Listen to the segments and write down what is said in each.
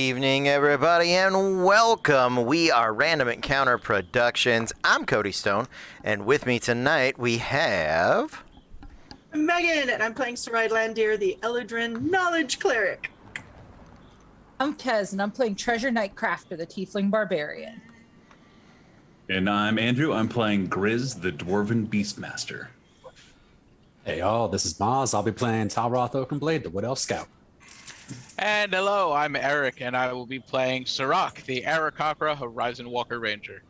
evening, everybody, and welcome. We are Random Encounter Productions. I'm Cody Stone, and with me tonight we have... I'm Megan, and I'm playing Sarai Landir, the Eladrin Knowledge Cleric. I'm Kez, and I'm playing Treasure Knight Crafter, the Tiefling Barbarian. And I'm Andrew. I'm playing Grizz, the Dwarven Beastmaster. Hey y'all, this is Maz. I'll be playing Talroth Oakenblade, the Wood Elf Scout. And hello, I'm Eric, and I will be playing Sirach, the Aarakocra Horizon Walker Ranger.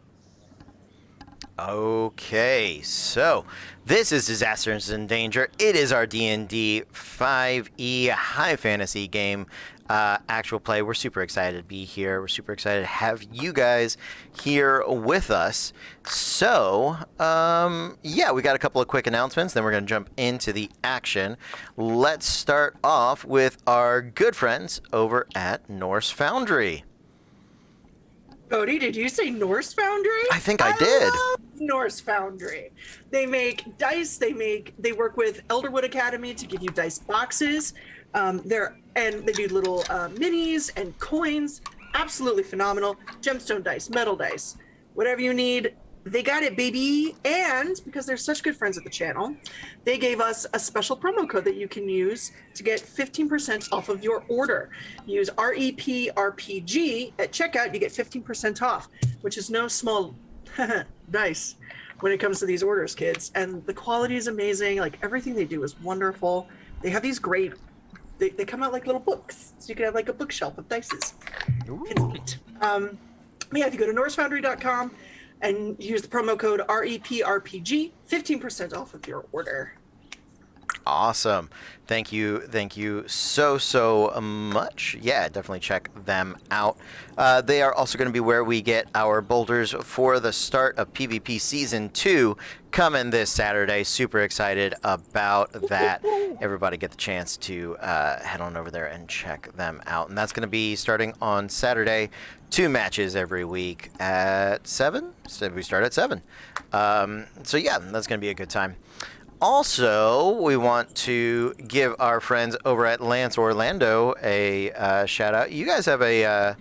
Okay, so this is Disasters in Danger. It is our D&D 5e high fantasy game actual play. We're super excited to be here. We're super excited to have you guys here with us. So, yeah, we got a couple of quick announcements, then we're going to jump into the action. Let's start off with our good friends over at Norse Foundry. Cody, did you say Norse Foundry? I think I did. Love Norse Foundry. They make dice. They work with Elderwood Academy to give you dice boxes. They do little minis and coins. Absolutely phenomenal. Gemstone dice, metal dice, whatever you need. They got it, baby. And because they're such good friends at the channel, they gave us a special promo code that you can use to get 15% off of your order. Use REPRPG at checkout, you get 15% off, which is no small dice when it comes to these orders, kids. And the quality is amazing. Like, everything they do is wonderful. They have these great, they come out like little books, so you can have like a bookshelf of dices. It's neat. Yeah, if you go to norsefoundry.com and use the promo code REPRPG, 15% off of your order. Awesome. Thank you so much. Yeah, definitely check them out. They are also going to be where we get our boulders for the start of PvP Season 2 coming this Saturday. Super excited about that. Everybody get the chance to head on over there and check them out. And that's going to be starting on Saturday. 2 matches every week at 7. So we start at 7. So yeah, that's going to be a good time. Also, we want to give our friends over at Lance Orlando a shout out. You guys have a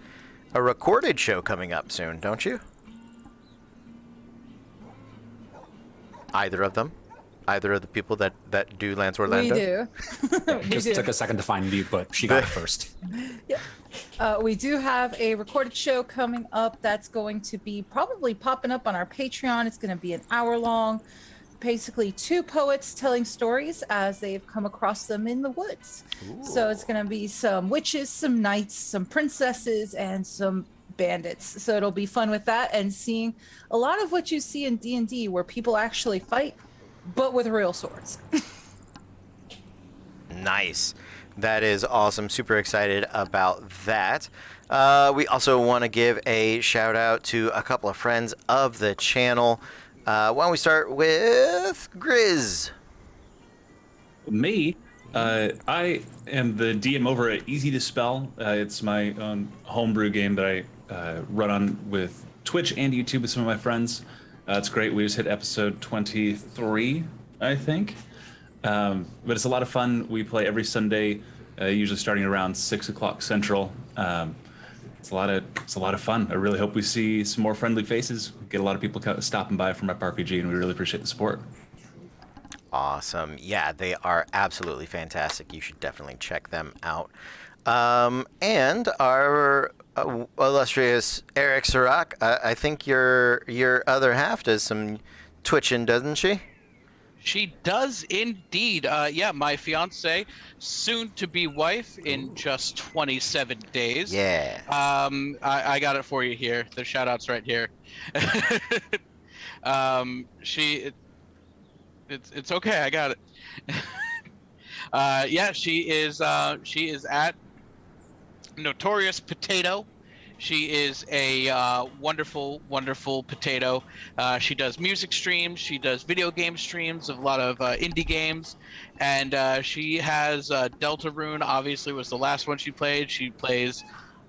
recorded show coming up soon, don't you? Either of them? Either of the people that do Lance Orlando? We do. Just took a second to find mute, but she got it first. Yeah. We do have a recorded show coming up that's going to be probably popping up on our Patreon. It's going to be an hour long. Basically 2 poets telling stories as they've come across them in the woods. Ooh. So it's going to be some witches, some knights, some princesses, and some bandits. So it'll be fun with that and seeing a lot of what you see in D&D where people actually fight, but with real swords. Nice. That is awesome. Super excited about that. We also want to give a shout out to a couple of friends of the channel. Why don't we start with Grizz? Me, I am the DM over at Easy to Spell. It's my own homebrew game that I run on with Twitch and YouTube with some of my friends. It's great. We just hit episode 23, I think. But it's a lot of fun. We play every Sunday, usually starting around 6 o'clock Central. It's a lot of fun. I really hope we see some more friendly faces. Get a lot of people stopping by from RPG, and we really appreciate the support. Awesome. Yeah, they are absolutely fantastic. You should definitely check them out. And our illustrious Eric Sirach, I think your other half does some twitching, doesn't she? She does indeed. Yeah, my fiance, soon to be wife in just 27 days. Yeah. I got it for you here. The shout out's right here. It's okay. I got it. Yeah, she is at Notorious Potato. She is a wonderful, wonderful potato. She does music streams. She does video game streams of a lot of indie games. And she has Deltarune, obviously, was the last one she played. She plays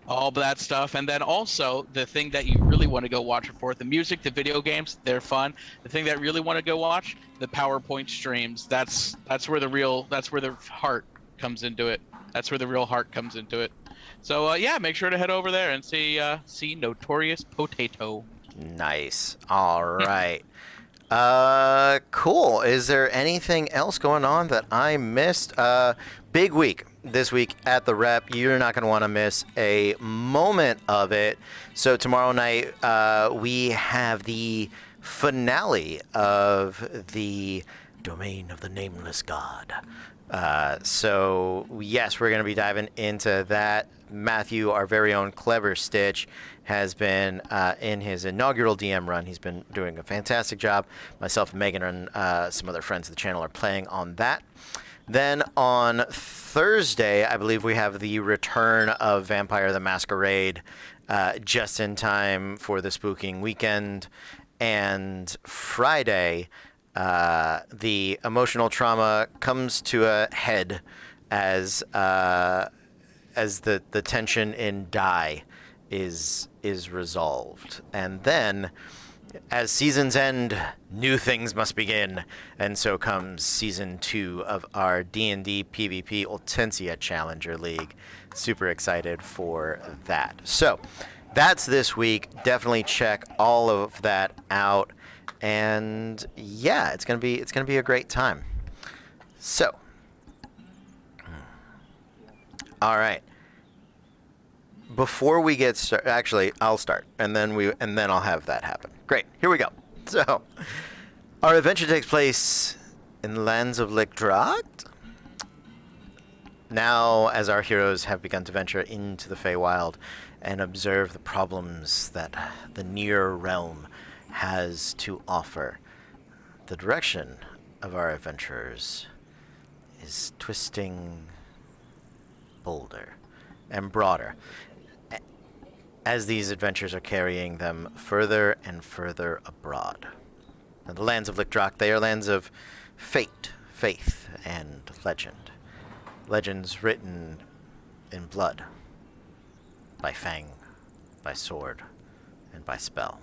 all that stuff. And then also the thing that you really want to go watch her for, the music, the video games, they're fun. The thing that really want to go watch, the PowerPoint streams. That's where the heart comes into it. That's where the real heart comes into it. So yeah, make sure to head over there and see Notorious Potato. Nice. All right. Cool. Is there anything else going on that I missed? Big week this week at the Rep. You're not going to want to miss a moment of it. So tomorrow night, we have the finale of the Domain of the Nameless God. So yes, we're going to be diving into that. Matthew, our very own Clever Stitch, has been in his inaugural DM run. He's been doing a fantastic job. Myself, Megan, and some other friends of the channel are playing on that. Then on Thursday, I believe we have the return of Vampire the Masquerade, just in time for the spooking weekend. And Friday, the emotional trauma comes to a head as the tension in Die is resolved. And then, as seasons end, new things must begin, and so comes season 2 of our D&D PvP Ultensia Challenger League. Super excited for that. So that's this week. Definitely check all of that out, and yeah, it's gonna be a great time. So, all right. Before we get started, actually, I'll start, and then I'll have that happen. Great, here we go. So, our adventure takes place in the lands of Ligdracht. Now, as our heroes have begun to venture into the Feywild and observe the problems that the near realm has to offer, the direction of our adventurers is twisting bolder and broader, as these adventures are carrying them further and further abroad. Now, the lands of Ligdracht, they are lands of fate, faith, and legend. Legends written in blood, by fang, by sword, and by spell.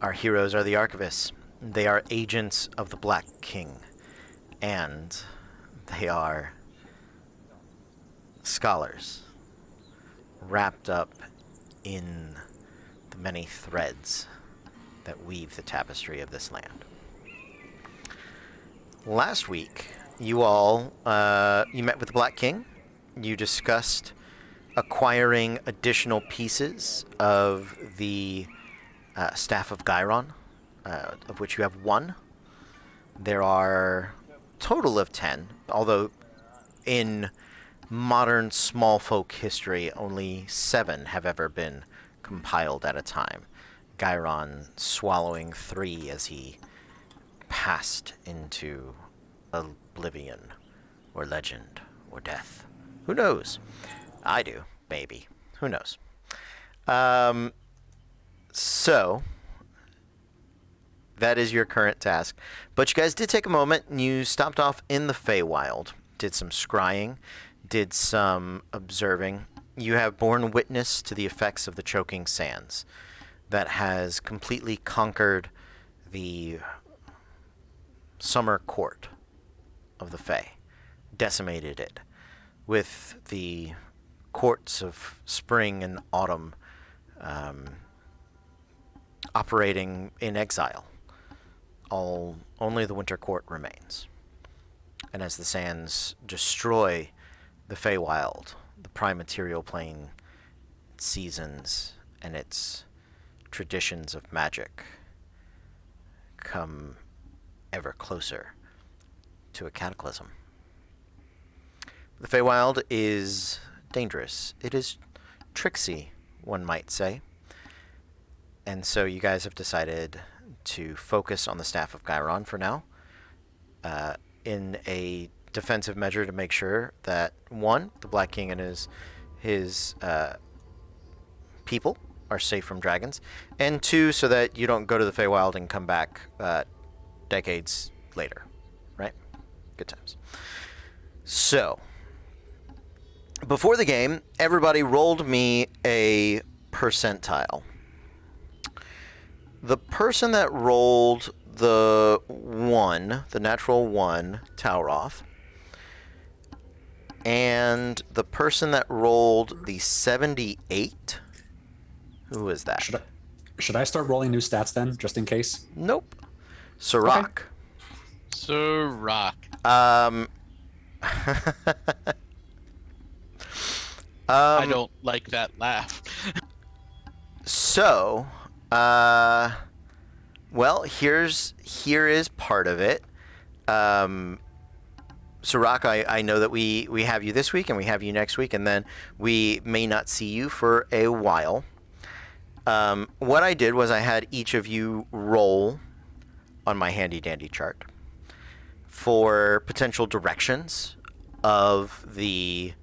Our heroes are the archivists. They are agents of the Black King, and they are scholars wrapped up in the many threads that weave the tapestry of this land. Last week, you all, you met with the Black King. You discussed acquiring additional pieces of the Staff of Gyron, of which you have 1. There are a total of 10, although in modern small folk history, only 7 have ever been compiled at a time. Gyron swallowing 3 as he passed into oblivion, or legend, or death. Who knows? I do, maybe. Who knows? So, that is your current task. But you guys did take a moment, and you stopped off in the Feywild, did some scrying, did some observing. You have borne witness to the effects of the Choking Sands that has completely conquered the summer court of the Fey, decimated it, with the courts of spring and autumn operating in exile. Only the winter court remains. And as the sands destroy the Feywild, the prime material plane, its seasons, and its traditions of magic come ever closer to a cataclysm. The Feywild is dangerous. It is tricksy, one might say. And so you guys have decided to focus on the Staff of Gyron for now, in a defensive measure to make sure that, 1, the Black King and his people are safe from dragons, and 2, so that you don't go to the Feywild and come back decades later, right? Good times. So, before the game, everybody rolled me a percentile. The person that rolled the 1, the natural 1, Tauroth, And the person that rolled the 78, who is that? Should I start rolling new stats then, just in case? Nope. Sirach. Sir Rock. I don't like that laugh. So, well, here is part of it. Sirach, I know that we have you this week and we have you next week, and then we may not see you for a while. What I did was I had each of you roll on my handy dandy chart for potential directions of the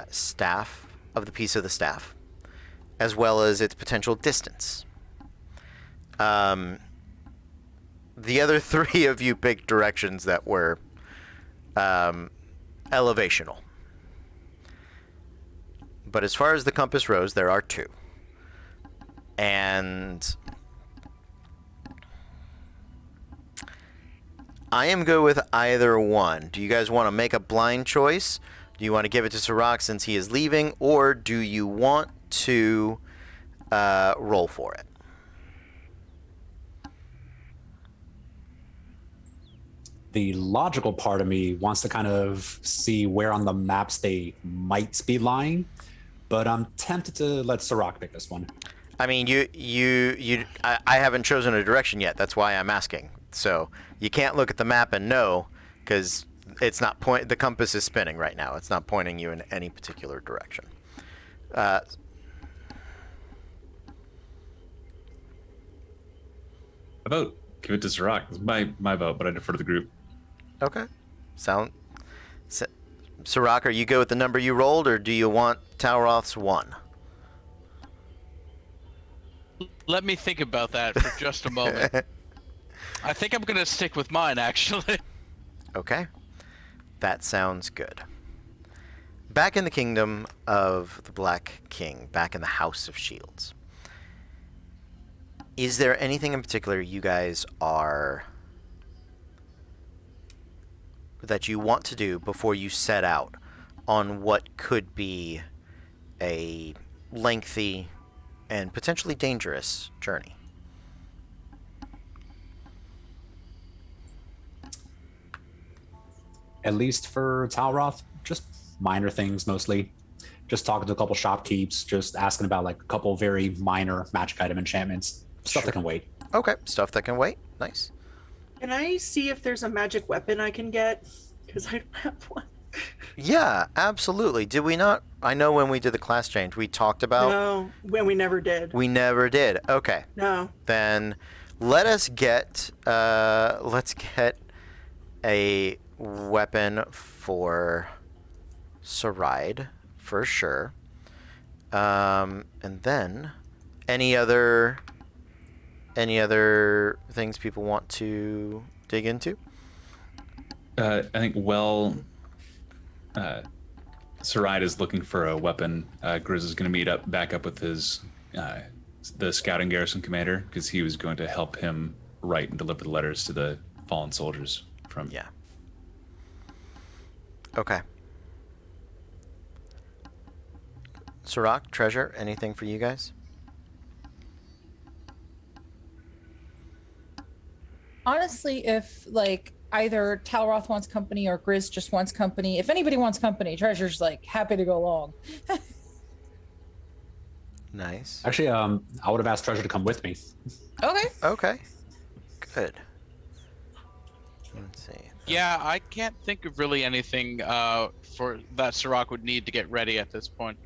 staff, of the piece of the staff, as well as its potential distance. The other three of you picked directions that were elevational. But as far as the compass rose, there are two. And I am good with either one. Do you guys want to make a blind choice? Do you want to give it to Sirach since he is leaving? Or do you want to roll for it? The logical part of me wants to kind of see where on the maps they might be lying, but I'm tempted to let Sirach pick this one. I mean, I haven't chosen a direction yet. That's why I'm asking. So you can't look at the map and know, because it's not the compass is spinning right now. It's not pointing you in any particular direction. I vote. Give it to Sirach. It's my vote, but I defer to the group. Okay. Sirach, are you good with the number you rolled, or do you want Talroth's 1? Let me think about that for just a moment. I think I'm gonna stick with mine, actually. Okay. That sounds good. Back in the kingdom of the Black King, back in the House of Shields, is there anything in particular you guys that you want to do before you set out on what could be a lengthy and potentially dangerous journey? At least for Talroth, just minor things mostly. Just talking to a couple shopkeepers, just asking about like a couple very minor magic item enchantments, stuff that can wait. Okay, stuff that can wait. Nice. Can I see if there's a magic weapon I can get? Because I don't have one. Yeah, absolutely. Did we not? I know when we did the class change, we talked about... No, when we never did. We never did. Okay. No. Then let's get a weapon for Saride for sure. And then any other things people want to dig into? I think Saride is looking for a weapon. Grizz is going to back up with his the scouting garrison commander, because he was going to help him write and deliver the letters to the fallen soldiers from. Yeah. Okay. Sirach, Treasure, anything for you guys? Honestly, if like either Talroth wants company or Grizz just wants company, if anybody wants company, Treasure's like happy to go along. Nice. Actually, I would have asked Treasure to come with me. Okay. Okay. Good. Let's see. Yeah, I can't think of really anything for that Sirach would need to get ready at this point.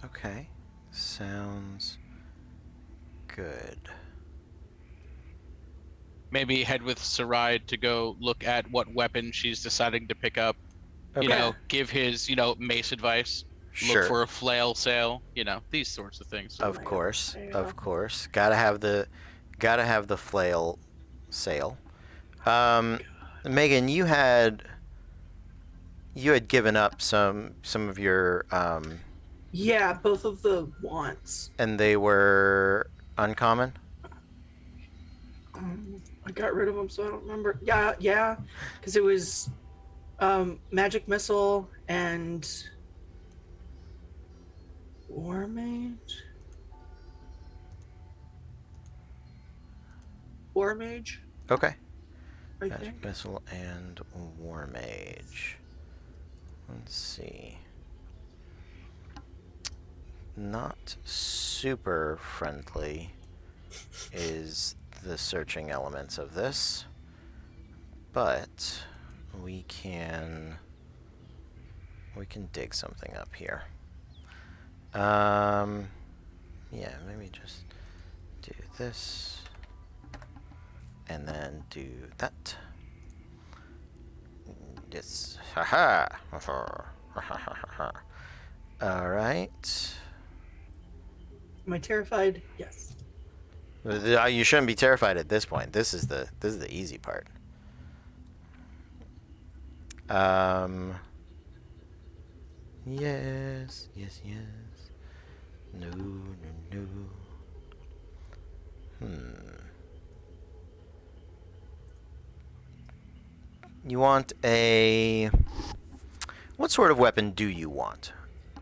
Okay. Sounds good. Maybe head with Saride to go look at what weapon she's deciding to pick up. Okay. You know, give his, mace advice. Sure. Look for a flail sail. These sorts of things. Of course. Yeah. Of course. Gotta have the flail sail. Megan, you had given up some of your Yeah, both of the wants. and they were uncommon. I got rid of them, so I don't remember. Yeah, because it was Magic missile and war mage. War mage, Okay. I Magic think. missile and war mage. Let's see. Not super friendly is the searching elements of this, but we can dig something up here. Yeah, maybe just do this and then do that. Yes. Haha. All right. Am I terrified? Yes. You shouldn't be terrified at this point. This is the easy part. Yes, yes, yes. No, no, no. You want a... What sort of weapon do you want?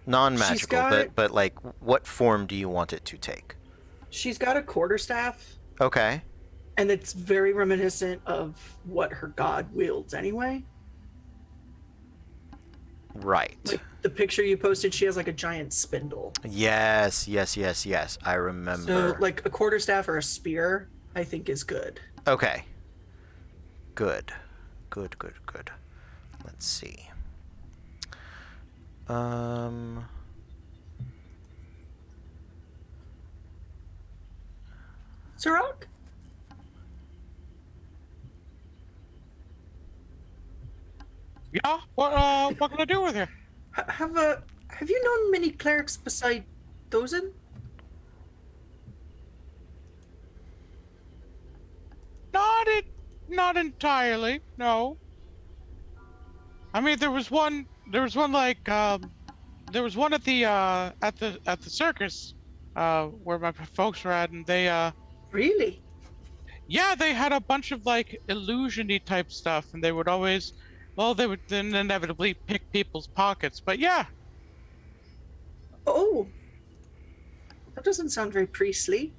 Non-magical, got- but like, what form do you want it to take? She's got a quarterstaff, Okay. and it's very reminiscent of what her god wields anyway. Right. Like the picture you posted, she has like a giant spindle. Yes, yes, yes, yes. I remember. So like a quarterstaff or a spear, I think is good. Okay. Good. Good, good, good. Let's see. Sirach? Yeah. What can I do with her? Have you known many clerics beside Dozin? Not entirely. No. I mean, there was one like there was one at the circus where my folks were at, and they Really? yeah, they had a bunch of like illusion-y type stuff, and they would always, well, they would then inevitably pick people's pockets. But yeah, Oh. That doesn't sound very priestly.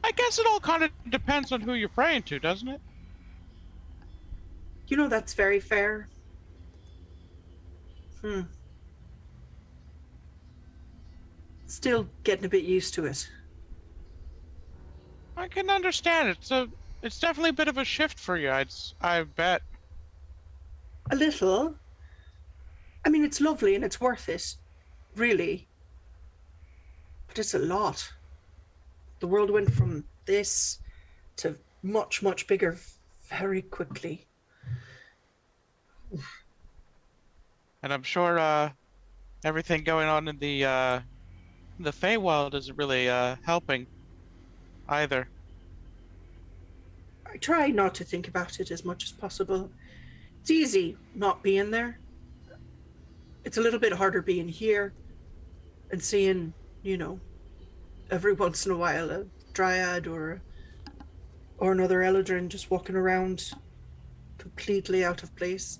I guess it all kind of depends on who you're praying to, doesn't it? You know, that's very fair. Still getting a bit used to it. I can understand it. So it's definitely a bit of a shift for you. I bet. A little. I mean, it's lovely and it's worth it. Really. But it's a lot. The world went from this to much, much bigger very quickly. And I'm sure everything going on in the Feywild isn't really helping either. I try not to think about it as much as possible. It's easy not being there. It's a little bit harder being here and seeing, you know, every once in a while a dryad or another Eldrin just walking around completely out of place.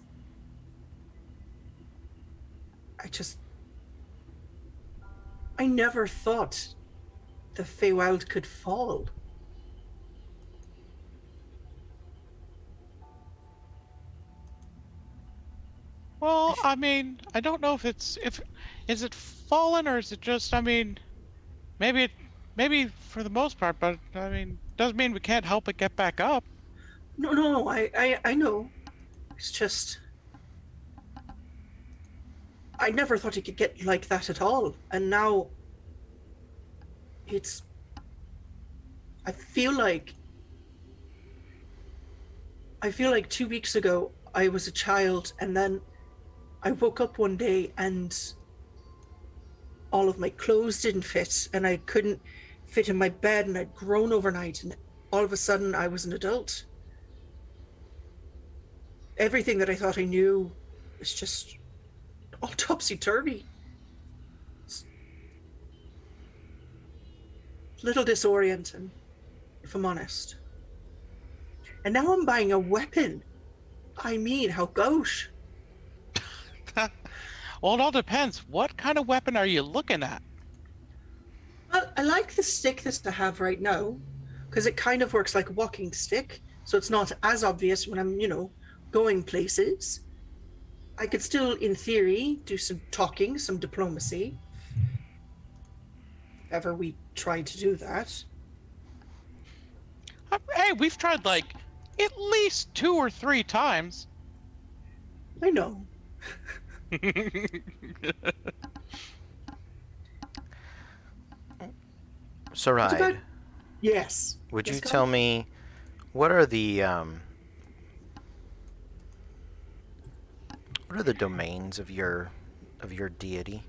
I never thought the Feywild could fall. Well, I mean, I don't know if is it fallen or is it just, I mean, maybe for the most part, but I mean, doesn't mean we can't help it get back up. No, I know. It's just I never thought it could get like that at all. And now I feel like 2 weeks ago I was a child, and then I woke up one day and all of my clothes didn't fit and I couldn't fit in my bed, and I'd grown overnight, and all of a sudden I was an adult. Everything that I thought I knew was just all topsy-turvy. It's a little disorienting, if I'm honest. And now I'm buying a weapon I mean, how gauche. Well, it all depends. What kind of weapon are you looking at? Well, I like the stick that I have right now, because it kind of works like a walking stick, so it's not as obvious when I'm, going places. I could still, in theory, do some talking, some diplomacy. If ever we tried to do that. Hey, we've tried like at least 2 or 3 times. I know. Saride, about- Yes. would Yes, you go tell on. me what are the domains of your deity?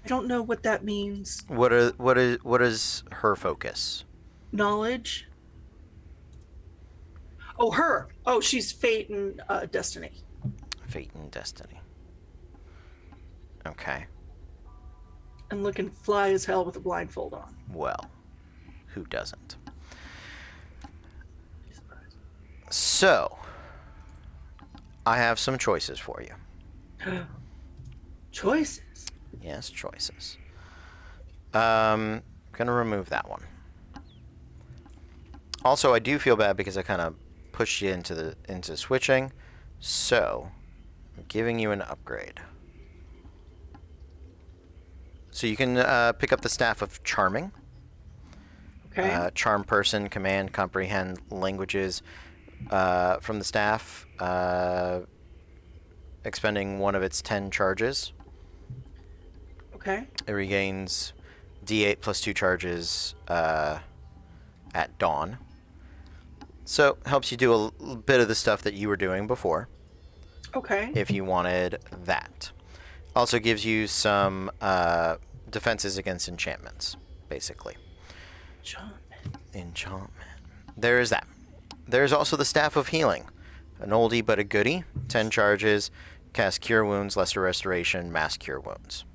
I don't know what that means. What is her focus? Knowledge. Oh, her. Oh, she's fate and destiny. Fate and destiny. Okay. And looking fly as hell with a blindfold on. Well, who doesn't? So, I have some choices for you. Choices. Yes, choices. Gonna remove that one. Also, I do feel bad because I kind of pushed you into switching, so I'm giving you an upgrade. So you can pick up the Staff of Charming. Okay. Charm person, command, comprehend languages from the staff, expending one of its 10 charges. Okay. It regains D8 plus 2 charges at dawn. So, helps you do a bit of the stuff that you were doing before, Okay. if you wanted that. Also gives you some defenses against enchantments, basically. John. Enchantment. There is that. There's also the Staff of Healing. An oldie but a goodie. 10 charges. Cast Cure Wounds, Lesser Restoration, Mass Cure Wounds.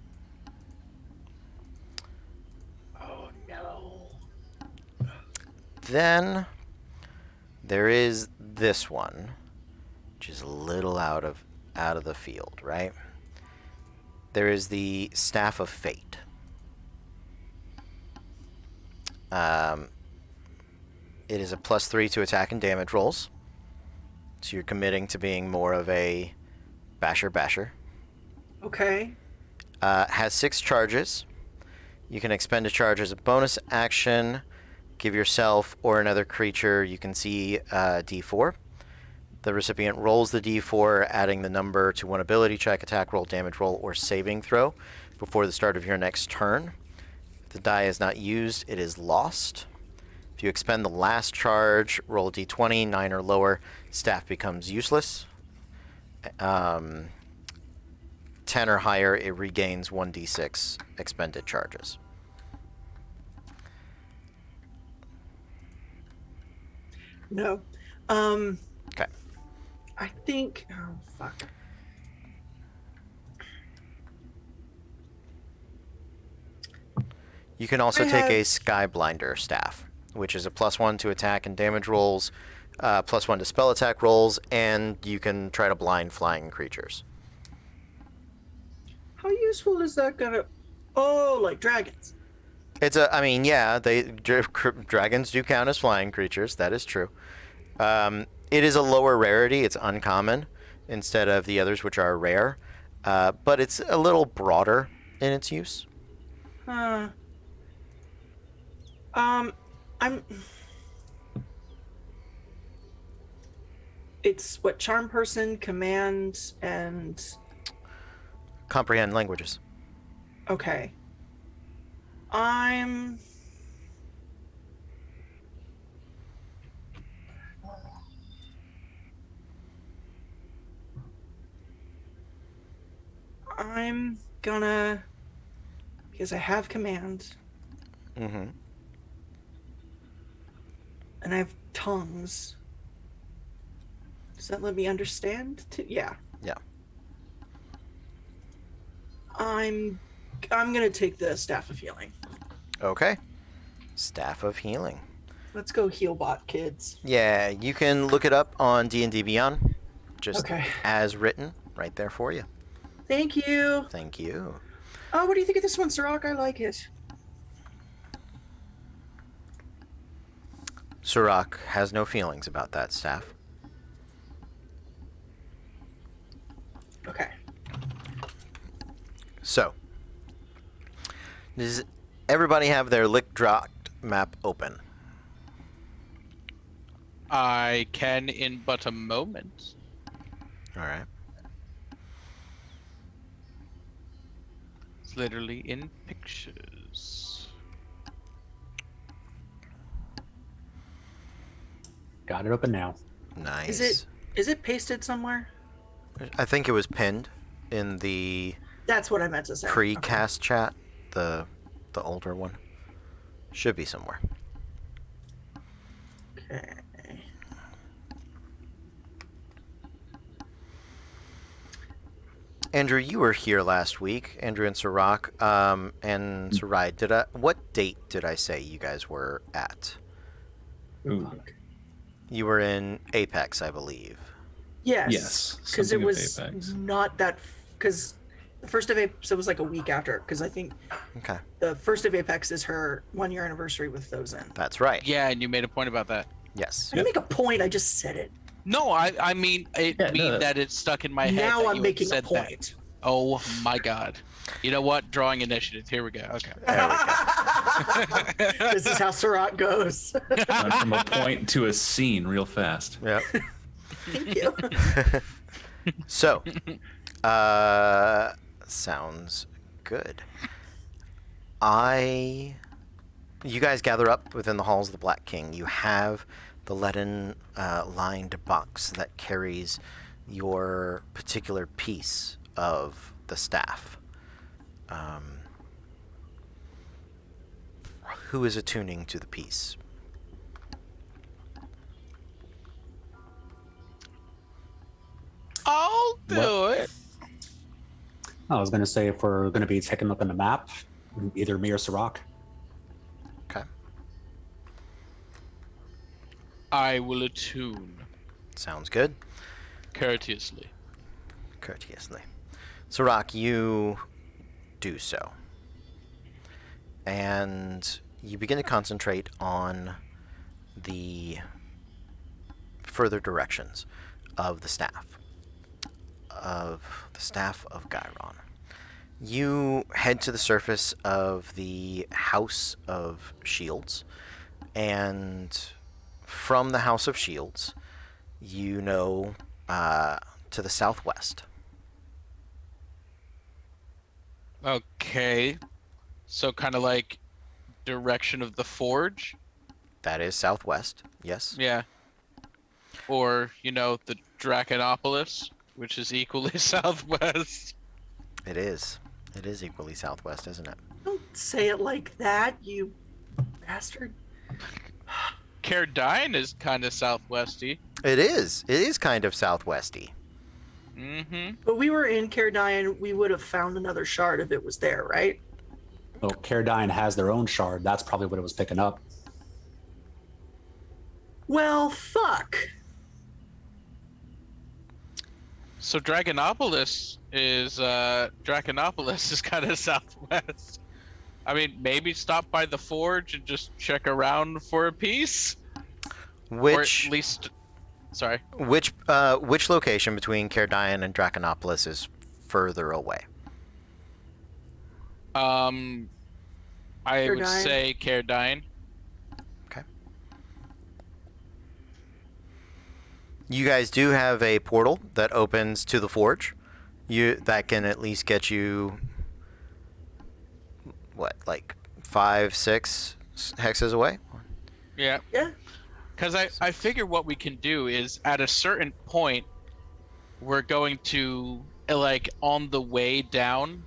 Oh no. Then there is this one, which is a little out of the field, right? There is the Staff of Fate. It is a +3 to attack and damage rolls. So you're committing to being more of a basher. Okay. Has 6 charges. You can expend a charge as a bonus action. Give yourself or another creature you can see D4. The recipient rolls the D4, adding the number to one ability check, attack roll, damage roll, or saving throw before the start of your next turn. If the die is not used, it is lost. If you expend the last charge, roll a D20, 9 or lower, staff becomes useless. 10 or higher, it regains 1d6 expended charges. No. Okay. I think. Oh fuck. You can also I take a have- Skyblinder staff, which is a +1 to attack and damage rolls, +1 to spell attack rolls, and you can try to blind flying creatures. How useful is that gonna? Oh, like dragons. Dragons do count as flying creatures. That is true. It is a lower rarity. It's uncommon instead of the others, which are rare. But it's a little broader in its use. I'm. It's what charm person, command, and Comprehend languages. okay. I'm gonna, because I have command Mm-hmm. and I have tongues. Does that let me understand? Yeah. Yeah. I'm gonna take the staff of healing. Okay. Staff of Healing. Let's go Healbot, kids. Yeah, you can look it up on D&D Beyond, just Okay. as written, right there for you. Thank you. Thank you. Oh, what do you think of this one, Sirach? I like it. Surak has no feelings about that, staff. Okay. So, does everybody have their lick dropped map open? I can in but a moment. All right. It's literally in pictures. Got it open now. Nice. Is it pasted somewhere? I think it was pinned in the That's what I meant to say. pre-cast chat, the older one. Should be somewhere. Okay. Andrew, you were here last week. Andrew and Sirach, and Sarai. What date did I say you guys were at? Ooh. You were in Apex, I believe. Yes. Yes, Because it something of was Apex. not that. Because the first of Apex, it was like a week after. Because I think Okay, the first of Apex is her 1 year anniversary with Thozen. that's right. Yeah, and you made a point about that. Yes. I didn't make a point. I just said it. No, I mean no. that it's stuck in my head. Now that I'm you had making a said that. point. Oh my god. You know what? Drawing initiative. Here we go. Okay. There we go. This is how Sirach goes. Went from a point to a scene real fast. Yep. Thank you. So, sounds good. You guys gather up within the halls of the Black King. You have the leaden lined box that carries your particular piece of the staff. Who is attuning to the piece? I'll do Well- it. I was going to say, if we're going to be taking a look on the map, either me or Sirach. Okay, I will attune sounds good. courteously. Courteously. Sirach, you do so. And you begin to concentrate on the further directions of the staff. Of the staff of Gyron. You head to the surface of the House of Shields, and from the House of Shields, you know to the southwest. Okay. So kind of like direction of the forge. That is southwest, yes. Yeah. Or, the Draconopolis, which is equally southwest. It is. It is equally southwest, isn't it? Don't say it like that, you bastard. Cardine is kind of southwesty. It is. It is kind of southwesty. Mm-hmm. But we were in Cardine, we would have found another shard if it was there, right? Well, Cardine has their own shard. That's probably what it was picking up. Well, fuck. So Draconopolis is kind of southwest. I mean, maybe stop by the forge and just check around for a piece, or Which at least, sorry. which location between Cardine and Draconopolis is further away? I would Cardine. say Cardine. Okay. You guys do have a portal that opens to the forge. That can at least get you what, like 5-6 hexes away? Yeah. Yeah. Because I figure what we can do is at a certain point, we're going to, like, on the way down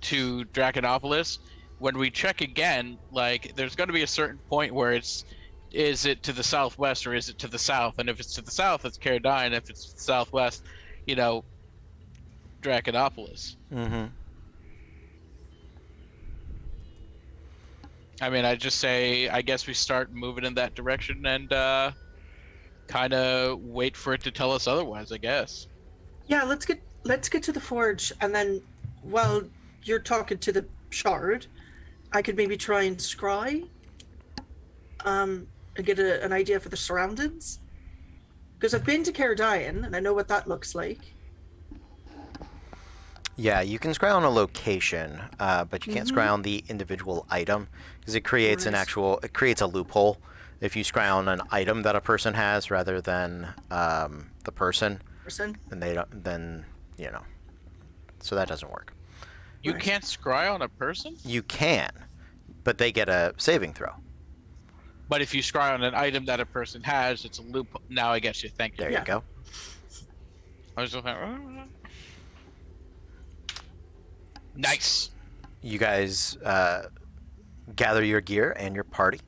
to Draconopolis, when we check again, like, there's going to be a certain point where is it to the southwest or is it to the south? And if it's to the south, it's Cardine. If it's to the southwest, Draconopolis. Mm-hmm. I mean, I just say, I guess we start moving in that direction and kind of wait for it to tell us otherwise, I guess. Yeah, let's get to the forge, and then while you're talking to the shard, I could maybe try and scry, and get an idea for the surroundings. Because I've been to Caradian and I know what that looks like. Yeah, you can scry on a location, but you can't scry on the individual item because it creates it creates a loophole if you scry on an item that a person has rather than the person. Then they don't. Then so that doesn't work. You can't scry on a person? You can, but they get a saving throw. But if you scry on an item that a person has, it's a loop. Now I get you. Thank you. There you go. I was looking. Nice. You guys gather your gear and your party.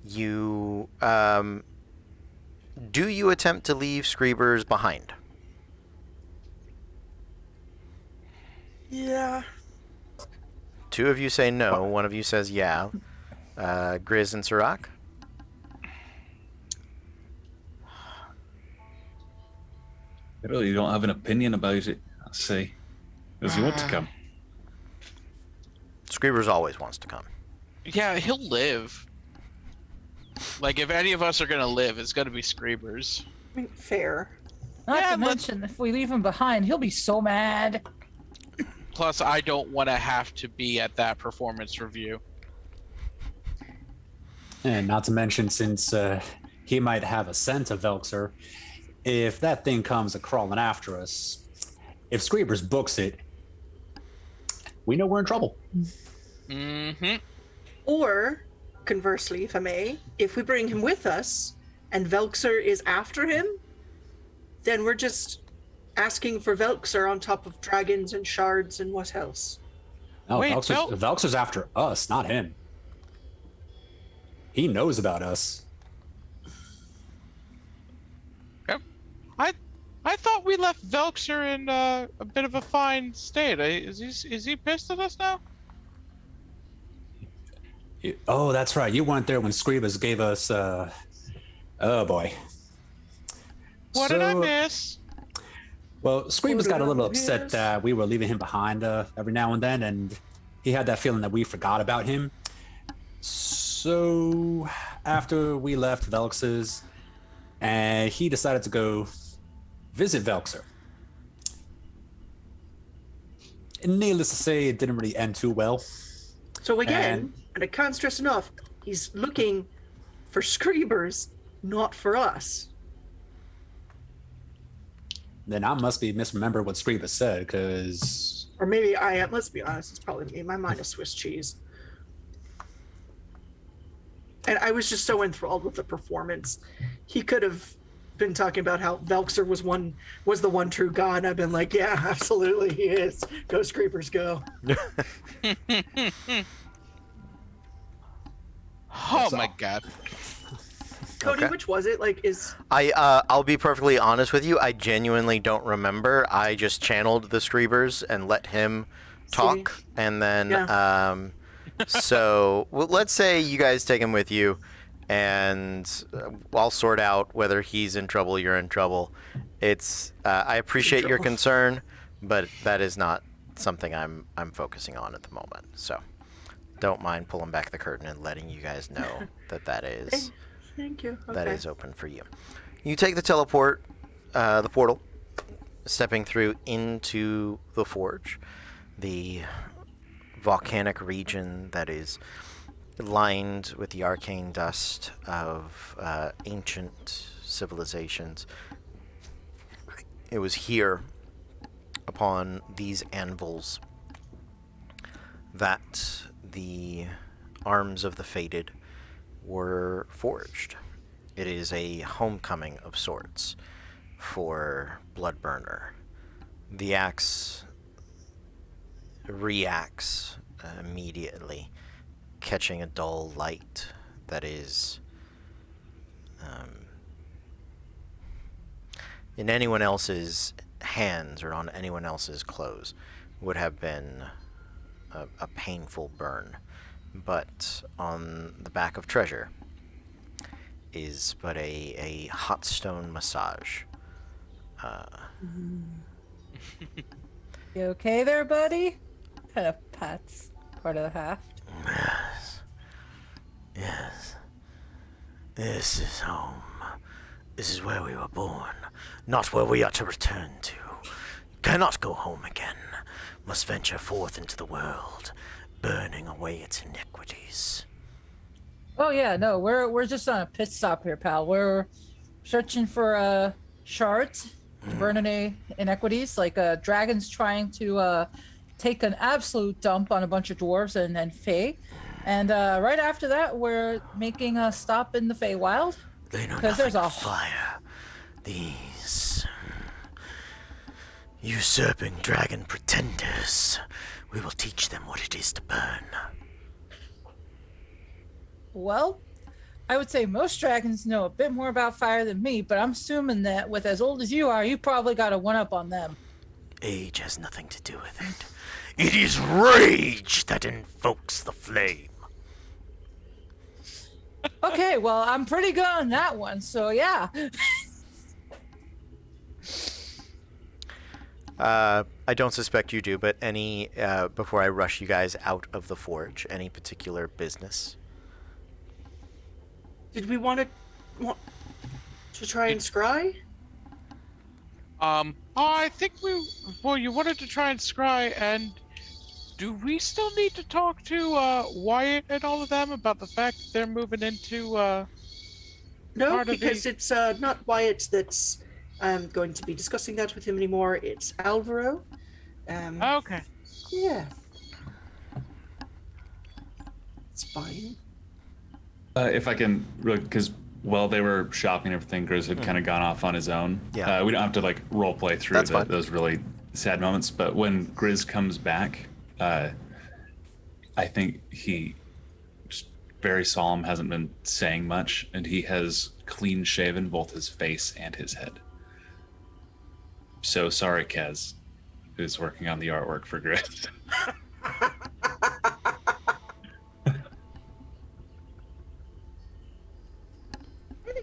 You do you attempt to leave Screebers behind? Yeah. Two of you say no. One of you says yeah. Grizz and Sirach? I really don't have an opinion about it. I'll say. Does he want to come? Screebers always wants to come. Yeah, he'll live. Like, if any of us are gonna live, it's gonna be Screebers. I mean, fair. Not Yeah, to but- mention, if we leave him behind, he'll be so mad. Plus, I don't want to have to be at that performance review. And not to mention, since he might have a scent of Velxer, if that thing comes a crawling after us, if Screebers books it, we know we're in trouble. Mm-hmm. Or, conversely, if I may, if we bring him with us and Velxer is after him, then we're just asking for Velxer on top of dragons and shards and what else? No, Wait, Velxer's after us, not him. He knows about us. I thought we left Velxer in a bit of a fine state. Is he pissed at us now? Oh, that's right. You weren't there when Screebers gave us. Oh boy. What did I miss? Well, Screebers got a little upset Yes. that we were leaving him behind every now and then, and he had that feeling that we forgot about him. So after we left Velx's, and he decided to go visit Velxer. And needless to say, it didn't really end too well. So again, And- and I can't stress enough, he's looking for Screebers, not for us. Then I must be misremembered what Screebers said, because Or maybe I am. Let's be honest, it's probably me. My mind is Swiss cheese. And I was just so enthralled with the performance. He could have been talking about how Velxer was the one true god. And I've been like, yeah, absolutely, he is. Go Screepers, go. Oh my god. Cody, Okay. which was it? Like, is I'll be perfectly honest with you. I genuinely don't remember. I just channeled the Screebers and let him talk, and then so let's say you guys take him with you, and I'll sort out whether he's in trouble, you're in trouble. It's I appreciate your trouble. concern, but that is not something I'm focusing on at the moment. So don't mind pulling back the curtain and letting you guys know that is. thank you. That Okay. is open for you. You take the teleport, the portal, stepping through into the forge, the volcanic region that is lined with the arcane dust of ancient civilizations. It was here, upon these anvils, that the arms of the fated were forged. It is a homecoming of sorts for Bloodburner. The axe reacts immediately, catching a dull light that is in anyone else's hands or on anyone else's clothes would have been a painful burn. but on the back of Treasure is but a hot stone massage. You okay there, buddy? Kind of pats part of the haft. Yes. This is home. This is where we were born, not where we are to return to. Cannot go home again. Must venture forth into the world, burning away its iniquities. Oh yeah, no, we're just on a pit stop here, pal. We're searching for shards to burn any inequities. Like dragons trying to take an absolute dump on a bunch of dwarves and Fae. And right after that, we're making a stop in the Feywild. They know 'Cause nothing there's a- of fire. These usurping dragon pretenders. We will teach them what it is to burn. Well, I would say most dragons know a bit more about fire than me, but I'm assuming that with as old as you are, you probably got a one-up on them. Age has nothing to do with it. It is rage that invokes the flame. Okay, well, I'm pretty good on that one, so yeah. I don't suspect you do, but any, before I rush you guys out of the forge, any particular business? Did we want to try and scry? I think you wanted to try and scry, and do we still need to talk to Wyatt and all of them about the fact that they're moving into No, part of because the- it's not Wyatt that's going to be discussing that with him anymore. It's Alvaro. Okay. Yeah. It's fine. If I can, because while they were shopping and everything, Grizz had kind of gone off on his own. Yeah. We don't have to like role play through That's fine. those really sad moments. But when Grizz comes back, I think he just very solemn, hasn't been saying much, and he has clean shaven both his face and his head. So sorry, Kez, who's working on the artwork for Grizz.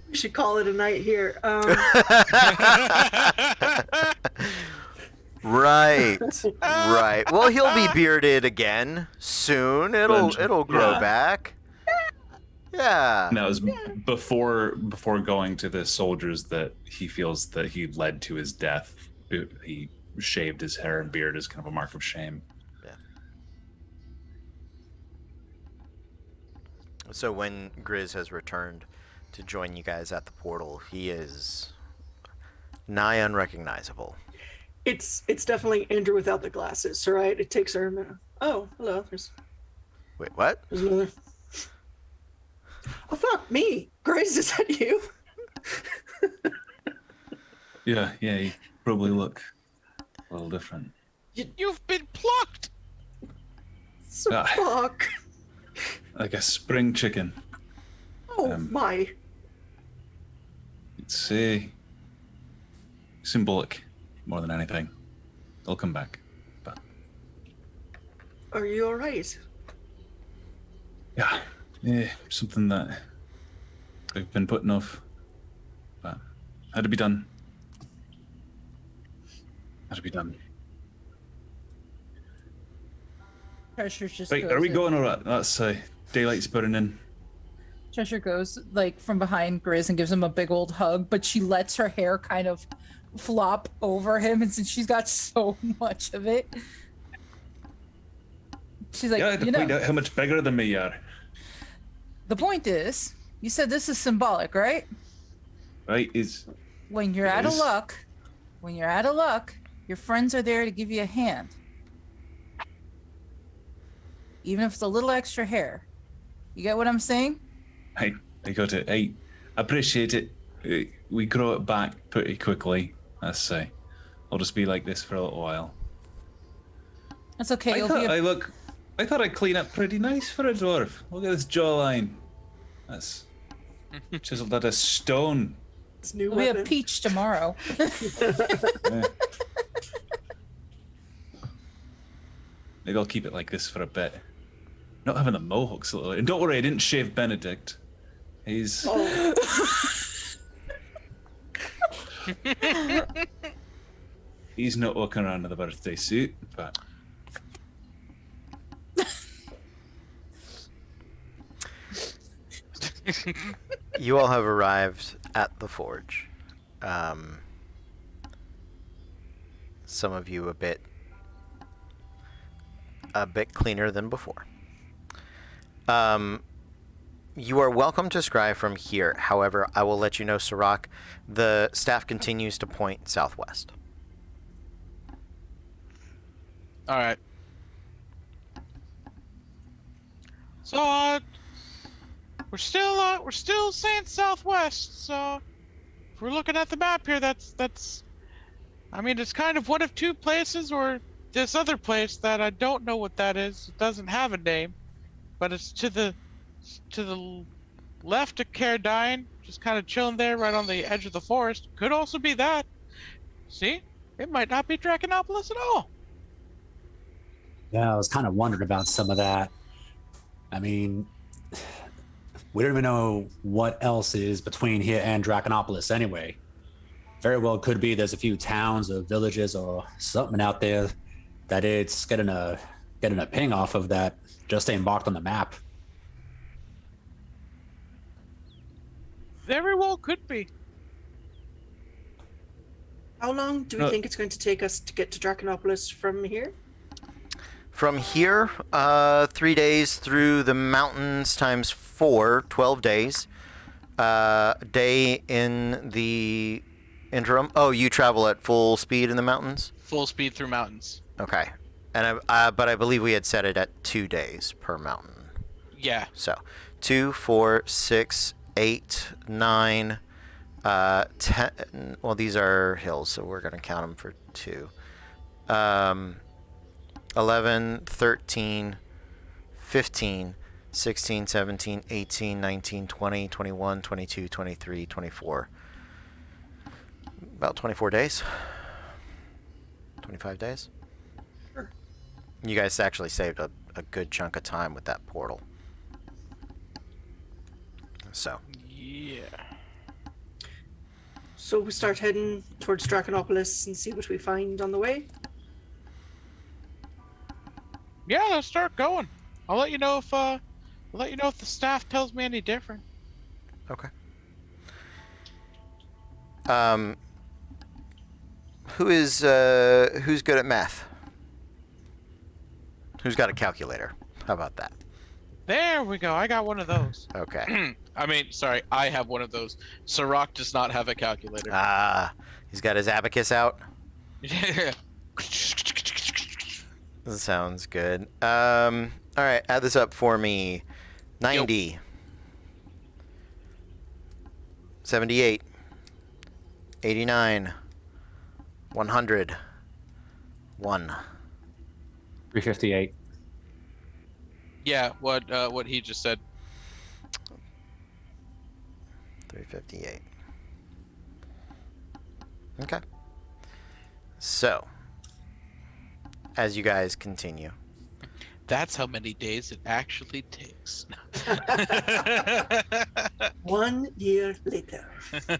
We should call it a night here. Right, right. Well, he'll be bearded again soon. It'll grow Yeah. back. Yeah. And that was before going to the soldiers that he feels that he led to his death. He shaved his hair and beard as kind of a mark of shame. So when Grizz has returned to join you guys at the portal, he is nigh unrecognizable. It's definitely Andrew without the glasses, right? It takes her a minute. Oh, hello. Wait, what? There's another. Oh fuck me, Grace, is that you? Yeah, you probably look a little different. You've been plucked. So Ah. fuck. Like a spring chicken. Oh my. It's symbolic more than anything. They'll come back. But Are you all right? yeah, something that I've been putting off. But had to be done. Had to be done. Treasure just Right, goes are we in- going all right? That's daylight's burning in. Treasure goes like from behind Grizz and gives him a big old hug, but she lets her hair kind of flop over him, and since she's got so much of it, she's like, Yeah, I had to you point know, out how much bigger than me you are. the point is, you said this is symbolic, right? Right? Is When you're out of Yes. luck, your friends are there to give you a hand. Even if it's a little extra hair. You get what I'm saying? I got it. I appreciate it. We grow it back pretty quickly. Let's say. I'll just be like this for a little while. That's okay. I You'll thought be a, I thought I'd clean up pretty nice for a dwarf. Look at this jawline. That's chiseled out of stone. It's new you'll be a weapon. peach tomorrow. Yeah. Maybe I'll keep it like this for a bit. Not having the mohawk silhouette. And don't worry, I didn't shave Benedict. He's Oh, he's not walking around in the birthday suit, but You all have arrived at the forge. Some of you a bit cleaner than before. You are welcome to scry from here. However, I will let you know, Sirach, the staff continues to point southwest. All right. So we're still saying southwest. So if we're looking at the map here, that's. I mean, it's kind of one of two places, or this other place that I don't know what that is. It doesn't have a name, but it's to the left of Caradine, just kind of chilling there, right on the edge of the forest. Could also be that. See, it might not be Draconopolis at all. Yeah, I was kind of wondering about some of that. I mean, we don't even know what else is between here and Draconopolis anyway. Very well could be there's a few towns or villages or something out there that it's getting a ping off of that just ain't marked on the map. Very well could be. how long do we think it's going to take us to get to Draconopolis from here? From here, 3 days through the mountains times 4, 12 days. Day in the interim. Oh, you travel at full speed in the mountains? Full speed through mountains. Okay. And but I believe we had set it at 2 days per mountain. Yeah. So 2, 4, 6, 8, 9, 10. Well, these are hills, so we're going to count them for 2. 11, 13, 15, 16, 17, 18, 19, 20, 21, 22, 23, 24. About 24 days. 25 days. Sure. You guys actually saved a good chunk of time with that portal. So, Yeah. So we start heading towards Draconopolis and see what we find on the way. Yeah, let's start going. I'll let you know if the staff tells me any different. okay. Who's good at math? Who's got a calculator? How about that? There we go. I got one of those. Okay. I mean, sorry, I have one of those. Sirach does not have a calculator. Ah, he's got his abacus out. Yeah. Sounds good. All right, add this up for me. 90. 78. 89. 100. 1. 358. Yeah, what he just said. 358. Okay. So, as you guys continue. That's how many days it actually takes. 1 year later. 14,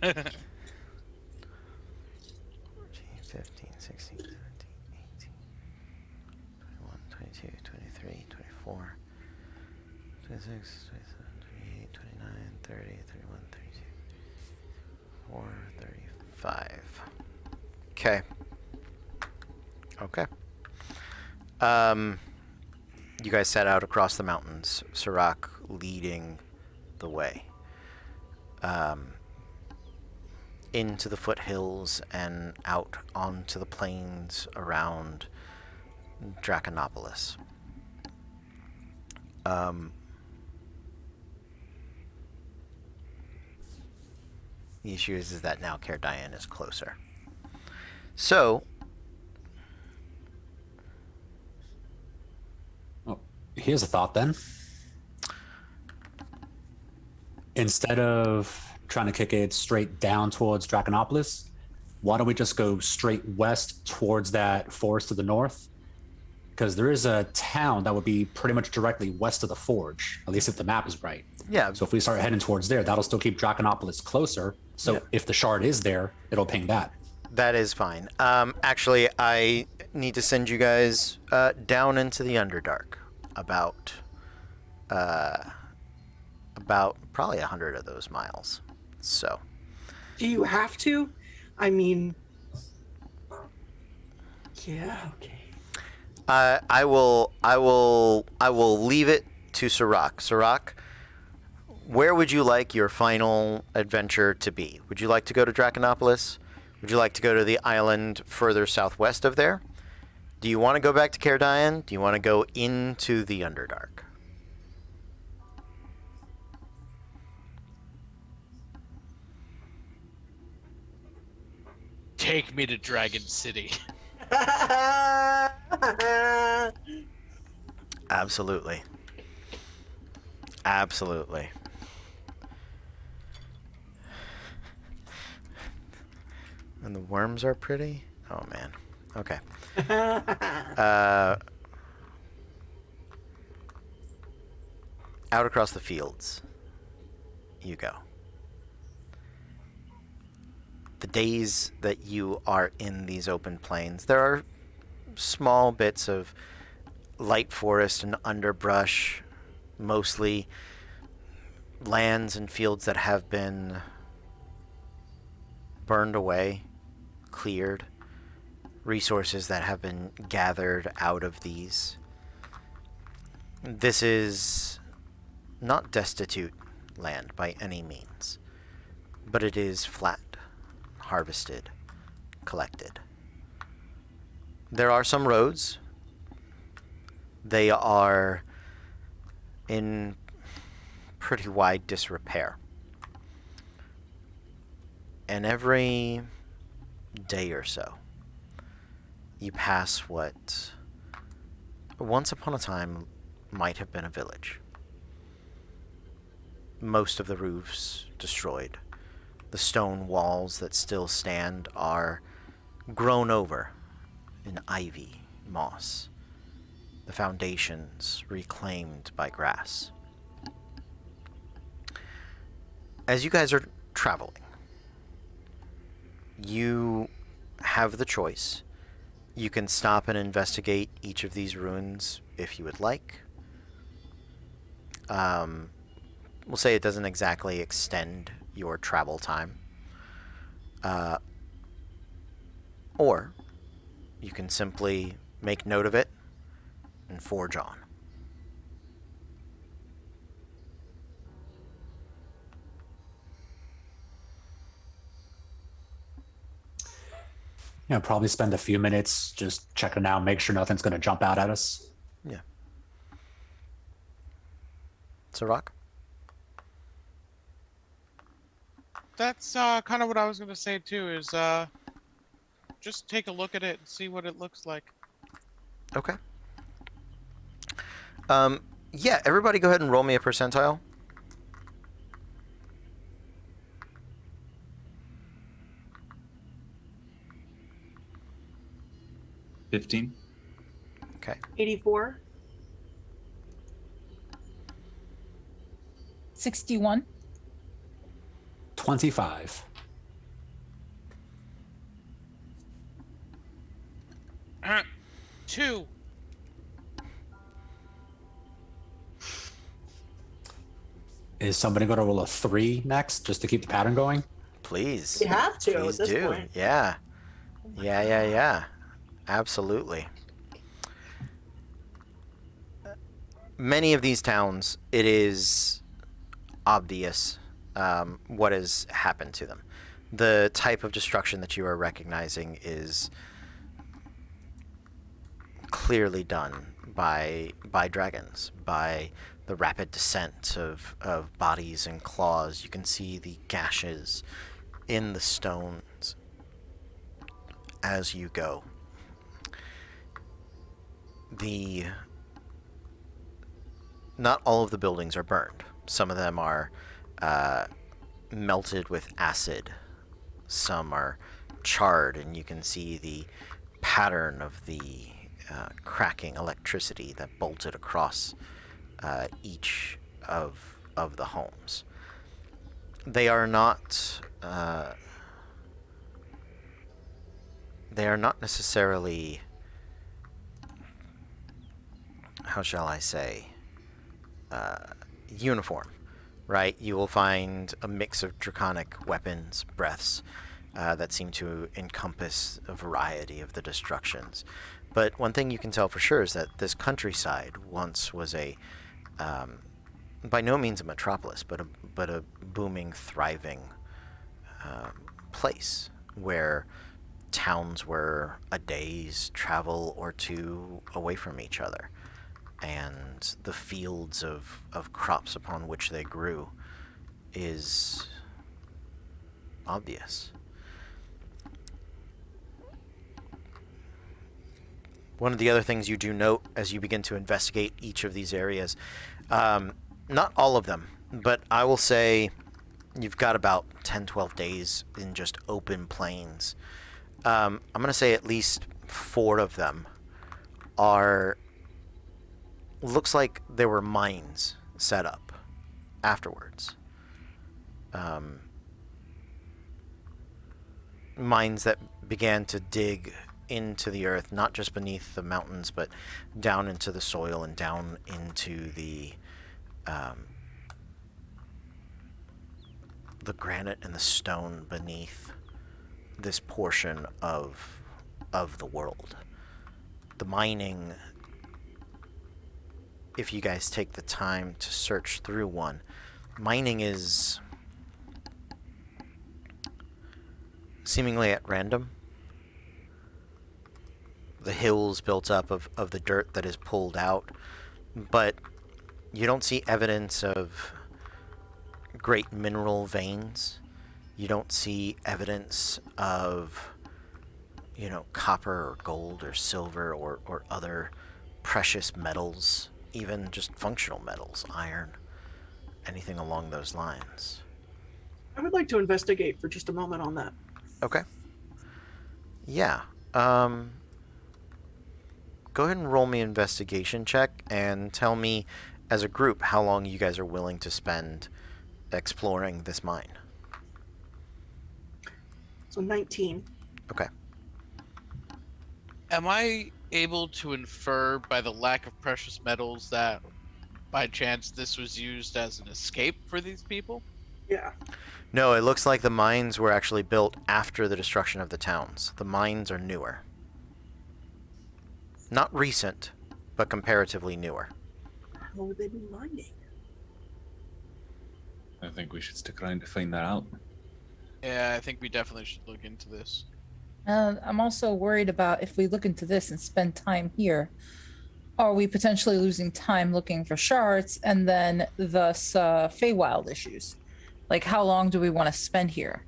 15, 16, 17, 18, 21, 22, 23, 24, 26, 27, 28, 29, 30, 31, 32, 4, 35. Okay. Okay. You guys set out across the mountains, Sirach leading the way. Into the foothills and out onto the plains around Draconopolis. The issue is that now Caradine is closer. So, Here's a thought then. Instead of trying to kick it straight down towards Draconopolis, why don't we just go straight west towards that forest to the north? because there is a town that would be pretty much directly west of the forge, at least if the map is right. Yeah. So if we start heading towards there, that'll still keep Draconopolis closer. So Yeah. if the shard is there, it'll ping that. That is fine. Actually, I need to send you guys down into the Underdark, about probably 100 of those miles. So, Do you have to? I mean, yeah, okay. I will leave it to Sirach. Sirach, where would you like your final adventure to be? Would you like to go to Draconopolis? Would you like to go to the island further southwest of there? Do you want to go back to Cardian? Do you want to go into the Underdark? Take me to Dragon City. Absolutely. Absolutely. And the worms are pretty? Oh, man. Okay. Out across the fields you go. The days that you are in these open plains, there are small bits of light forest and underbrush, mostly lands and fields that have been burned away, cleared, resources that have been gathered out of these. This is not destitute land by any means, but it is flat, harvested, collected. There are some roads. They are in pretty wide disrepair. And every day or so, you pass what once upon a time might have been a village. Most of the roofs destroyed. The stone walls that still stand are grown over in ivy, moss. The foundations reclaimed by grass. As you guys are traveling, you have the choice. You can stop and investigate each of these ruins if you would like. We'll say it doesn't exactly extend your travel time. Or you can simply make note of it and forge on. Probably spend a few minutes just checking out, make sure nothing's going to jump out at us. Yeah. Sirach? That's kind of what I was going to say too, is just take a look at it and see what it looks like. Okay. Yeah, everybody go ahead and roll me a percentile. $15. Okay. 84. 61. 25. Two. Is somebody going to roll a 3 next just to keep the pattern going? Please. You have to at Please this do. point. Yeah. Yeah. Absolutely. Many of these towns, it is obvious what has happened to them. The type of destruction that you are recognizing is clearly done by dragons, by the rapid descent of bodies and claws. You can see the gashes in the stones as you go. Not all of the buildings are burned. Some of them are melted with acid. Some are charred, and you can see the pattern of the cracking electricity that bolted across each of the homes. They are not necessarily, how shall I say, uniform, right? You will find a mix of draconic weapons, breaths, that seem to encompass a variety of the destructions. But one thing you can tell for sure is that this countryside once was by no means a metropolis, but a booming, thriving place where towns were a day's travel or two away from each other, and the fields of crops upon which they grew is obvious. One of the other things you do note as you begin to investigate each of these areas, not all of them, but I will say you've got about 10, 12 days in just open plains. I'm going to say at least 4 of them looks like there were mines set up afterwards. Mines that began to dig into the earth, not just beneath the mountains, but down into the soil and down into the granite and the stone beneath this portion of the world. The mining, if you guys take the time to search through one, mining is seemingly at random. The hills built up of the dirt that is pulled out, but you don't see evidence of great mineral veins. You don't see evidence of, copper or gold or silver or other precious metals, even just functional metals, iron, anything along those lines. I would like to investigate for just a moment on that. Okay. Yeah. Go ahead and roll me an investigation check and tell me, as a group, how long you guys are willing to spend exploring this mine. So 19. Okay. Am I able to infer by the lack of precious metals that, by chance, this was used as an escape for these people? Yeah. No, it looks like the mines were actually built after the destruction of the towns. The mines are newer. Not recent, but comparatively newer. How would they be mining? I think we should stick around to find that out. Yeah, I think we definitely should look into this. I'm also worried about if we look into this and spend time here, are we potentially losing time looking for shards and then thus Feywild issues? Like, how long do we want to spend here?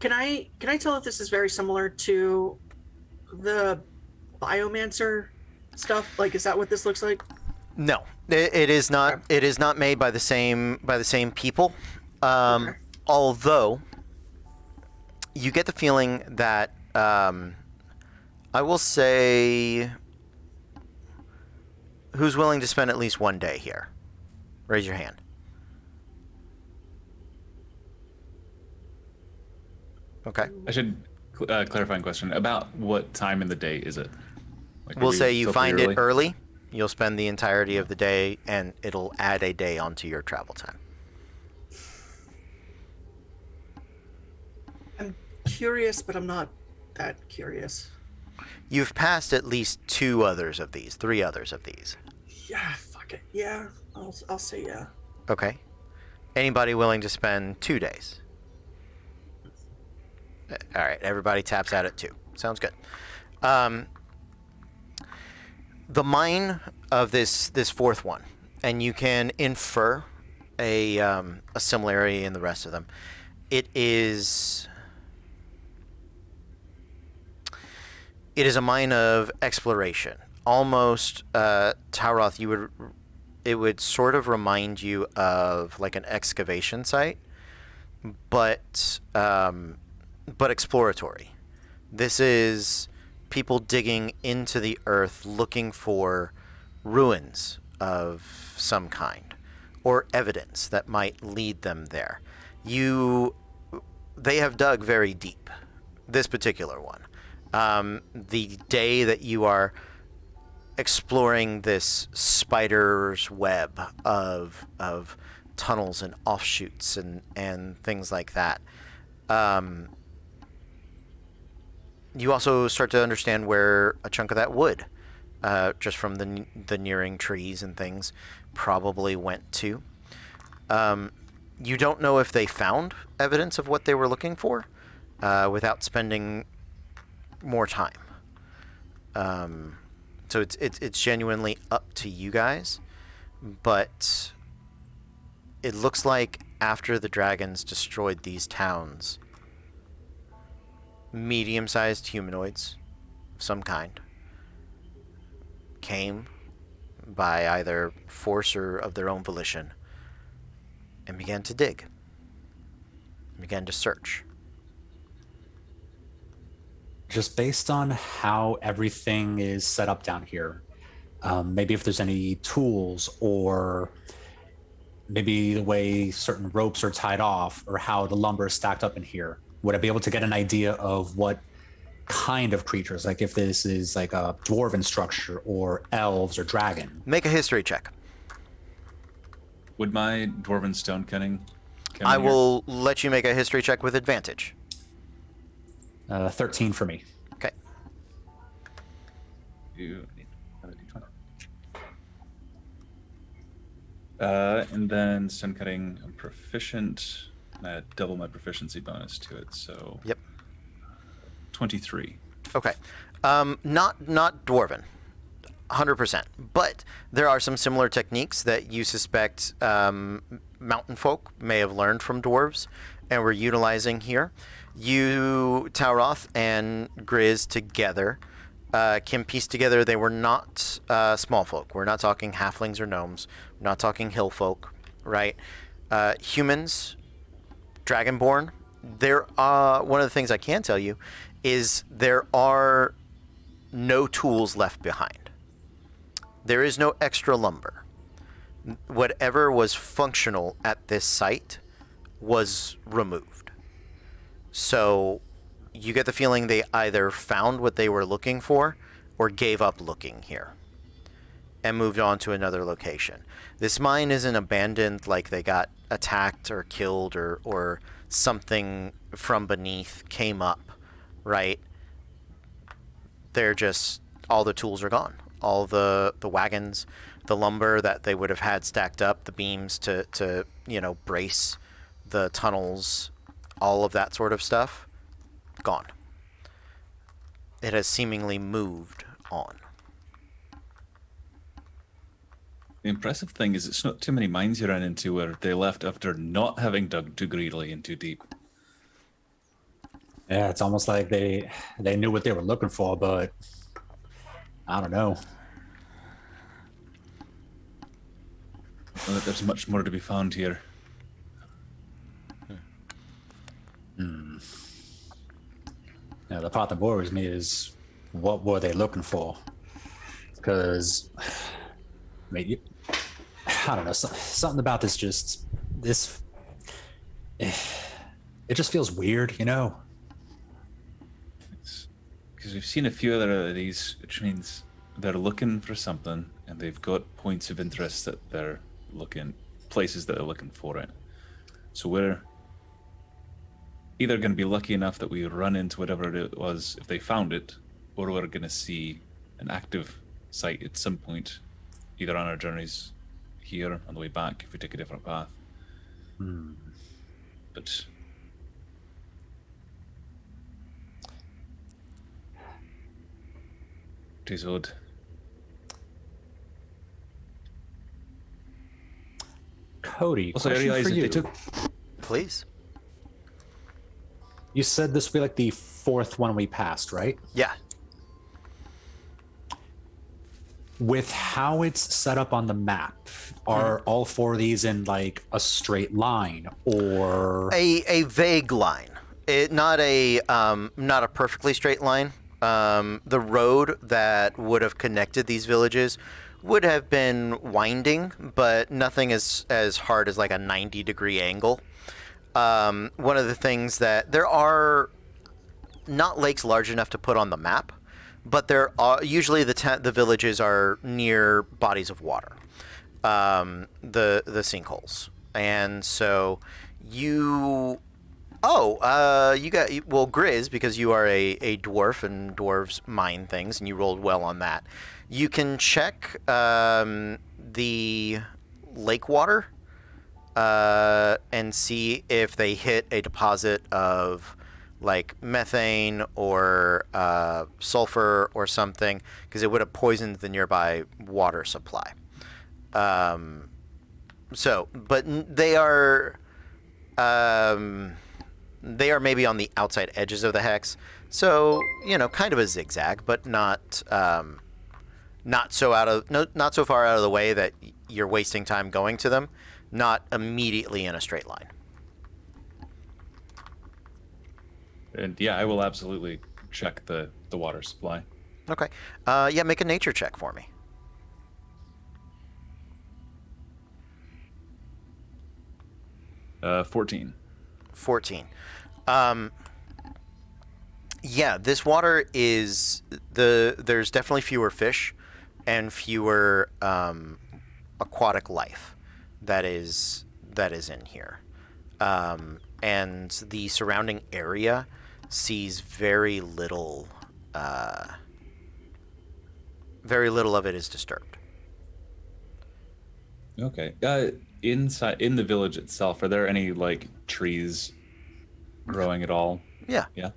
Can I tell if this is very similar to the Biomancer stuff? Like, is that what this looks like? No, it is not. Okay. It is not made by the same people. Okay. Although you get the feeling that I will say, who's willing to spend at least one day here? Raise your hand. Okay. I should clarifying question about what time in the day is it? Like, are We'll we say you still find pretty it early. You'll spend the entirety of the day, and it'll add a day onto your travel time. I'm curious, but I'm not that curious. You've passed at least 3 others of these. Yeah, fuck it. Yeah, I'll say yeah. Okay. Anybody willing to spend 2 days? All right, everybody taps out at 2. Sounds good. The mine of this fourth one, and you can infer a similarity in the rest of them. It is a mine of exploration. Almost, Tauroth, it would sort of remind you of like an excavation site, but exploratory. This is people digging into the earth looking for ruins of some kind or evidence that might lead them there. They have dug very deep, this particular one. The day that you are exploring this spider's web of tunnels and offshoots and things like that, you also start to understand where a chunk of that wood, just from the nearing trees and things, probably went to. You don't know if they found evidence of what they were looking for without spending more time. So it's genuinely up to you guys, but it looks like after the dragons destroyed these towns, medium-sized humanoids of some kind came by either force or of their own volition and began to dig, began to search. Just based on how everything is set up down here, maybe if there's any tools or maybe the way certain ropes are tied off or how the lumber is stacked up in here, would I be able to get an idea of what kind of creatures, like if this is like a dwarven structure or elves or dragon? Make a history check. Would my dwarven stone cutting? I will let you make a history check with advantage. 13 for me. Okay. You need another d20. And then stone cutting, I'm proficient. And I double my proficiency bonus to it, so. Yep. 23. Okay. Not dwarven, 100%. But there are some similar techniques that you suspect mountain folk may have learned from dwarves and were utilizing here. You, Tauroth, and Grizz together can piece together they were not small folk. We're not talking halflings or gnomes. We're not talking hill folk, right? Humans, dragonborn. One of the things I can tell you is there are no tools left behind. There is no extra lumber. Whatever was functional at this site was removed. So you get the feeling they either found what they were looking for or gave up looking here and moved on to another location. This mine isn't abandoned like they got attacked or killed or something from beneath came up, right? They're just, all the tools are gone. All the wagons, the lumber that they would have had stacked up, the beams to brace the tunnels, all of that sort of stuff, gone. It has seemingly moved on. The impressive thing is it's not too many mines you run into where they left after not having dug too greedily and too deep. Yeah, it's almost like they knew what they were looking for, but I don't know. Well, there's much more to be found here. Yeah, the part that worries me is what were they looking for? Because, I don't know, something about it just feels weird, you know? Because we've seen a few other of these, which means they're looking for something and they've got points of interest that they're looking, places that are looking for it. So we're either going to be lucky enough that we run into whatever it was if they found it, or we're going to see an active site at some point, either on our journeys here on the way back if we take a different path. But it is odd. Cody, Also, I question realized for that you. they took. Please. You said this would be like the fourth one we passed, right? Yeah. With how it's set up on the map, are all four of these in like a straight line or A vague line. not a perfectly straight line. The road that would have connected these villages would have been winding, but nothing as hard as like a 90-degree angle. One of the things that there are not lakes large enough to put on the map, but there are usually the villages are near bodies of water, the sinkholes, and so you. Oh, you got well, Grizz, because you are a dwarf and dwarves mine things, and you rolled well on that. You can check the lake water and see if they hit a deposit of like methane or sulfur or something, because it would have poisoned the nearby water supply. But they are maybe on the outside edges of the hex, so kind of a zigzag, but not so far out of the way that you're wasting time going to them. Not immediately in a straight line. And yeah, I will absolutely check the water supply. Okay. Make a nature check for me. Uh, 14. 14. This water is there's definitely fewer fish and fewer aquatic life that is in here. And the surrounding area sees very little of it is disturbed. Okay. Inside in the village itself, are there any like trees growing at all? Yeah. Yeah.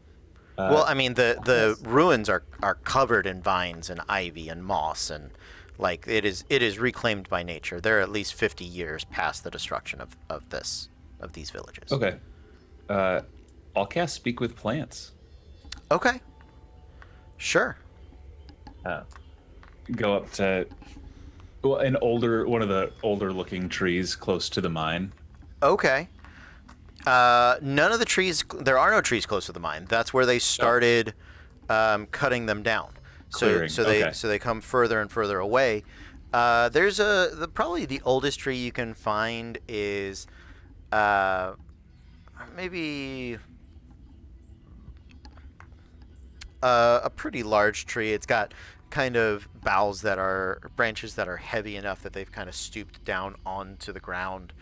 Well, I mean, the ruins are covered in vines and ivy and moss, and like it is reclaimed by nature. They're at least 50 years past the destruction of these villages. Okay. I'll cast Speak with Plants. Okay. Sure. Go up to one of the older looking trees close to the mine. Okay. None of the trees. There are no trees close to the mine. That's where they started cutting them down. Clearing, So they come further and further away. There's probably the oldest tree you can find is maybe a pretty large tree. It's got kind of branches that are heavy enough that they've kind of stooped down onto the ground.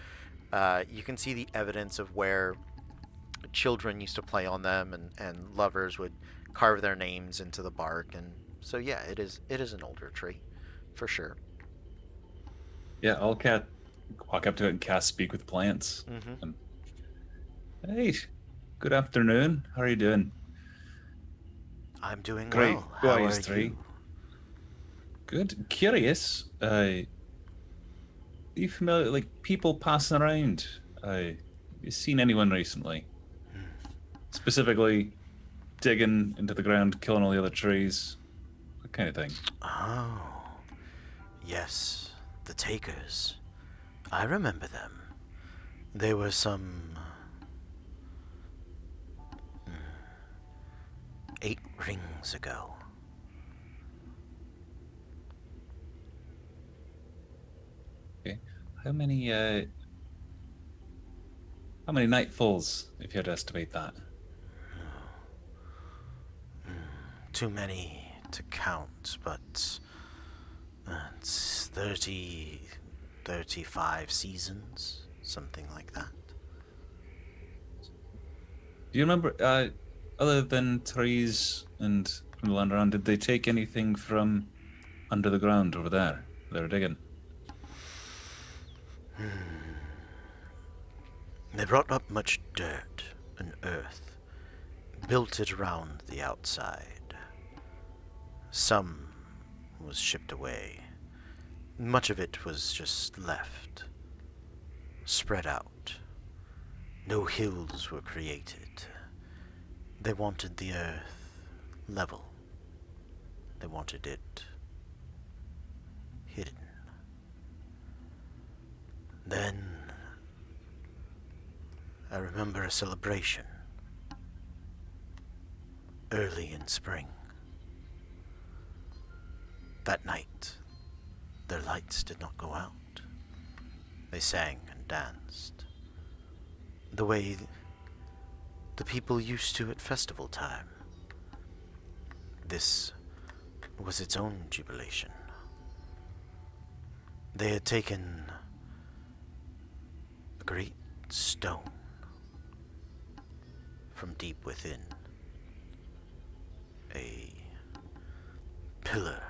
You can see the evidence of where children used to play on them, and lovers would carve their names into the bark. And so, yeah, it is an older tree, for sure. Yeah, I'll walk up to it and cast Speak with Plants. Mm-hmm. Hey, good afternoon. How are you doing? I'm doing Great. well. Who How are you are three? you? Good. Curious. Are you familiar, like people passing around? You seen anyone recently? Specifically, digging into the ground, killing all the other trees, that kind of thing. Oh, yes, the Takers. I remember them. They were some 8 rings ago. Okay. How many nightfalls, if you had to estimate that? Too many to count, but it's 35 seasons, something like that. Do you remember, other than trees and from the land around, did they take anything from under the ground over there? They were digging. They brought up much dirt and earth, built it around the outside. Some was shipped away. Much of it was just left, spread out. No hills were created. They wanted the earth level. They wanted it hidden. Then I remember a celebration. early in spring. That night, their lights did not go out. They sang and danced the way the people used to at festival time. This was its own jubilation. They had taken a great stone from deep within, a pillar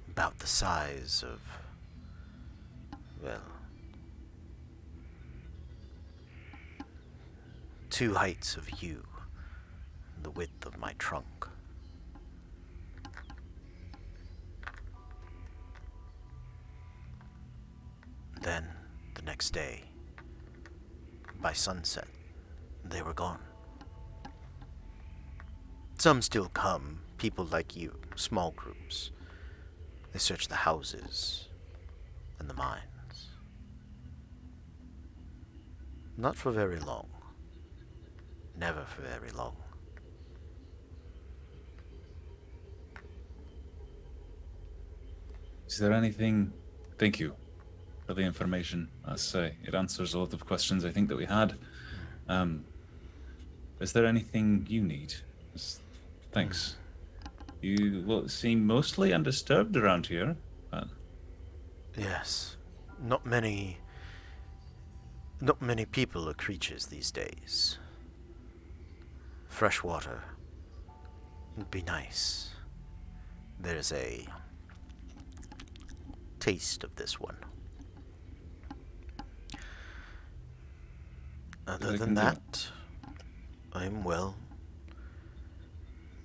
about the size of, well, 2 heights of you, the width of my trunk. Then, the next day, by sunset, they were gone. Some still come, people like you, small groups. They search the houses and the mines. Not for very long. Never for very long. Is there anything? Thank you for the information. As it answers a lot of questions I think that we had. Is there anything you need? Thanks. You seem mostly undisturbed around here. Yes. Not many people or creatures these days. Fresh water would be nice. There's a taste of this one. Other than that, I'm well.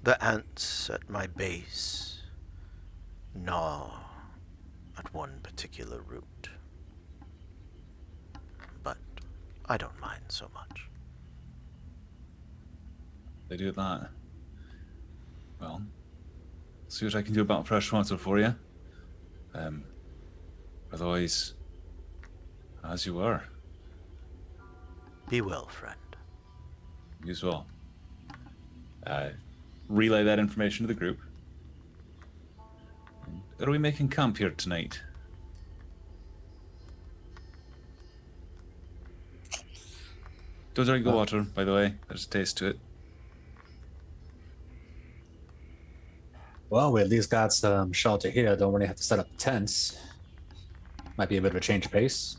The ants at my base gnaw at one particular root. But I don't mind so much. They do that. Well, see what I can do about fresh water for you. Otherwise, as you were. Be well, friend. You as well. Relay that information to the group. Are we making camp here tonight? Don't drink the water, by the way. There's a taste to it. Well, we at least got some shelter here. Don't really have to set up tents. Might be a bit of a change of pace.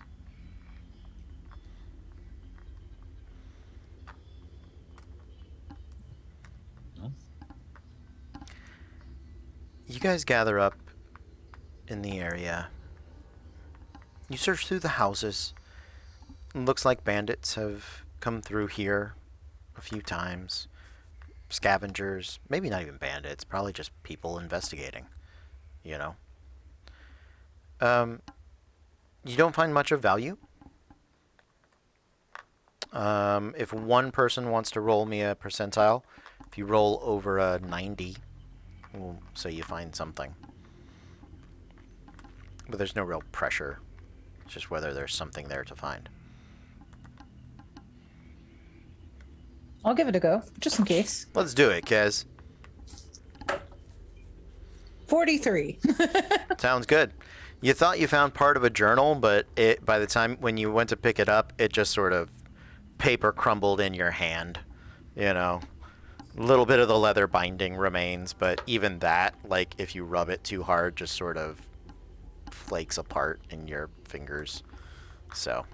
You guys gather up in the area. You search through the houses. It looks like bandits have come through here a few times. Scavengers, maybe not even bandits, probably just people investigating, you know. You don't find much of value. If one person wants to roll me a percentile, if you roll over a 90, we'll say you find something. But there's no real pressure. It's just whether there's something there to find. I'll give it a go, just in case. Let's do it, Kez. 43. Sounds good. You thought you found part of a journal, but by the time when you went to pick it up, it just sort of paper crumbled in your hand. You know, a little bit of the leather binding remains, but even that, like if you rub it too hard, just sort of flakes apart in your fingers. So.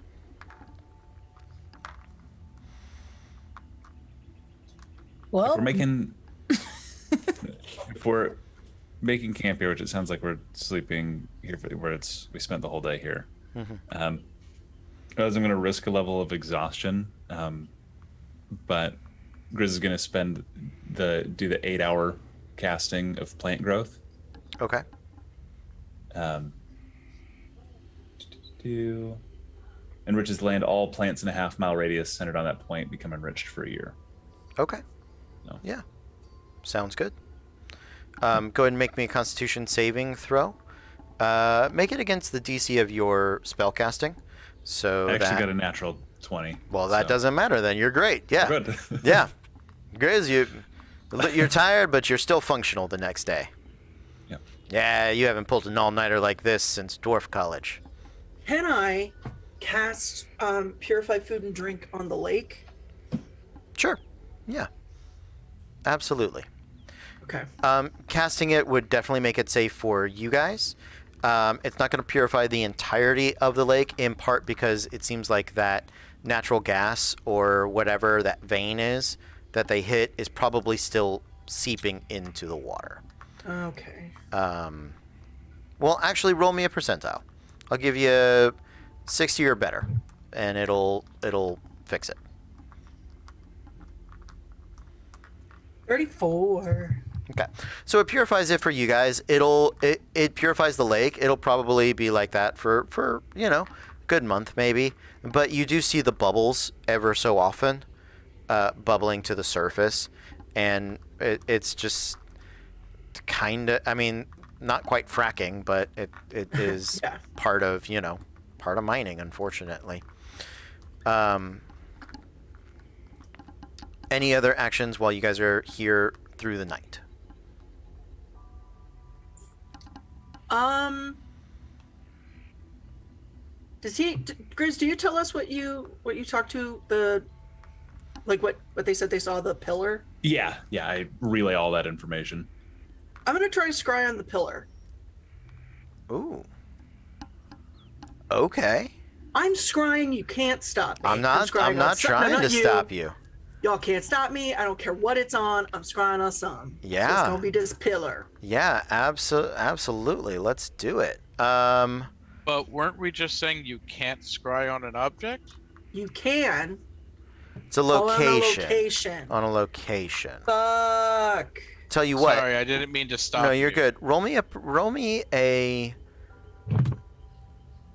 Well, If we're making camp here, which it sounds like we're sleeping here, where we spent the whole day here. Mm-hmm. As I'm going to risk a level of exhaustion, but Grizz is going to do the 8-hour casting of plant growth. Okay. Enriches land. All plants in a half-mile radius centered on that point become enriched for a year. Okay. No. Yeah. Sounds good. Go ahead and make me a Constitution saving throw. Make it against the DC of your spellcasting. So I actually got a natural 20. Well, that so. doesn't matter then. You're great. Yeah. Good. Yeah. Grizz, you're tired, but you're still functional the next day. Yep. Yeah, you haven't pulled an all-nighter like this since dwarf college. Can I cast purify food and drink on the lake? Sure. Yeah. Absolutely. Okay. Casting it would definitely make it safe for you guys. It's not going to purify the entirety of the lake, in part because it seems like that natural gas or whatever that vein is that they hit is probably still seeping into the water. Okay. Well, actually, roll me a percentile. I'll give you 60 or better, and it'll fix it. 34. Okay, so it purifies it for you guys. It purifies the lake. It'll probably be like that for a good month maybe. But you do see the bubbles ever so often, bubbling to the surface, and it's just kind of. I mean, not quite fracking, but it is Yeah. part of mining, unfortunately. Any other actions while you guys are here through the night? Grizz, do you tell us what you talked to what they said they saw the pillar? Yeah, I relay all that information. I'm gonna try to scry on the pillar. Ooh. Okay. I'm scrying. You can't stop me. I'm not scrying on trying to you. stop you. Y'all can't stop me. I don't care what it's on. I'm scrying on some. Yeah. It's gonna be this pillar. Yeah, absolutely. Let's do it. But weren't we just saying you can't scry on an object? You can. It's a On a location. location. On a location. Fuck. Tell you what. Sorry, I didn't mean to stop. No, you're you. good. Roll me a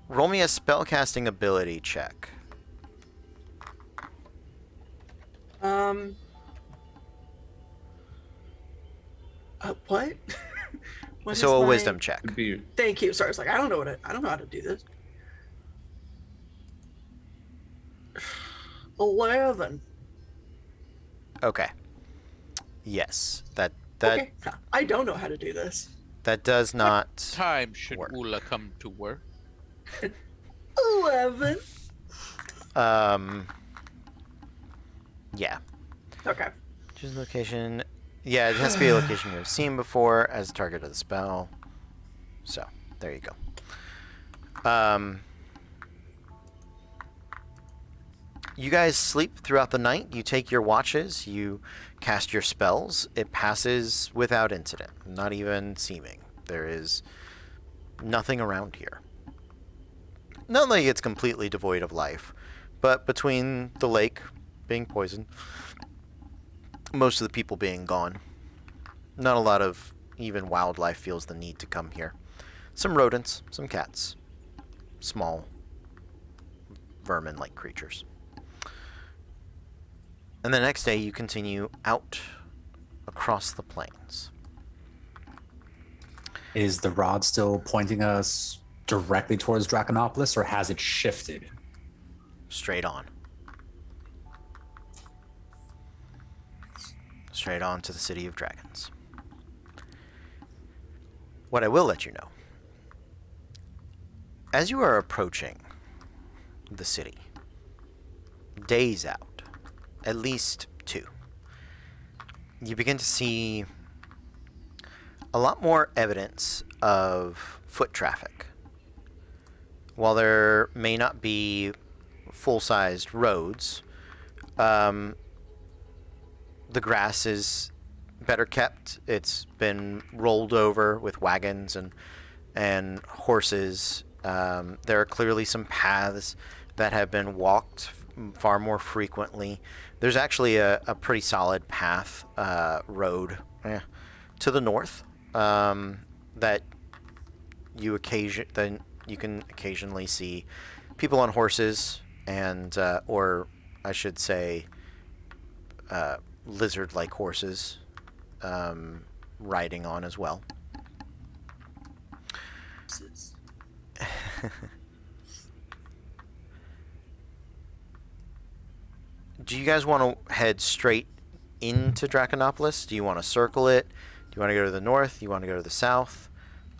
spellcasting ability check. What? What So is a my- wisdom check. Could be Thank you. Sorry, I was like, I don't know how to do this. 11. Okay. Yes. That Okay. I don't know how to do this. that does not. Time should Work. Ula come to work? 11. Yeah. Okay. Choose location. Yeah, it has to be a location you've seen before as a target of the spell. So, there you go. You guys sleep throughout the night. You take your watches. You cast your spells. It passes without incident. Not even seeming. There is nothing around here. Not like it's completely devoid of life, but between the lake being poisoned, most of the people being gone, not a lot of even wildlife feels the need to come here. Some rodents, some cats, small vermin-like creatures. And the next day you continue out across the plains. Is the rod still pointing us directly towards Draconopolis, or has it shifted? Straight on. Straight on to the City of Dragons. What I will let you know, as you are approaching the city, days out, at least 2, you begin to see a lot more evidence of foot traffic. While there may not be full-sized roads, the grass is better kept. It's been rolled over with wagons and horses. There are clearly some paths that have been walked far more frequently. There's actually a pretty solid path, road to the north that you can occasionally see people on horses and, or I should say, lizard-like horses riding on as well. Do you guys want to head straight into Draconopolis? Do you want to circle it? Do you want to go to the north? Do you want to go to the south?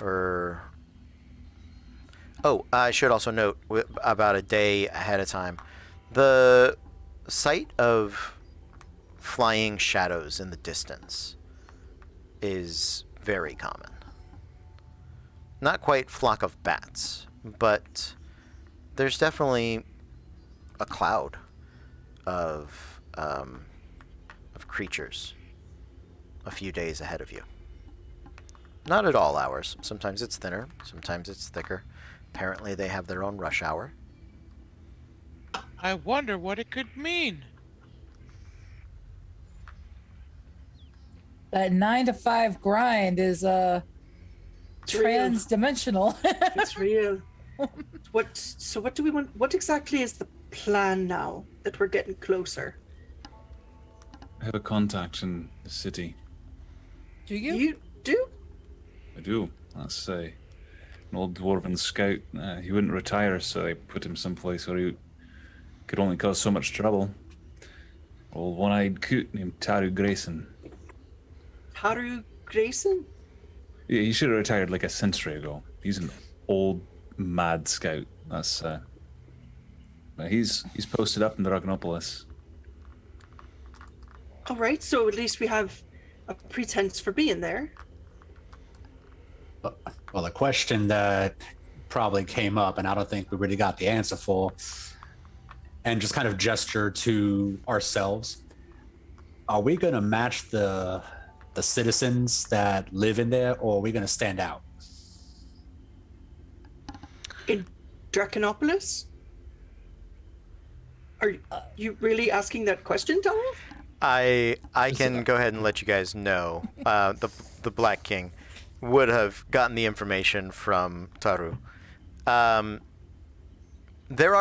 Or... Oh, I should also note about a day ahead of time. The sight of flying shadows in the distance is very common. Not quite flock of bats, but there's definitely a cloud of creatures a few days ahead of you. Not at all hours. Sometimes it's thinner, sometimes it's thicker. Apparently they have their own rush hour. I wonder what it could mean. That 9 to 5 grind is It's real. trans-dimensional. It's real. So what do we want? What exactly is the plan now that we're getting closer? I have a contact in the city. Do you? You do? I do. That's an old dwarven scout. He wouldn't retire, so they put him someplace where he could only cause so much trouble. Old one-eyed coot named Taru Grayson. Haru Grayson? Yeah, he should have retired like a century ago. He's an old mad scout. That's he's posted up in the Dragonopolis. All right, so at least we have a pretense for being there. Well, the question that probably came up, and I don't think we really got the answer for, and just kind of gesture to ourselves. Are we going to match the citizens that live in there, or are we going to stand out? In Draconopolis? Are you really asking that question, Tom? I can go ahead and let you guys know. The Black King would have gotten the information from Taru. There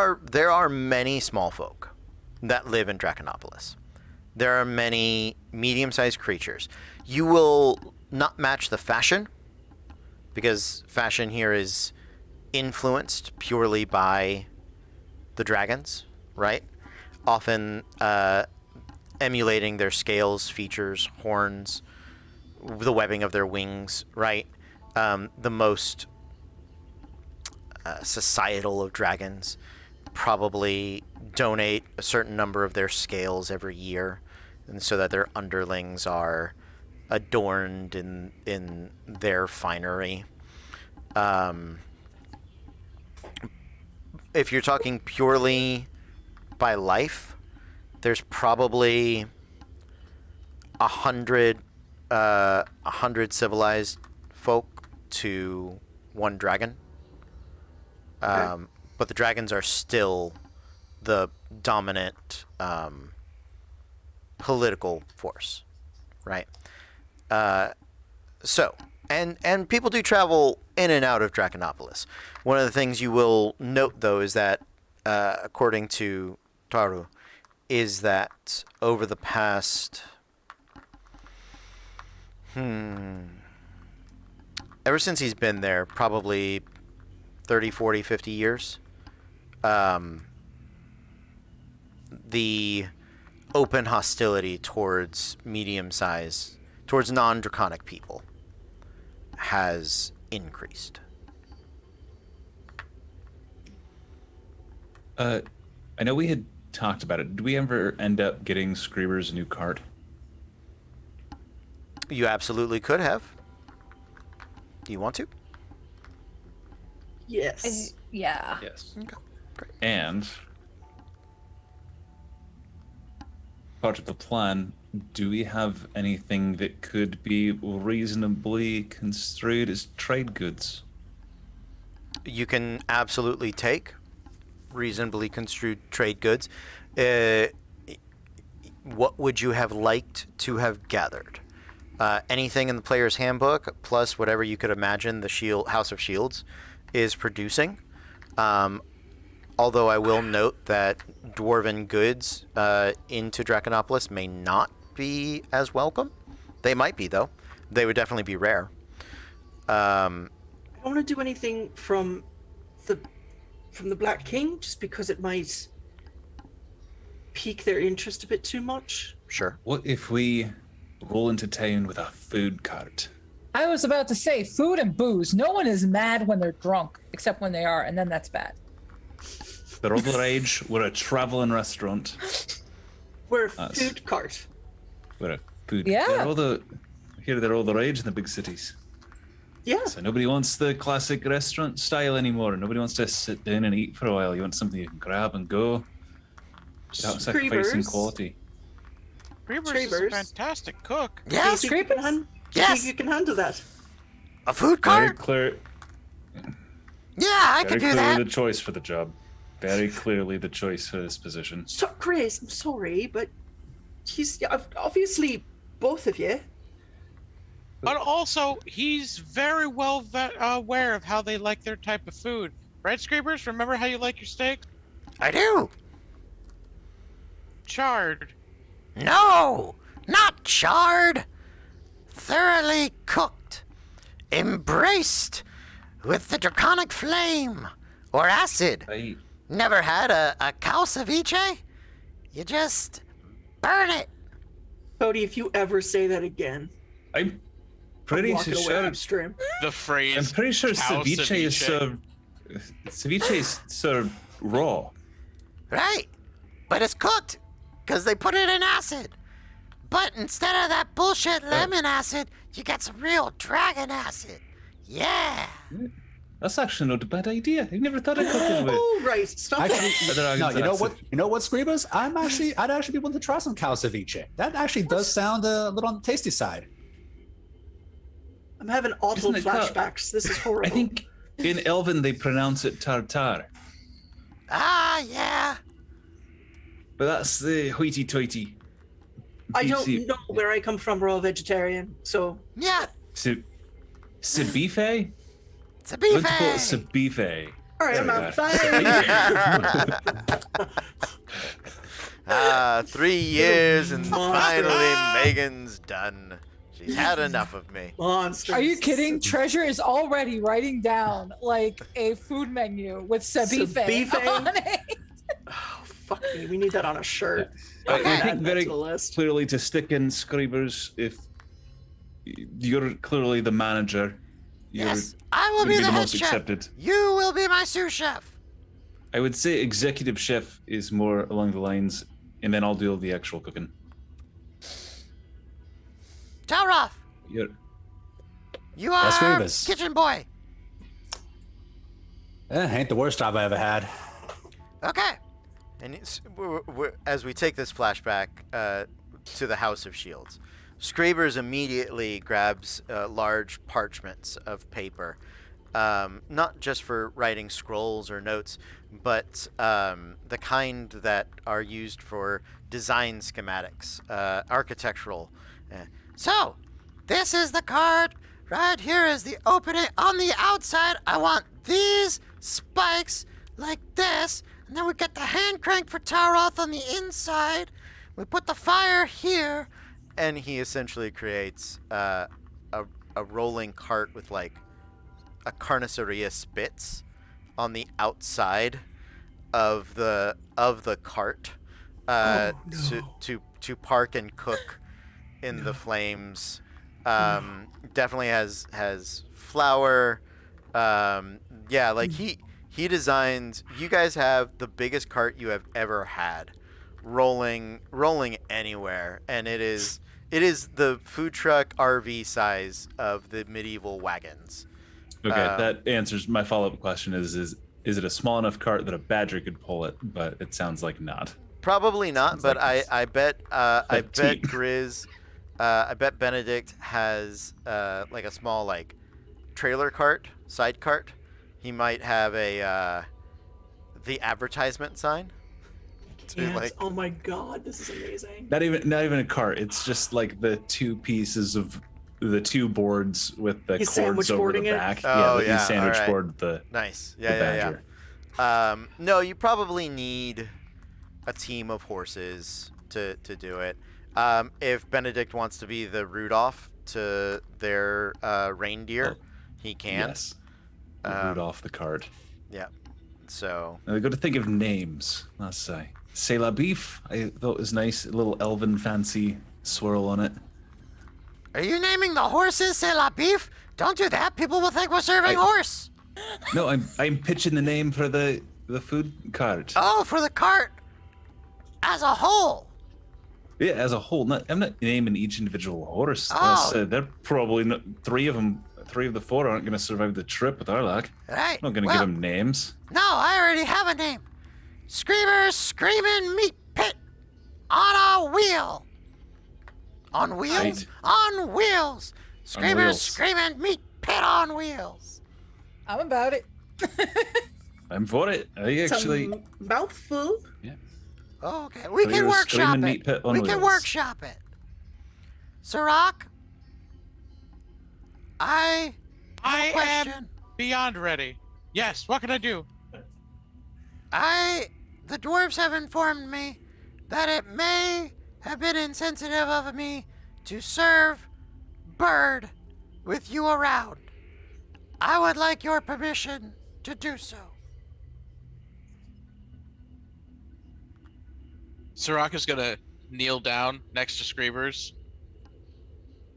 are many small folk that live in Draconopolis. There are many medium-sized creatures. You will not match the fashion, because fashion here is influenced purely by the dragons, right? Often emulating their scales, features, horns, the webbing of their wings, right? The most societal of dragons probably donate a certain number of their scales every year, and so that their underlings are adorned in their finery. If you're talking purely by life, there's probably 100 civilized folk to one dragon. But the dragons are still the dominant political force, right? So, and people do travel in and out of Draconopolis. One of the things you will note, though, is that, according to Taru, is that over the past... ever since he's been there, probably 30, 40, 50 years, the open hostility towards towards non-draconic people has increased. I know we had talked about it. Did we ever end up getting Screeber's new cart? You absolutely could have. Do you want to? Yes. Yeah. Yes. Okay, great. And part of the plan, do we have anything that could be reasonably construed as trade goods? You can absolutely take reasonably construed trade goods. What would you have liked to have gathered? Anything in the player's handbook, plus whatever you could imagine the House of Shields is producing. Although I will note that dwarven goods into Draconopolis may not be as welcome. They might be, though. They would definitely be rare. I don't want to do anything from the Black King, just because it might pique their interest a bit too much. Sure. What if we roll into town with a food cart? I was about to say food and booze. No one is mad when they're drunk, except when they are, and then that's bad. They're all the rage. We're a traveling restaurant. We're a Us. food cart. We're a food. Yeah. They're all the rage in the big cities. Yeah. So nobody wants the classic restaurant style anymore. Nobody wants to sit down and eat for a while. You want something you can grab and go without sacrificing Screevers. quality. Reavers is a Travers. fantastic cook. Yeah. You think you can Scrapers? Yes. you can handle that? A food Very cart? clear. Yeah, I Very could do clearly that. the choice for the job. Very clearly the choice for this position. So, Grace, I'm sorry, but he's obviously both of you. But also, he's very well aware of how they like their type of food. Right, Scrapers? Remember how you like your steak? I do. Charred. No, not charred. Thoroughly cooked. Embraced with the draconic flame or acid. I Never had a cow ceviche? You just burn it. Cody, if you ever say that again, I'm I'm pretty walking away sure. upstream. The phrase. I'm pretty sure cow ceviche is ceviche. served. Ceviche is served raw. Right. But it's cooked because they put it in acid. But instead of that bullshit lemon acid, you get some real dragon acid. Yeah. That's actually not a bad idea. I've never thought of cooking with. Oh, right. Stop Actually, that. no, you know acid. what? You know what, Screebers? I'd actually be willing to try some cow ceviche. That actually does sound a little on the tasty side. I'm having awful Isn't it cow- flashbacks. This is horrible. I think in Elven they pronounce it tartar, Ah, yeah. but that's the hoity-toity. I don't BC know where I come from. We're all vegetarian, so Yeah. Cebife? It's a Let's call it beefy. cebife. all right, I'm There we out. go. Bye. 3 years and Monster. finally Megan's done. She's had enough of me. Monsters. Are you kidding? Treasure is already writing down like a food menu with ceviche Ceviche? on it. Oh, fuck me. We need that on a shirt. I Add think that very to the list. clearly to stick in Scribers, if you're clearly the manager, you're Yes, I will gonna be be the the head most chef. accepted. You will be my sous chef. I would say executive chef is more along the lines, and then I'll do the actual cooking. Talroth, You're, you Yes, are Grievous. kitchen boy. Ain't the worst job I ever had. Okay. And as we take this flashback to the House of Shields, Scrabers immediately grabs large parchments of paper, not just for writing scrolls or notes, but the kind that are used for design schematics, architectural. So, this is the card. Right here is the opening. On the outside, I want these spikes like this. And then we get the hand crank for Taroth on the inside. We put the fire here. And he essentially creates a rolling cart with like a carniceria spits on the outside of the cart to park and cook in the flames. Definitely has flour. Yeah, like he designs. You guys have the biggest cart you have ever had, rolling anywhere, and it is the food truck RV size of the medieval wagons. okay, that answers my follow-up question. Is it a small enough cart that a badger could pull it? But it sounds like not. Probably not, but like I bet like team. Grizz, I bet Benedict has like a small like trailer cart, side cart. He might have the advertisement sign. To, Yes. like, Oh my god, this is amazing. Not even a cart. It's just like the two pieces of the two boards with the He's cords sandwich over the boarding it? back. Oh, the yeah, sandwich alright. board the nice. the Yeah, yeah, badger. No, you probably need a team of horses to do it. If Benedict wants to be the Rudolph to their reindeer, he can. Yes. Rudolph the cart. Yeah. So Now they got to think of names. Let's say. C'est la beef. I thought it was nice. A little elven fancy swirl on it. Are you naming the horses C'est la beef? Don't do that. People will think we're serving horse. No, I'm pitching the name for the food cart. Oh, for the cart as a whole. Yeah, as a whole. I'm not naming each individual horse. Oh. They're probably not, three of the four aren't going to survive the trip with our luck. Right. I'm not going to give them names. No, I already have a name. Screamer's Screaming Meat Pit on a wheel. On wheels? Right. On wheels. Screamer's wheels. Screaming Meat Pit on wheels. I'm about it. I'm for it. I actually. It's a mouthful. Oh, okay. We can Screamer's workshop Screaming it. Meat Pit on We can wheels. workshop it. Sirach, I have I a question. am beyond ready. Yes, what can I do? The dwarves have informed me that it may have been insensitive of me to serve bird with you around. I would like your permission to do so. Sirach is gonna kneel down next to Screamers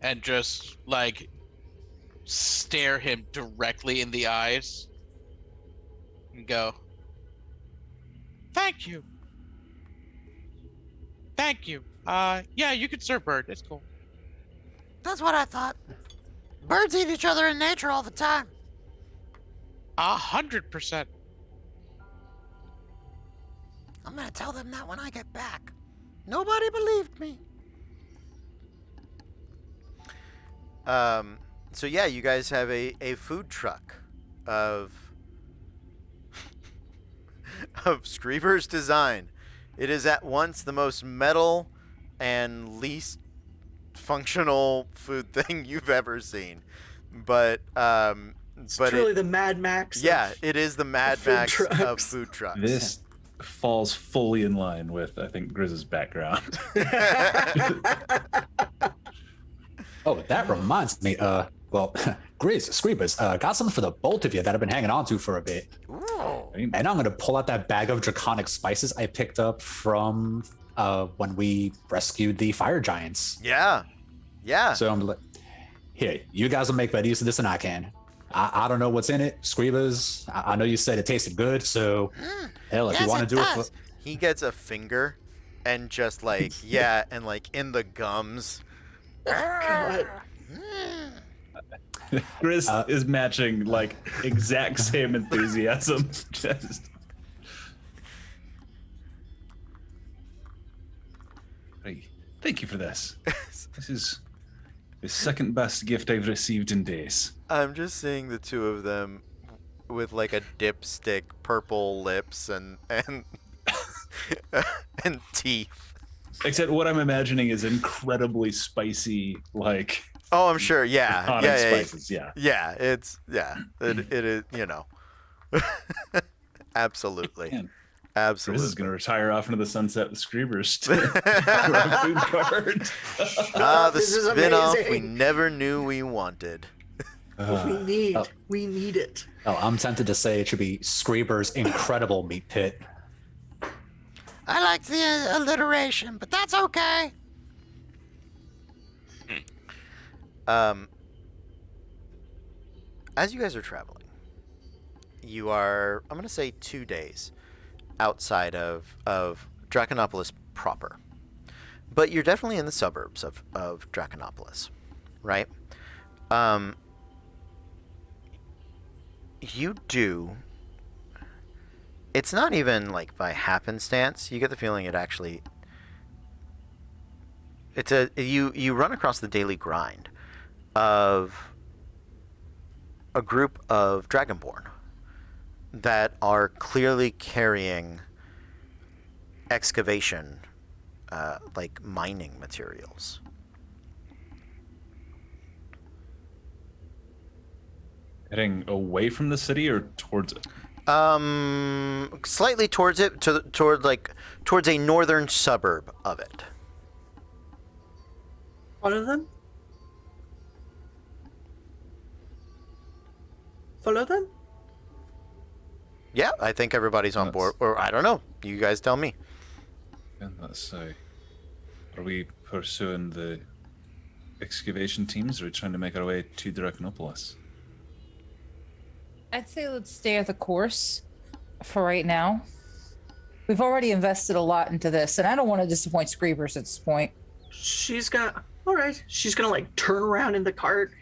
and just like stare him directly in the eyes and go, Thank you. Thank you. Yeah, you can serve bird. It's cool. That's what I thought. Birds eat each other in nature all the time. 100%. I'm gonna tell them that when I get back. Nobody believed me. So yeah, you guys have a food truck of of Screever's design. It is at once the most metal and least functional food thing you've ever seen. But It's but truly it, the Mad Max. yeah, it is the Mad food Max of trucks. food trucks. This falls fully in line with, I think, Grizz's background. Oh, that reminds me. Well, Grizz, Screebers, got something for the both of you that I've been hanging on to for a bit. Ooh. And I'm gonna pull out that bag of draconic spices I picked up from when we rescued the fire giants. Yeah. Yeah. So I'm like, here, you guys will make better use of this than I can. I don't know what's in it, Screebers. I know you said it tasted good, so hell, if Yes, you want to do it for, He gets a finger and just like, yeah, and like in the gums. God. Grizz is matching like exact same enthusiasm. Just. Hey, thank you for this. This is the second best gift I've received in days. I'm just seeing the two of them with like a dipstick, purple lips, and and teeth. Except what I'm imagining is incredibly spicy, like Oh, I'm sure. Yeah. iconic Yeah. spices. Yeah. Yeah. It is. You know. Absolutely. Man, Absolutely. Grizz is gonna retire off into the sunset with Screebers to for a food cart. Ah, the This is spin-off we amazing. never knew we wanted. We need it. oh, I'm tempted to say it should be Screeber's incredible meat pit. I like the alliteration, but that's okay. As you guys are traveling, you are, I'm going to say 2 days outside of Draconopolis proper. But you're definitely in the suburbs of Draconopolis, right? You do. It's not even like by happenstance. You get the feeling it actually. It's a you run across the daily grind of a group of Dragonborn that are clearly carrying excavation, like mining materials. Heading away from the city or towards it? Slightly towards it, towards a northern suburb of it. Follow them? Follow them? Yeah, I think everybody's on board. Or I don't know. You guys tell me. So, are we pursuing the excavation teams, or are we trying to make our way to Dracanopolis? I'd say let's stay the course for right now. We've already invested a lot into this, and I don't want to disappoint Screebers at this point. She's gonna, all right. She's gonna like turn around in the cart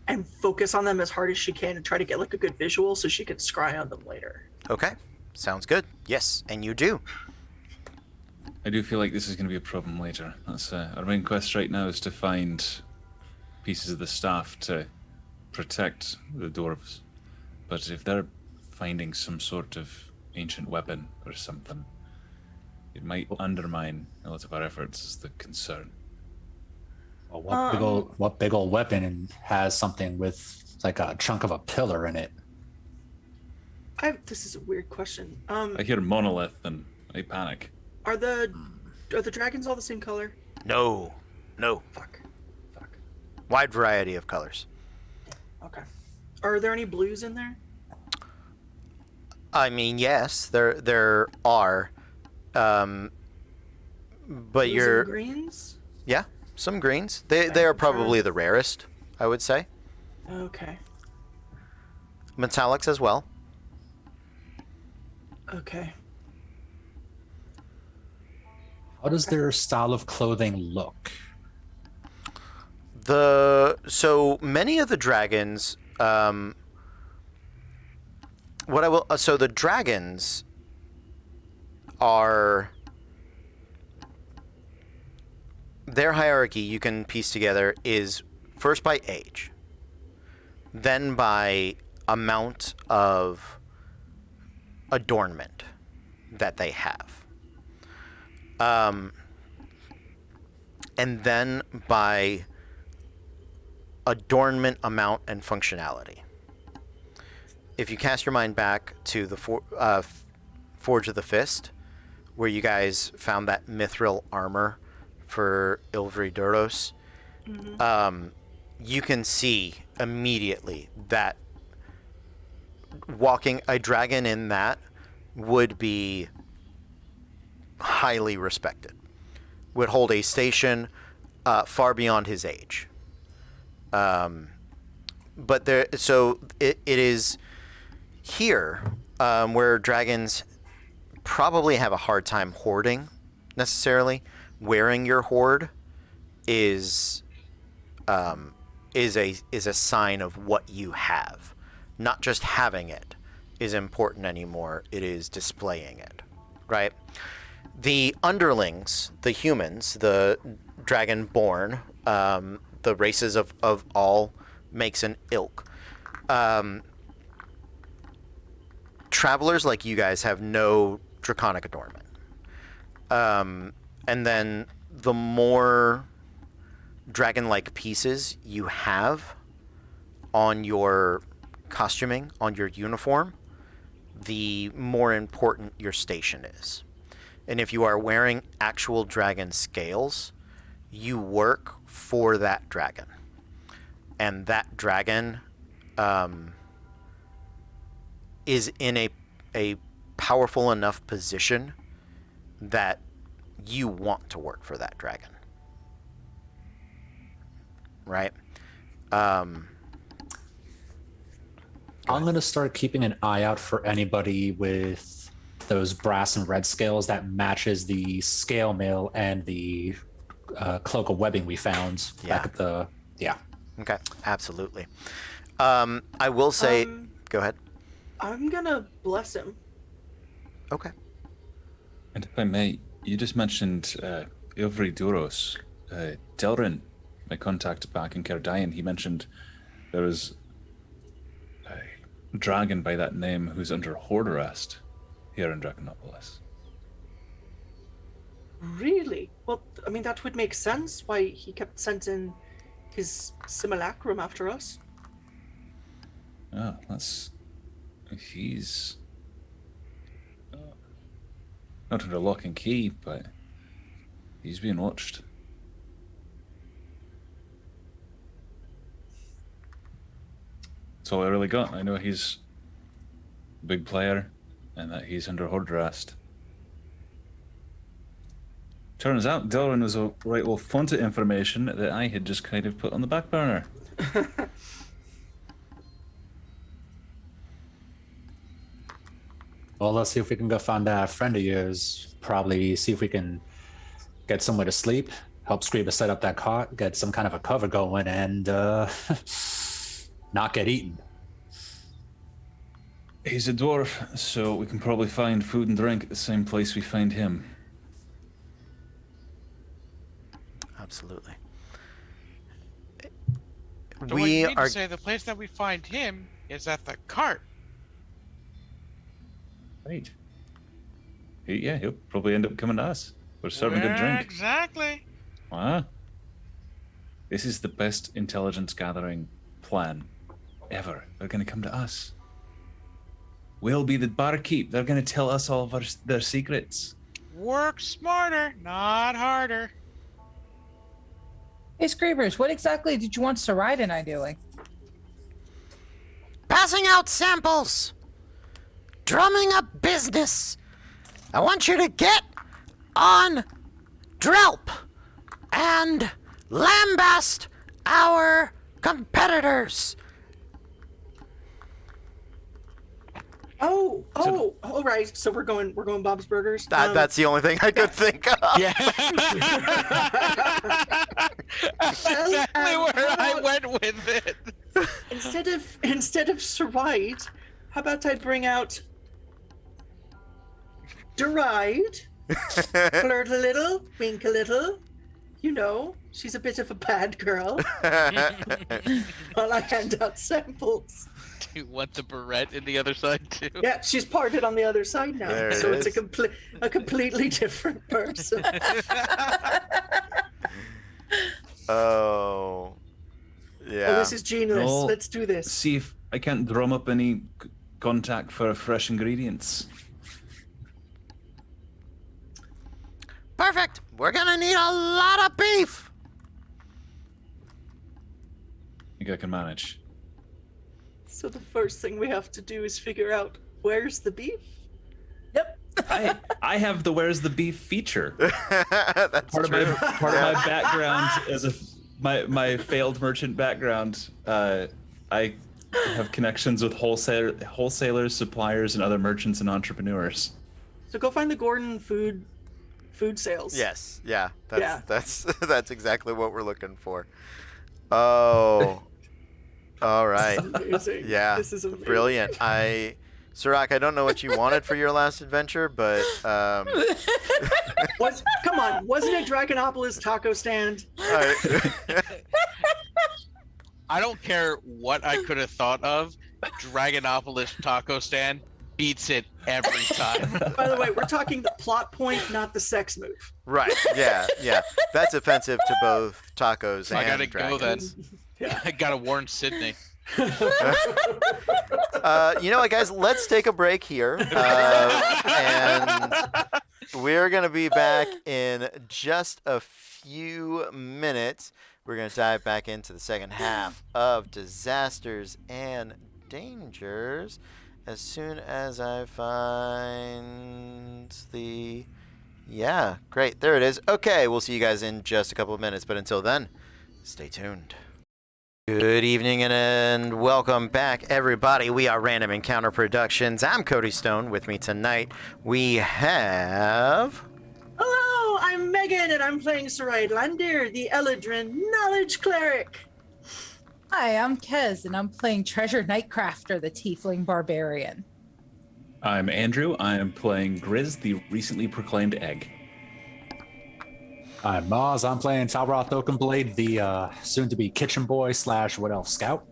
and focus on them as hard as she can and try to get like a good visual so she can scry on them later. Okay, sounds good. Yes, and you do. I do feel like this is going to be a problem later. That's our main quest right now is to find pieces of the staff to protect the dwarves. But if they're finding some sort of ancient weapon or something, it might undermine a lot of our efforts. Is the concern. Well, what big old weapon has something with like a chunk of a pillar in it? This is a weird question. I hear monolith and I panic. Are the dragons all the same color? No. Fuck. Wide variety of colors. Okay. Are there any blues in there? I mean, yes, there are. But Blues you're and greens? yeah, some greens. They are probably the rarest, I would say. Okay. Metallics as well. Okay. How does their style of clothing look? So many of the dragons, so the dragons are, their hierarchy you can piece together is first by age, then by amount of adornment that they have. And then by adornment amount and functionality. If you cast your mind back to the Forge of the Fist, where you guys found that mithril armor for Ilvri Duros, you can see immediately that walking a dragon in that would be highly respected, would hold a station far beyond his age. But it is here where dragons probably have a hard time hoarding necessarily. Wearing your hoard is a sign of what you have. Not just having it is important anymore. It is displaying it, right? The underlings, the humans, the dragonborn, the races of all makes an ilk. Travelers like you guys have no draconic adornment. And then the more dragon-like pieces you have on your costuming, on your uniform, the more important your station is. And if you are wearing actual dragon scales, you work for that dragon. And that dragon is in a powerful enough position that you want to work for that dragon. Right? I'm going to start keeping an eye out for anybody with those brass and red scales that matches the scale mail and the cloak of webbing we found back at the... Yeah. Okay, absolutely. I will say... go ahead. I'm gonna bless him. Okay. And if I may, you just mentioned Ilvri Duros. Delrin, my contact back in Cardain, he mentioned there was a dragon by that name who's under hoard arrest here in Dracanopolis. Really? Well, I mean, that would make sense why he kept sending his simulacrum after us. Oh, that's... He's... not under lock and key, but he's being watched. That's all I really got. I know he's a big player and that he's under hoard arrest. Turns out Delrin was a right old font of information that I had just kind of put on the back burner. Well, let's see if we can go find that friend of yours. Probably see if we can get somewhere to sleep, help Screever set up that cot, get some kind of a cover going, and not get eaten. He's a dwarf, so we can probably find food and drink at the same place we find him. Absolutely. So what We you mean are. to say the place that we find him is at the cart? Right. Yeah, he'll probably end up coming to us. We're serving good drink. Exactly. Wow. This is the best intelligence gathering plan ever. They're going to come to us. We'll be the barkeep. They're going to tell us all of their secrets. Work smarter, not harder. Hey, Screamers, what exactly did you want Sarai and I doing? Passing out samples! Drumming up business! I want you to get on Drelp and lambast our competitors! Oh, all right. So we're going Bob's Burgers. That's the only thing I could think of. Yeah. Well, Exactly where I how went with it. instead of Sarai, how about I bring out Deride, flirt a little, wink a little. You know, she's a bit of a bad girl. While I hand out samples. Do you want the barrette in the other side too? Yeah, she's parted on the other side now, There it so it's is. a completely different person. Oh. Yeah. Oh, this is genius. No. Let's do this. See if I can't drum up any contact for fresh ingredients. Perfect! We're gonna need a lot of beef! I think I can manage. So the first thing we have to do is figure out where's the beef. I have the where's the beef feature. That's Part of true. my background as my failed merchant background. I have connections with wholesalers, suppliers, and other merchants and entrepreneurs. So go find the Gordon food sales. Yes, yeah. Yeah. That's exactly what we're looking for. Oh. All right. Amazing. Yeah. This is amazing. Brilliant. Sirach, I don't know what you wanted for your last adventure, but Come on, wasn't it Dragonopolis taco stand? I don't care what I could have thought of. Dragonopolis taco stand beats it every time. By the way, we're talking the plot point, not the sex move. right. Yeah, yeah. That's offensive to both tacos I and gotta go then. dragons. Yeah. I gotta warn Sydney. You know what, guys? Let's take a break here, and we're gonna be back in just a few minutes. We're gonna dive back into the second half of Disasters and Dangers as soon as I find the. Yeah, great. There it is. Okay, we'll see you guys in just a couple of minutes, but until then, stay tuned. Good evening and welcome back, everybody. We are Random Encounter Productions. I'm Cody Stone. With me tonight, we have. Hello, I'm Megan, and I'm playing Sarai Landir, the Eladrin Knowledge Cleric. Hi, I'm Kez, and I'm playing Treasure Nightcrafter, the Tiefling Barbarian. I'm Andrew. I am playing Grizz, the recently proclaimed egg. I'm Maz. I'm playing Talroth Oakenblade, the soon-to-be kitchen boy / what else scout.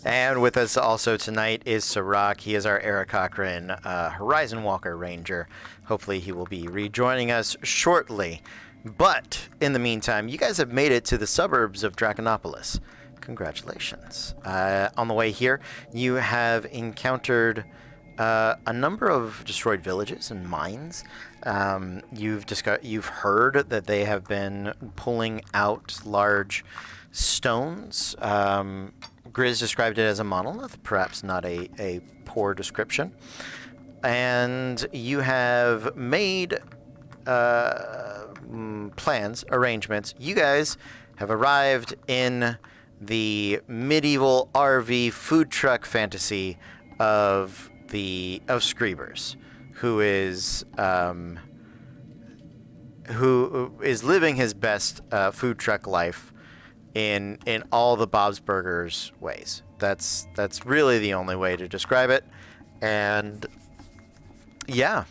And with us also tonight is Sirach. He is our Eric Cochran Horizon Walker Ranger. Hopefully he will be rejoining us shortly. But in the meantime, you guys have made it to the suburbs of Draconopolis. Congratulations. On the way here, you have encountered a number of destroyed villages and mines. You've heard that they have been pulling out large stones. Grizz described it as a monolith, perhaps not a poor description. And you have made plans, arrangements, you guys have arrived in the medieval RV food truck fantasy of Screebers, who is living his best food truck life in all the Bob's Burgers ways. That's really the only way to describe it. And yeah.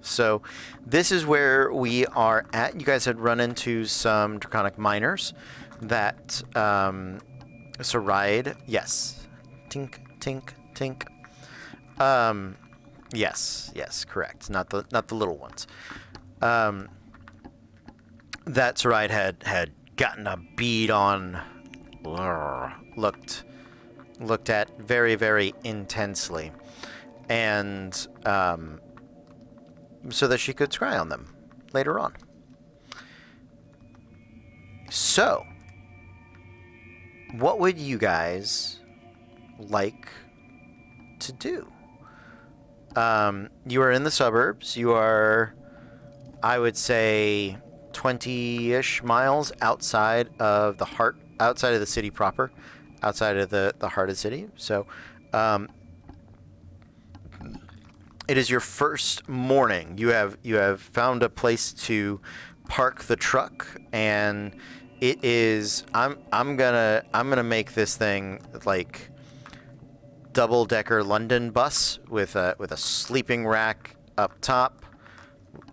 So this is where we are at. You guys had run into some draconic miners that Saride. Yes. Tink, tink, tink. Yes, correct. Not the little ones. That Saride had gotten a bead on. Looked at very, very intensely, and so that she could scry on them later on. So, what would you guys like to do? You are in the suburbs. You are, I would say, 20-ish miles outside of the city proper, outside of the heart of the city. So, it is your first morning. You have found a place to park the truck, and it is. I'm gonna make this thing like double-decker London bus with a sleeping rack up top.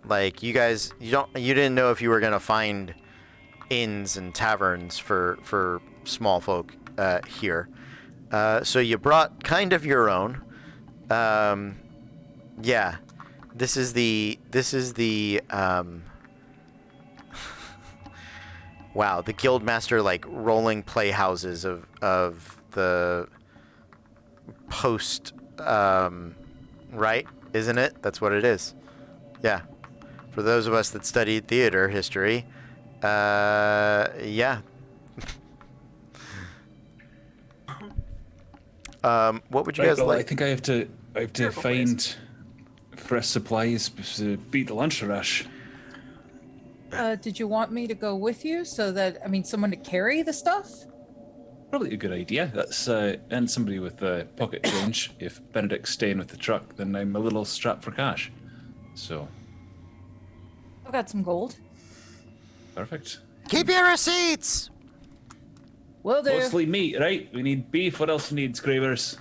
Like, you guys, you didn't know if you were gonna find inns and taverns for small folk here, so you brought kind of your own. Yeah, this is the wow, the Guildmaster like rolling playhouses of the post, right? Isn't it? That's what it is. Yeah. For those of us that studied theater history, yeah. What would you guys well, like? I think I have to Careful, find fresh supplies to beat the lunch rush. Did you want me to go with you so that, someone to carry the stuff? Probably a good idea. That's and somebody with pocket change. If Benedict's staying with the truck, then I'm a little strapped for cash. So I've got some gold. perfect. Keep your receipts. Will do. Mostly meat, right? We need beef. What else needs Screebers?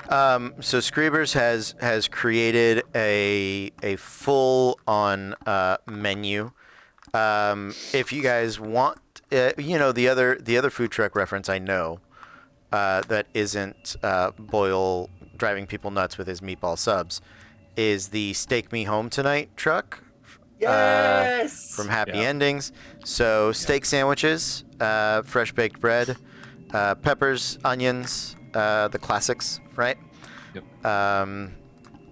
So Screebers has created a full-on menu. If you guys want, the other food truck reference I know that isn't Boyle driving people nuts with his meatball subs is the Steak Me Home Tonight truck. Yes. From Happy Yeah. Endings. So steak sandwiches, fresh baked bread, peppers, onions, the classics, right? Yep.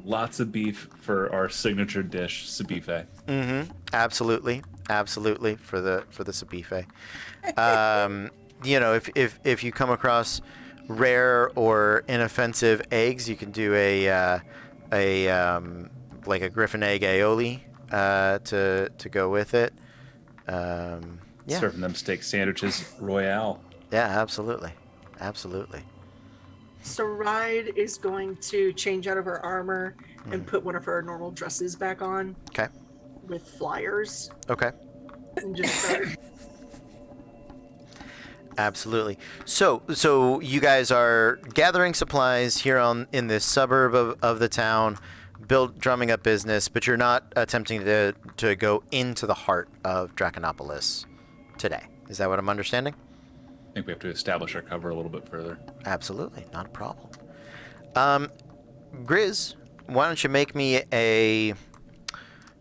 Lots of beef for our signature dish, Sabife. Absolutely for the Sabife. If you come across rare or inoffensive eggs, you can do a Griffin egg aioli to go with it. Yeah. Serving them steak sandwiches, Royale. Yeah, absolutely. Saride is going to change out of her armor and put one of her normal dresses back on Okay. with flyers Okay. and just start. Absolutely. So you guys are gathering supplies here in this suburb of the town, drumming up business, but you're not attempting to go into the heart of Draconopolis today. Is that what I'm understanding? I think we have to establish our cover a little bit further. Absolutely, not a problem. Grizz, why don't you make me a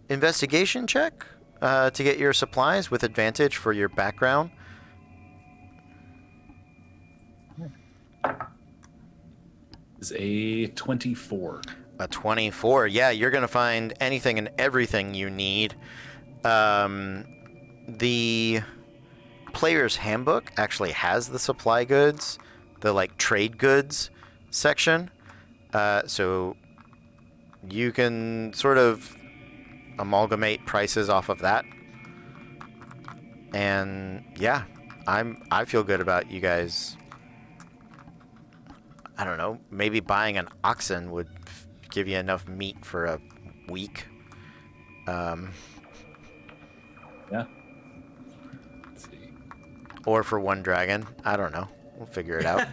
investigation check to get your supplies with advantage for your background? Is a 24. A 24. Yeah, you're going to find anything and everything you need. The player's handbook actually has the supply goods, the trade goods section. So you can sort of amalgamate prices off of that. And yeah, I feel good about you guys. I don't know, maybe buying an oxen would give you enough meat for a week. Yeah. Let's see. Or for one dragon. I don't know. We'll figure it out.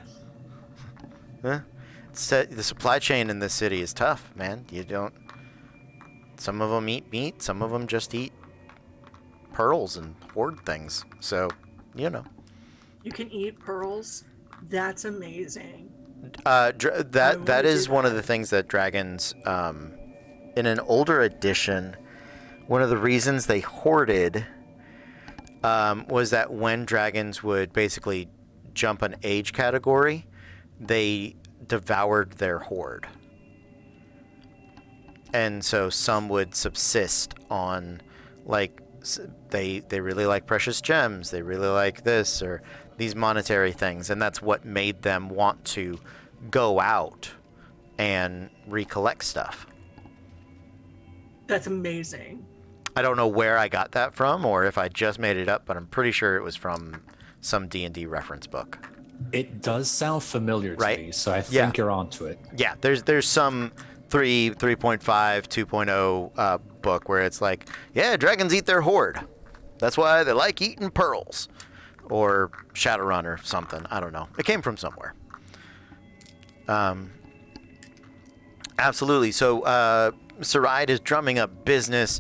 The supply chain in this city is tough, man. You don't... Some of them eat meat. Some of them just eat pearls and hoard things. So, you know. You can eat pearls. That's amazing. That is one of the things that dragons... in an older edition, one of the reasons they hoarded was that when dragons would basically jump an age category, they devoured their hoard. And so some would subsist on, like, they really like precious gems, they really like this, or these monetary things, and that's what made them want to go out and recollect stuff. That's amazing. I don't know where I got that from, or if I just made it up, but I'm pretty sure it was from some D&D reference book. It does sound familiar to Right? me, so I think Yeah. you're onto it. Yeah, there's some 3.5, 2.0 book where it's like, yeah, dragons eat their hoard. That's why they like eating pearls. Or Shadowrun or something. I don't know. It came from somewhere. Absolutely. So, Saride is drumming up business.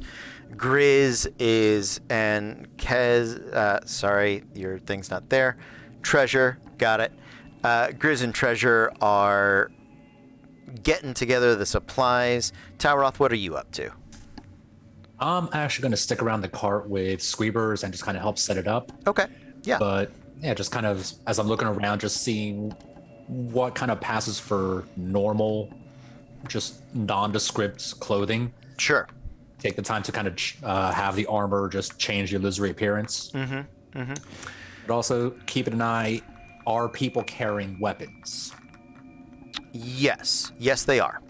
Grizz is, and Kez, sorry, your thing's not there. Treasure, got it. Grizz and Treasure are getting together the supplies. Talroth, what are you up to? I'm actually going to stick around the cart with Squeebers and just kind of help set it up. Okay. Yeah. But yeah, just kind of as I'm looking around, just seeing what kind of passes for normal, just nondescript clothing. Sure. Take the time to kind of have the armor just change the illusory appearance. But also keeping an eye, are people carrying weapons? Yes. Yes, they are.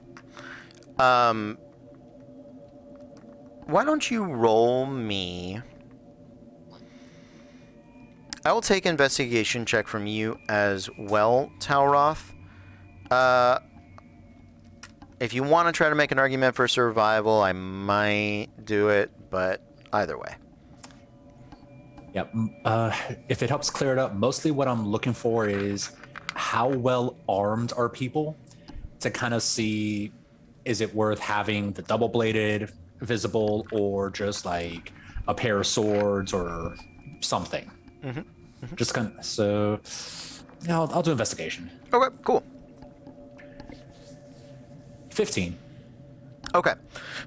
Why don't you roll me... I will take investigation check from you as well, Talroth. If you want to try to make an argument for survival, I might do it, but either way. Yep. If it helps clear it up, mostly what I'm looking for is how well armed are people to kind of see, is it worth having the double-bladed visible or just like a pair of swords or something. Just kind of, so yeah, I'll do investigation. Okay, cool. 15. Okay,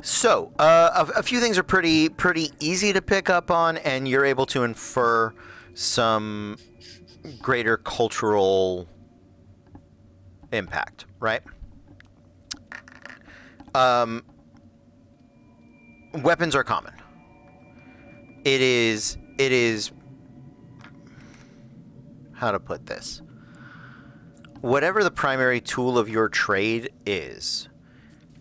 so a few things are pretty easy to pick up on, and you're able to infer some greater cultural impact, right? Weapons are common. It is how to put this. Whatever the primary tool of your trade is,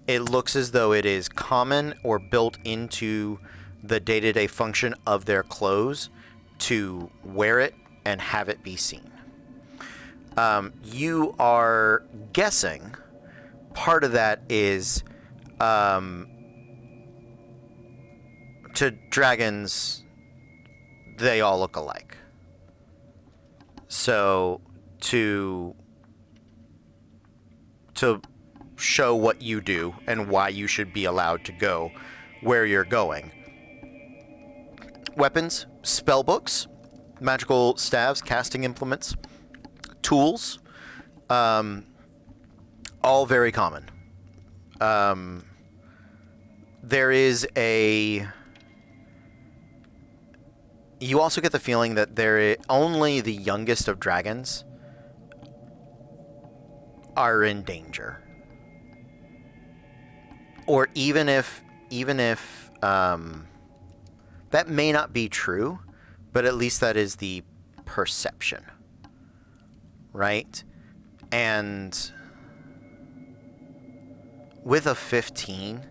it looks as though it is common or built into the day-to-day function of their clothes to wear it and have it be seen. You are guessing part of that is to dragons, they all look alike. So to show what you do and why you should be allowed to go where you're going. Weapons, spell books, magical staves, casting implements, tools, all very common. There is a... You also get the feeling that only the youngest of dragons are in danger. Or even if that may not be true, but at least that is the perception, right? And with a 15,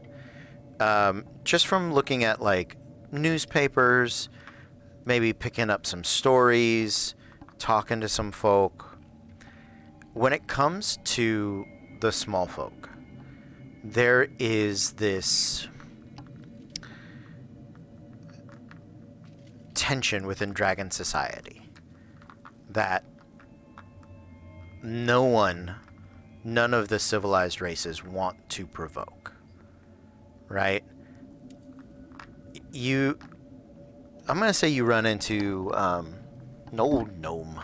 just from looking at like newspapers, maybe picking up some stories, talking to some folk, when it comes to the small folk, there is this tension within dragon society that none of the civilized races want to provoke, right? I'm gonna say you run into an old gnome,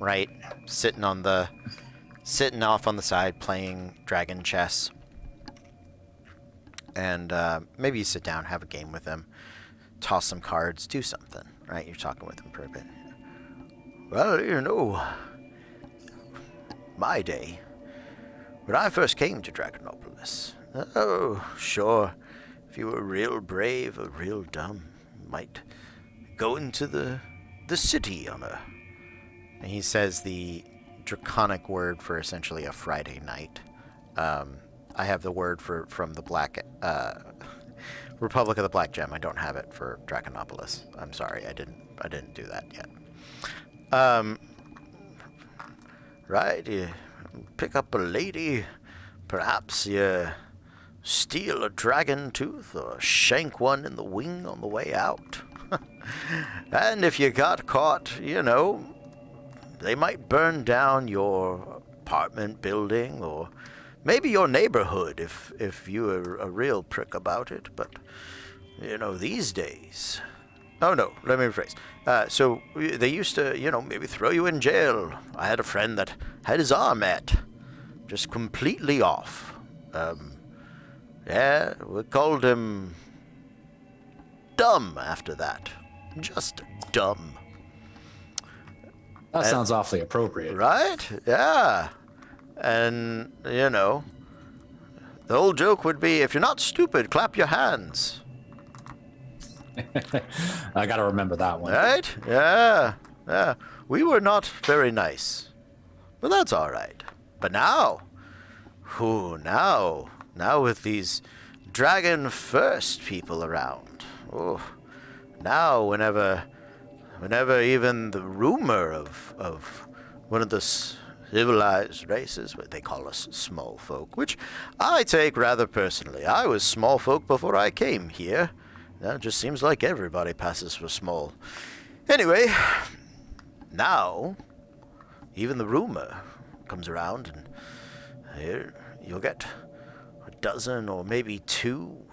right? Sitting off on the side playing dragon chess. And maybe you sit down, have a game with him, toss some cards, do something, right? You're talking with him for a bit. Well, you know, my day, when I first came to Dragonopolis, oh, sure, if you were real brave or real dumb, you might go into the city on a... And he says the draconic word for essentially a Friday night. I have the word from the Black Republic of the Black Gem. I don't have it for Dragonopolis. I'm sorry, I didn't do that yet. Right, you pick up a lady, perhaps you steal a dragon tooth or shank one in the wing on the way out. And if you got caught, you know, they might burn down your apartment building or maybe your neighborhood if you were a real prick about it. But, you know, these days... Oh, no, let me rephrase. So they used to, you know, maybe throw you in jail. I had a friend that had his arm just completely off. Yeah, we called him dumb after that. Just dumb. That sounds awfully appropriate. Right? Yeah. And, you know, the old joke would be, if you're not stupid, clap your hands. I gotta remember that one. Right? Yeah. Yeah. We were not very nice. But that's all right. But now, now with these dragon first people around, now whenever even the rumor of one of the civilized races, what they call us small folk, which I take rather personally. I was small folk before I came here. It just seems like everybody passes for small. Anyway, now even the rumor comes around, and here you'll get a dozen or maybe 2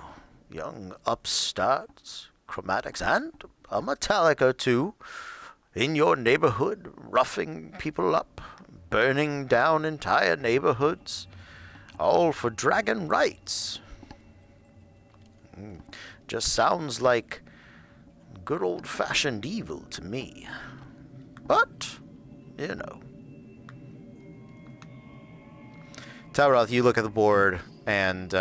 young upstarts, chromatics, and a metallic or 2 in your neighborhood, roughing people up, burning down entire neighborhoods, all for dragon rights. Just sounds like good old-fashioned evil to me. But, you know. Talroth, you look at the board, and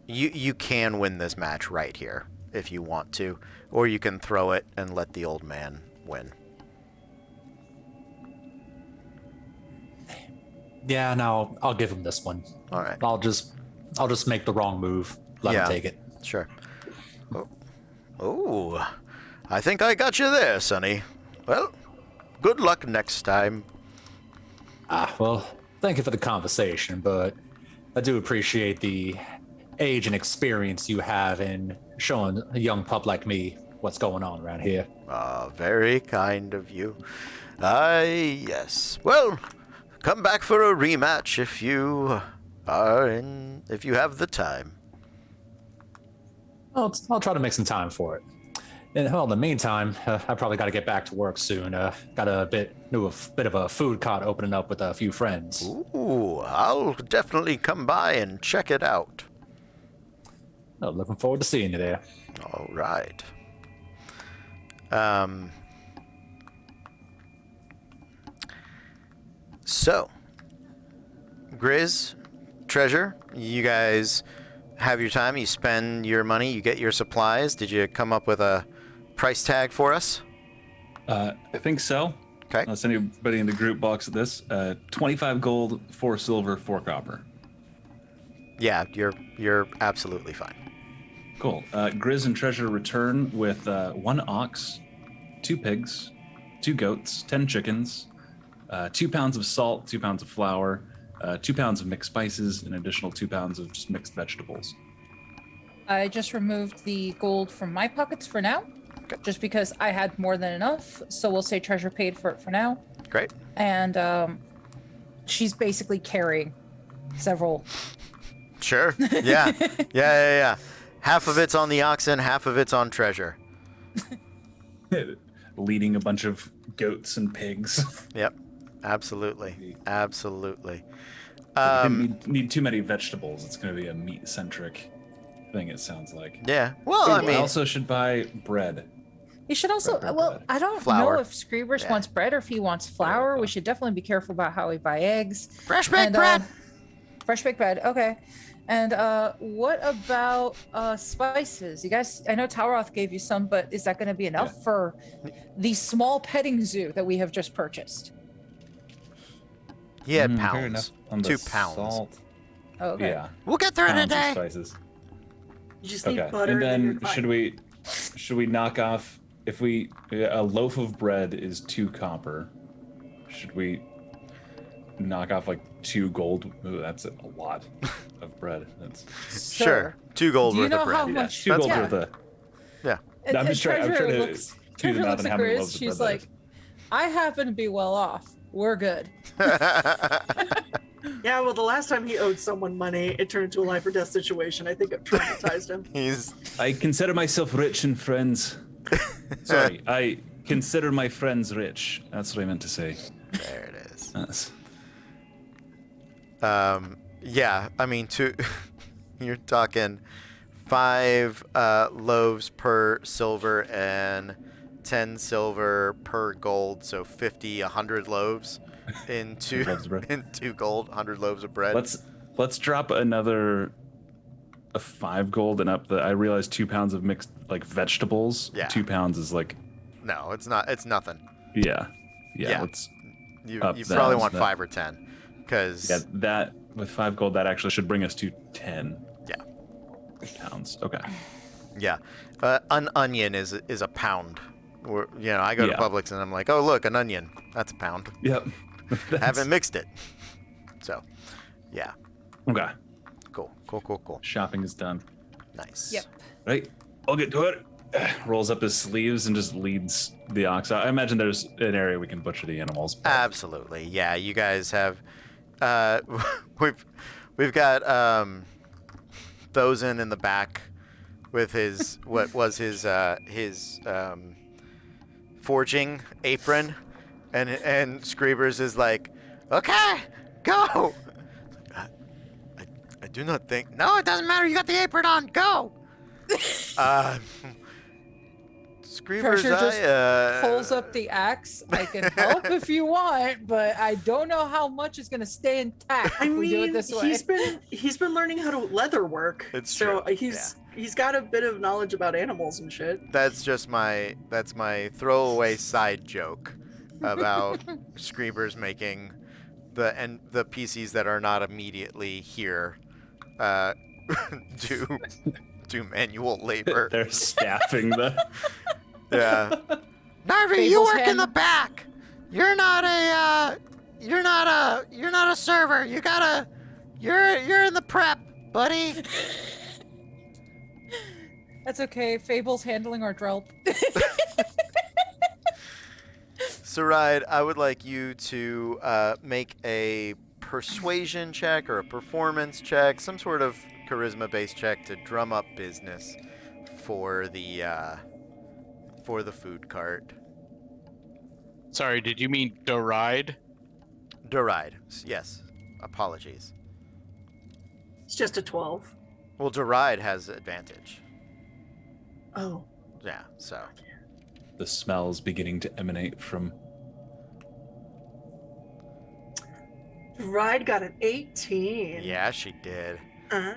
you can win this match right here, if you want to. Or you can throw it and let the old man win. Yeah, no, I'll give him this one. All right. I'll just make the wrong move. Let him take it. Sure. Oh, I think I got you there, Sonny. Well, good luck next time. Well, thank you for the conversation, but I do appreciate the age and experience you have in showing a young pup like me what's going on around here. Very kind of you. Yes. Well, come back for a rematch if you have the time. I'll try to make some time for it. And well, in the meantime, I probably got to get back to work soon. Got a bit of a food cart opening up with a few friends. Ooh, I'll definitely come by and check it out. Oh, looking forward to seeing you there. All right. So, Grizz, Treasure, you guys have your time. You spend your money. You get your supplies. Did you come up with a price tag for us? I think so. Okay. Unless anybody in the group balks at this. 25 gold, 4 silver, 4 copper. Yeah, you're absolutely fine. Cool. Grizz and Treasure return with 1 ox, 2 pigs, 2 goats, 10 chickens, 2 pounds of salt, 2 pounds of flour, 2 pounds of mixed spices, an additional 2 pounds of just mixed vegetables. I just removed the gold from my pockets for now, just because I had more than enough. So we'll say Treasure paid for it for now. Great. And she's basically carrying several. Sure. Yeah. Yeah. Half of it's on the oxen, half of it's on Treasure. Leading a bunch of goats and pigs. Yep. Absolutely. Absolutely. Didn't need too many vegetables. It's going to be a meat-centric thing, it sounds like. Yeah. Well, I I mean, also should buy bread. You should also, Bread. well, I don't Flour. know if Screebers Yeah. wants bread or if he wants flour. We flour. should definitely be careful about how we buy eggs. fresh baked And, bread. Fresh baked bread. Okay. And what about spices? You guys, I know Tauroth gave you some, but is that going to be enough for the small petting zoo that we have just purchased? He had Fair pounds. enough on the 2 pounds. Salt. Oh, okay. Yeah. We'll get through it Pounds of today. spices. You just need Okay. butter. And then then you're fine. should we knock off if a loaf of bread is 2 copper? Should we knock off like 2 gold? Ooh, that's a lot of bread. That's Sure. 2 gold Do you worth know of bread. how yeah, much? 2 gold yeah. worth of. Yeah. And, I'm just trying to Treasure do looks, the Treasure math looks on at how many Grizz. loaves of She's bread that like, is. I happen to be well off. We're good. Yeah, well, the last time he owed someone money, it turned into a life or death situation. I think it traumatized him. He's I consider myself rich and friends. Sorry, I consider my friends rich. That's what I meant to say. there. It is. Yes. Yeah. I mean, you're talking 5 loaves per silver and 10 silver per gold, so 50, 100 loaves in 2 Loaves of bread. in 2 gold, 100 loaves of bread. Let's drop another 5 gold and up the. I realized 2 pounds of mixed like vegetables. Yeah. 2 pounds is like No, it's not. It's nothing. yeah. Yeah. Let's You Up that, probably want that. 5 or 10, because yeah that with 5 gold that actually should bring us to 10 yeah. pounds. Okay. Yeah, an onion is a pound. Or, I go to Yeah. Publix and I'm like, oh look, an onion. That's a pound. Yep. I haven't mixed it. So, yeah, Okay. cool. Shopping is done. Nice. Yep. Right. I'll get to it. Rolls up his sleeves and just leads the ox out. I imagine there's an area we can butcher the animals. but- Absolutely. Yeah, you guys have. We've got Thozen in the back with his what was his forging apron, and Screebers is like, okay, go. I do not think. No, it doesn't matter. You got the apron on. Go. Screebers, Treasure just I, pulls up the axe. I can help if you want, but I don't know how much is going to stay intact I if we do it mean, this way. he's been learning how to leather work. It's so true, he's got a bit of knowledge about animals and shit. That's my throwaway side joke about Screebers making the PCs that are not immediately here do manual labor. They're staffing the. Yeah. Narvi, you Fable's work in hand- the back. You're not a server. You're in the prep, buddy. That's okay. Fable's handling our drelp. Saride, I would like you to make a persuasion check or a performance check, some sort of charisma-based check to drum up business for the food cart. Sorry, did you mean deride? Deride, yes. Apologies. It's just a 12. Well, Deride has advantage. Oh, Yeah, so. The smells beginning to emanate from. Ride got an 18. Yeah, she did. Ah.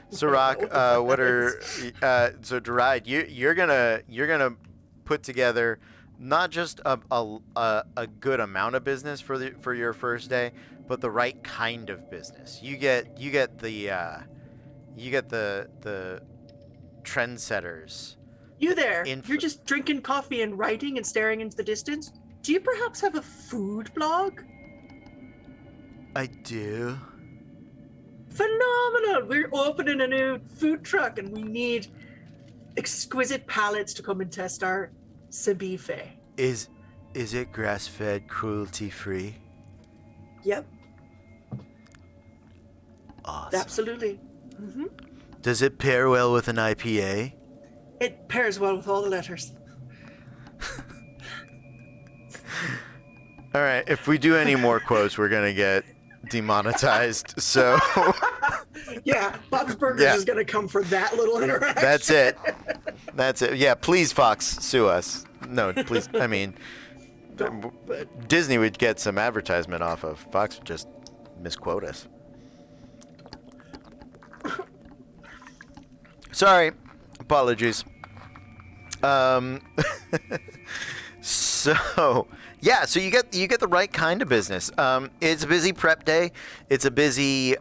Sirach, what are so Deride? You're gonna put together not just a good amount of business for your first day, but the right kind of business. You get the trendsetters. You there? Inf- You're just drinking coffee and writing and staring into the distance? Do you perhaps have a food blog? I do. Phenomenal! We're opening a new food truck and we need exquisite palates to come and test our cebife. Is it grass-fed, cruelty-free? Yep, Awesome. absolutely. Hmm. Does it pair well with an IPA? It pairs well with all the letters. All right, if we do any more quotes, we're gonna get demonetized. So Yeah, Bob's Burgers Yeah. is going to come for that little interaction. that's it. That's it. Yeah, please, Fox, sue us. No, please. I mean, But Disney would get some advertisement off of. Fox would just misquote us. Sorry, apologies. So yeah, so you get the right kind of business. It's a busy prep day. It's a busy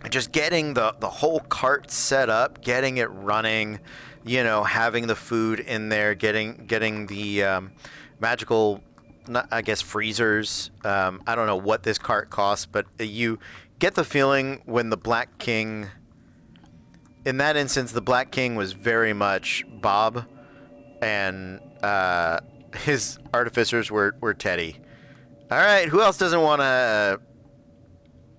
just getting the whole cart set up, getting it running. You know, having the food in there, getting the magical, I guess, freezers. I don't know what this cart costs, but you get the feeling when the Black King. In that instance, the Black King was very much Bob, and his artificers were Teddy. All right, who else doesn't want to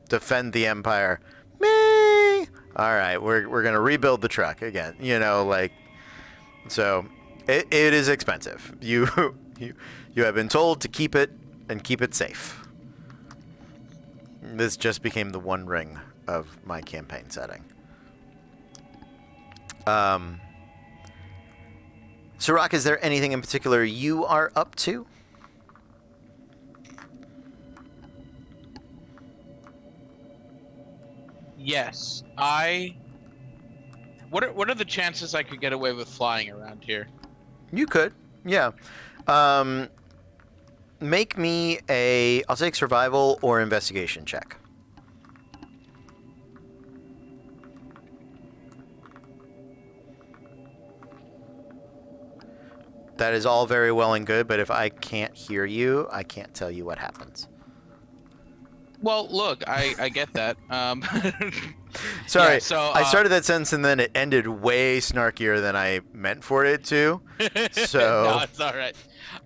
defend the Empire? Me. All right, we're gonna rebuild the truck again. You know, like, so it is expensive. You have been told to keep it and keep it safe. This just became the One Ring of my campaign setting. Sirach, is there anything in particular you are up to? Yes, What are the chances I could get away with flying around here? You could, yeah. Make me I'll take survival or investigation check. That is all very well and good, but if I can't hear you, I can't tell you what happens. Well, look, I get that. Sorry, Yeah, so, I started that sentence and then it ended way snarkier than I meant for it to. So No, it's all right.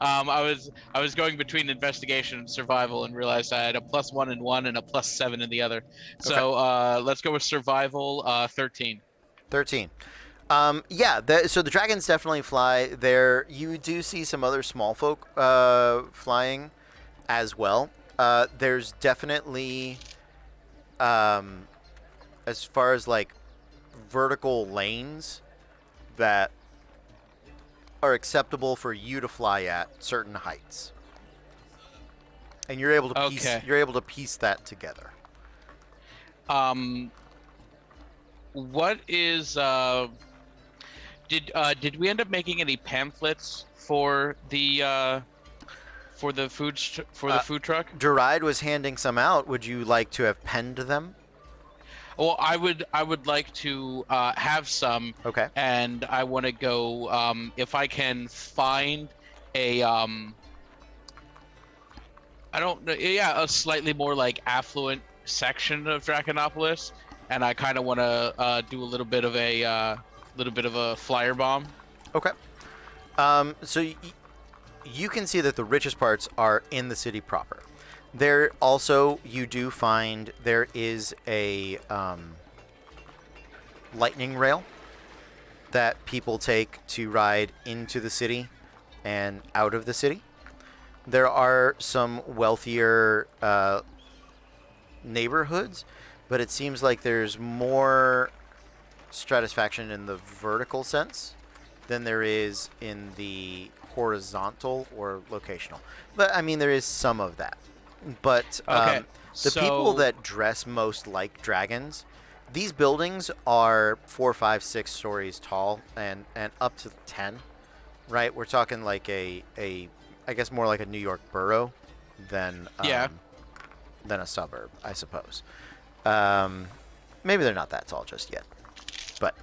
I was going between investigation and survival and realized I had a +1 in one and a +7 in the other. So let's go with survival. 13. 13. Yeah, so the dragons definitely fly there. You do see some other small folk flying as well. There's definitely, as far as like vertical lanes that are acceptable for you to fly at certain heights, and you're able to piece that together. What is did we end up making any pamphlets for the food food truck? Deride was handing some out. Would you like to have penned them? Well, I would like to have some. Okay. And I want to go if I can find a I don't know, yeah, a slightly more like affluent section of Draconopolis, and I kind of want to do a little bit of a flyer bomb. Okay. So you can see that the richest parts are in the city proper. There also, you do find there is a lightning rail that people take to ride into the city and out of the city. There are some wealthier neighborhoods, but it seems like there's more stratisfaction in the vertical sense than there is in the horizontal or locational. But I mean, there is some of that. But Okay, the people so- that dress most like dragons, these buildings are 4, 5, 6 stories tall and up to 10. right? We're talking like I guess more like a New York borough than Yeah. than a suburb, I suppose. Maybe they're not that tall just yet, but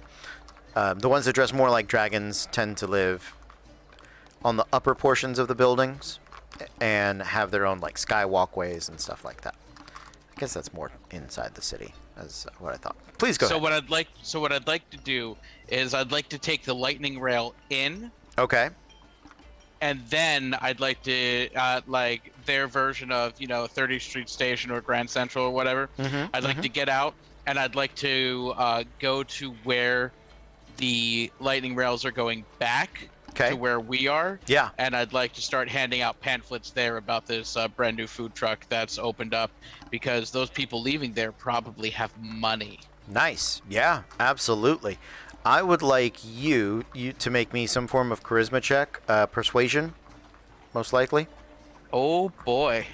the ones that dress more like dragons tend to live on the upper portions of the buildings and have their own like sky walkways and stuff like that. I guess that's more inside the city, as what I thought. Please go So ahead. what I'd like to do is I'd like to take the lightning rail in, Okay. and then I'd like to like their version of 30th Street Station or Grand Central or whatever. Mhm, I'd like to get out, and I'd like to go to where the lightning rails are going back Okay. to where we are. Yeah. And I'd like to start handing out pamphlets there about this brand new food truck that's opened up, because those people leaving there probably have money. Nice. Yeah, absolutely. I would like you to make me some form of charisma check, persuasion, most likely. Oh boy.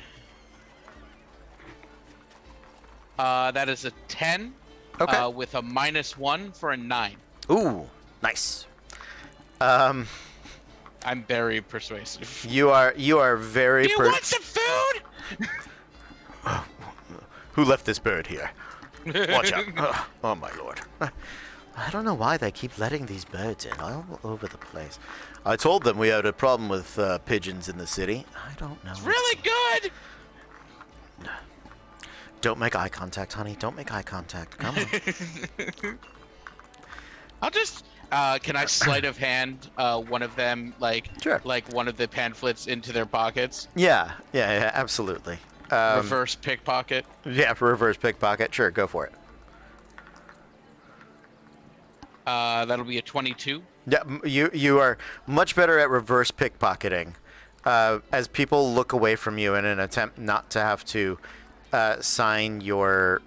That is a 10 Okay. with a -1 for a 9. Ooh, nice. I'm very persuasive. You are very. Do you want some food? Who left this bird here? Watch out! Oh my lord! I don't know why they keep letting these birds in all over the place. I told them we had a problem with pigeons in the city. I don't know. It's really good. Don't make eye contact, honey. Don't make eye contact. Come on. I'll just can I sleight of hand one of them, like Sure. like one of the pamphlets into their pockets? Yeah, absolutely. Reverse pickpocket. Yeah, for reverse pickpocket. Sure, go for it. That'll be a 22. Yeah, you are much better at reverse pickpocketing. As people look away from you in an attempt not to have to sign your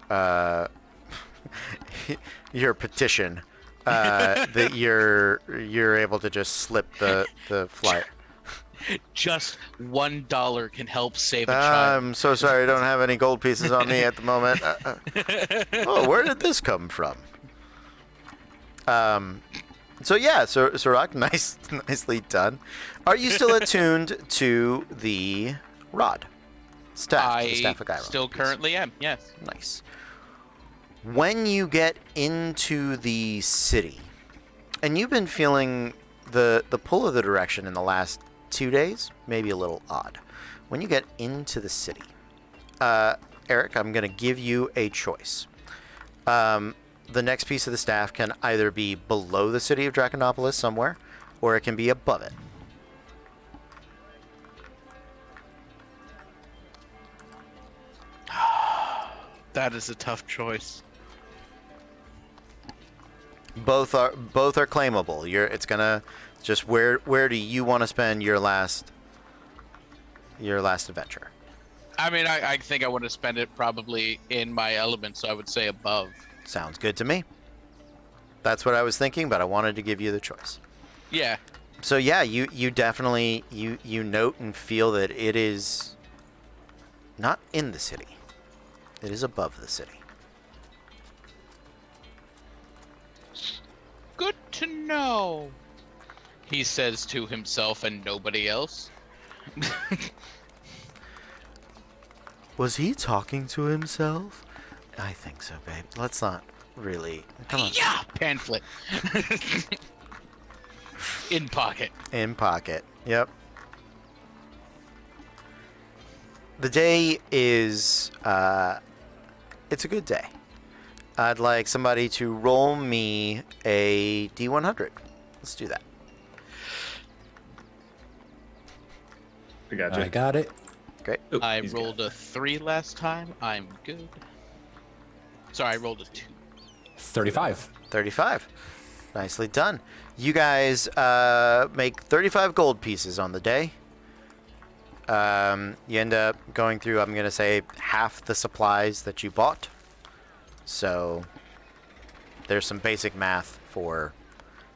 your petition, that you're able to just slip the flyer. Just $1 can help save a child. I'm so sorry, I don't have any gold pieces on me at the moment. Oh, where did this come from? So yeah, so Rock, nicely done. Are you still attuned to the rod? Staff, the I staff of Gyro. still currently am. Yes. Nice. When you get into the city, and you've been feeling the pull of the direction in the last 2 days, maybe a little odd. When you get into the city, Eric, I'm going to give you a choice. The next piece of the staff can either be below the city of Draconopolis somewhere, or it can be above it. That is a tough choice. Both are claimable. It's gonna just where do you want to spend your last adventure? I mean, I think I want to spend it probably in my element, so I would say above. Sounds good to me. That's what I was thinking, but I wanted to give you the choice. Yeah. So yeah, you definitely you note and feel that it is not in the city. It is above the city. Good to know, he says to himself and nobody else. Was he talking to himself? I think so, babe. Let's not really. Come on. Yeah, pamphlet. In pocket. In pocket. Yep. The day is, it's a good day. I'd like somebody to roll me a D100. Let's do that. I got you. I got it. Great. Oop, I he's rolled a 3 last time. I'm good. Sorry, I rolled a 2. 35. 35. Nicely done. You guys make 35 gold pieces on the day. You end up going through, I'm going to say, half the supplies that you bought. So there's some basic math for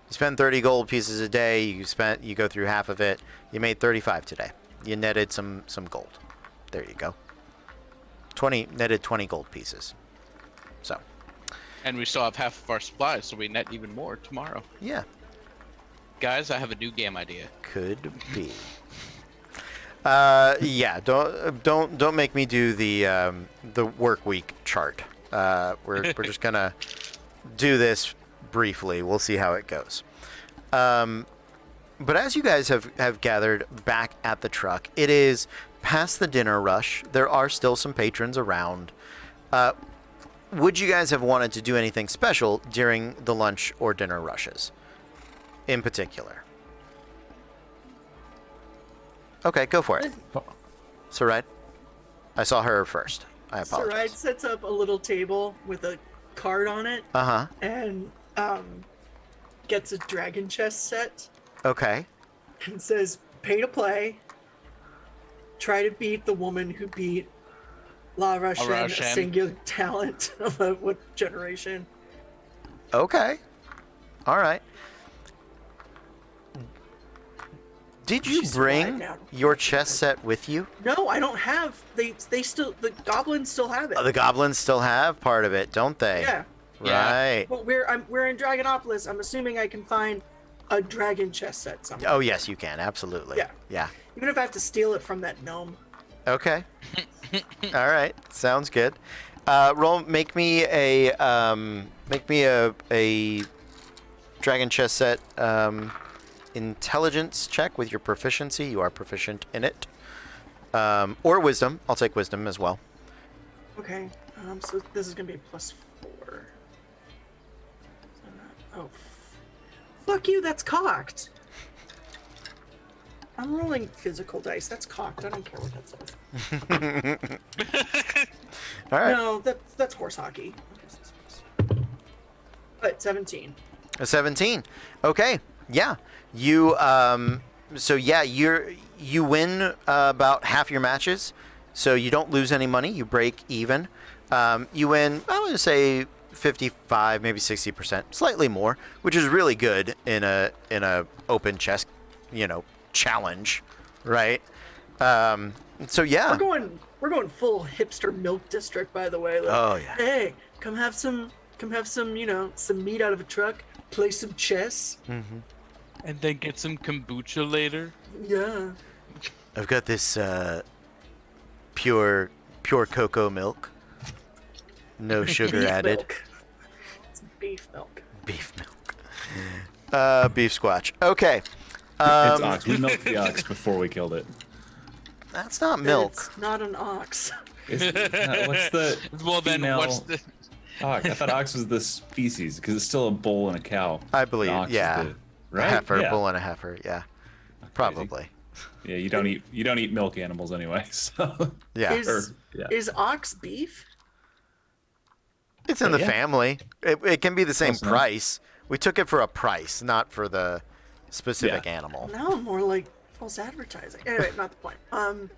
you spend 30 gold pieces a day, you go through half of it. You made 35 today. You netted some gold. There you go. 20 netted 20 gold pieces. So, And we still have half of our supplies, so we net even more tomorrow. yeah. Guys, I have a new game idea. Could be. Yeah. Don't make me do the work week chart. We're just gonna do this briefly. We'll see how it goes. But as you guys have gathered back at the truck, it is past the dinner rush. There are still some patrons around. Would you guys have wanted to do anything special during the lunch or dinner rushes in particular? Okay, go for it. Sarai? I saw her first. I Sarai apologize. sets up a little table with a card on it Uh-huh. and gets a dragon chess set Okay. and says, "Pay to play. Try to beat the woman who beat La Roshan, a Roshan. singular talent of what generation?" Okay. All right. Did you She's bring alive now. your chess set with you? No, I don't have. They still, the goblins still have it. Oh, the goblins still have part of it, don't they? Yeah. Yeah. Right. But we're in Dragonopolis. I'm assuming I can find a dragon chess set somewhere. Oh, yes, you can. Absolutely. Yeah. Yeah. Even if I have to steal it from that gnome. Okay. All right. Sounds good. Roll. Make me a dragon chess set intelligence check with your proficiency. You are proficient in it. Or wisdom. I'll take wisdom as well. Okay. So this is gonna be +4. Oh. Fuck you. That's cocked. I'm rolling physical dice. That's cocked. I don't care what that says. All right. No, that's horse hockey. But 17. A 17. Okay. Yeah. You so yeah, you win about half your matches. So you don't lose any money, you break even. You win, I would say 55, maybe 60%, slightly more, which is really good in a open chess, challenge, right? So yeah. We're going full hipster milk district, by the way. Like, Oh, yeah. Hey, come have some, some meat out of a truck. Play some chess. And then get some kombucha later. Yeah. I've got this pure cocoa milk. No sugar Beef added. milk. It's beef milk. Beef milk. Beef squatch. Okay. It's ox. We milked the ox before we killed it. That's not milk. It's not an ox. What's the Well, then female what's the? ox? I thought ox was the species because it's still a bull and a cow. I believe, The ox is yeah. the- A right? heifer, yeah. bull and a heifer. Yeah. Probably. Yeah, you don't eat milk animals anyway. So Yeah. Is, yeah. is ox beef? It's in the yeah. family. It can be the same Close enough. price. We took it for a price, not for the specific Yeah. animal. No, more like false advertising. Anyway, not the point. Well,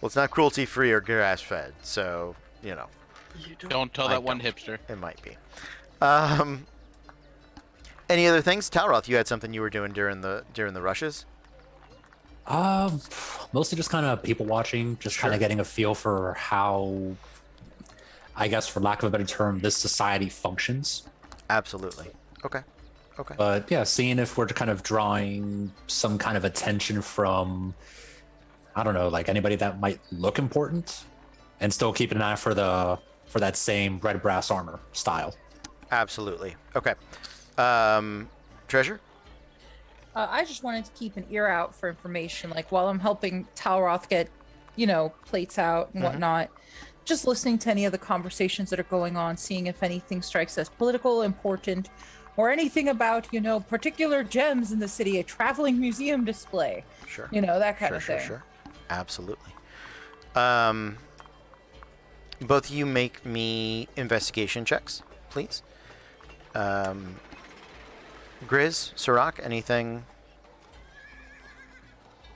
it's not cruelty free or grass fed, so You Don't tell I that one don't. hipster. it might be. Any other things, Talroth? You had something you were doing during the rushes. Mostly just kind of people watching, just kind Sure. of getting a feel for how, I guess, for lack of a better term, this society functions. Absolutely. Okay. Okay. But yeah, seeing if we're kind of drawing some kind of attention from, I don't know, like anybody that might look important, and still keeping an eye for that same red brass armor style. Absolutely. Okay. Treasure. I just wanted to keep an ear out for information, like while I'm helping Talroth get, plates out and whatnot. Just listening to any of the conversations that are going on, seeing if anything strikes as political, important, or anything about, particular gems in the city, a traveling museum display, Sure. that kind Sure. of Sure. thing. Sure. Absolutely. Both of you make me investigation checks, please. Grizz, Sirach, anything?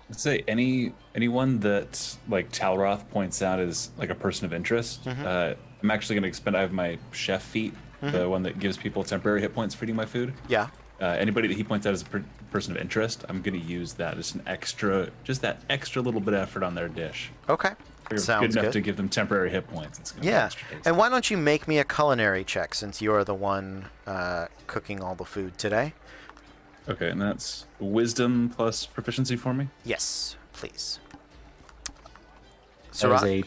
Let's say anyone that like Talroth points out as like a person of interest. I'm actually going to expend. I have my chef feat, the one that gives people temporary hit points for eating my food. Yeah. Anybody that he points out as a person of interest, I'm going to use that as that extra little bit of effort on their dish. Okay. They're Sounds good enough good. to give them temporary hit points. It's gonna be Yeah. extra taste. And why don't you make me a culinary check since you're the one cooking all the food today? Okay, and that's wisdom plus proficiency for me. Yes, please. That is Sirach? a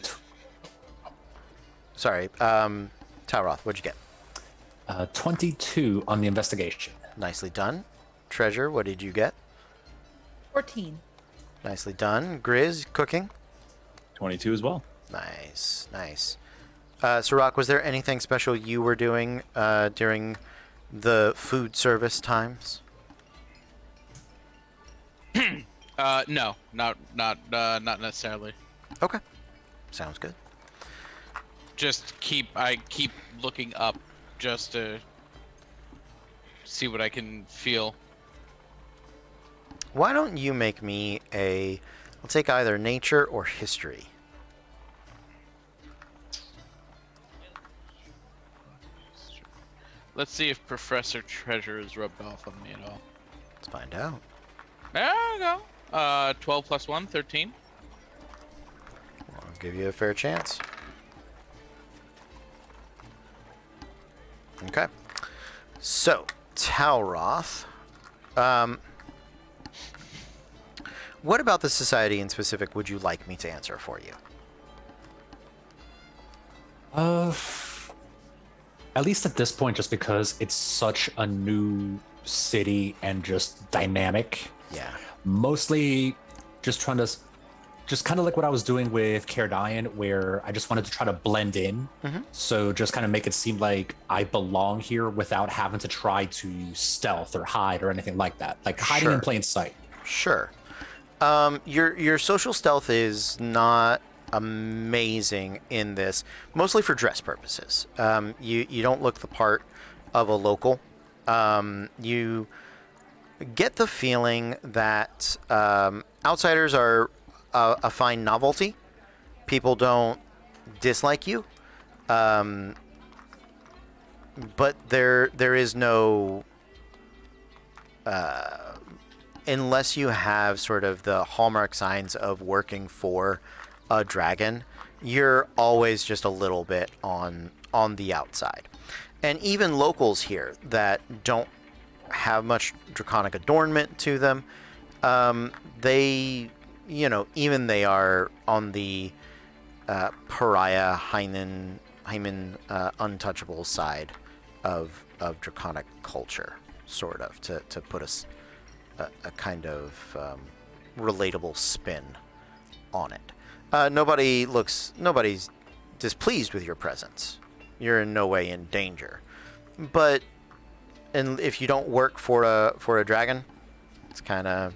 Sorry, Talroth, what'd you get? 22 on the investigation. Nicely done. Treasure, what did you get? 14. Nicely done. Grizz, cooking. 22 as well. Nice, nice. Sirach, was there anything special you were doing during the food service times? No, not necessarily. Okay, sounds good. I keep looking up just to see what I can feel. Why don't you make me I'll take either nature or history. Let's see if Professor Treasure is rubbed off on me at all. Let's find out. There we go. 12 plus 1, 13. I'll give you a fair chance. Okay. So, Talroth. What about the society in specific would you like me to answer for you? At least at this point, just because it's such a new city and just dynamic. Yeah. Mostly just trying to, just kind of like what I was doing with Cardian, where I just wanted to try to blend in. Mm-hmm. So just kind of make it seem like I belong here without having to try to stealth or hide or anything like that. Like hiding in Sure. plain sight. Sure. Your social stealth is not amazing in this, mostly for dress purposes. You don't look the part of a local. You get the feeling that outsiders are a fine novelty. People don't dislike you, but there is no. Unless you have sort of the hallmark signs of working for a dragon, you're always just a little bit on the outside. And even locals here that don't have much draconic adornment to them, they, even they are on the pariah, hymen, untouchable side of draconic culture, sort of, to put us a kind of relatable spin on it. Nobody's displeased with your presence. You're in no way in danger. But if you don't work for a dragon, it's kind of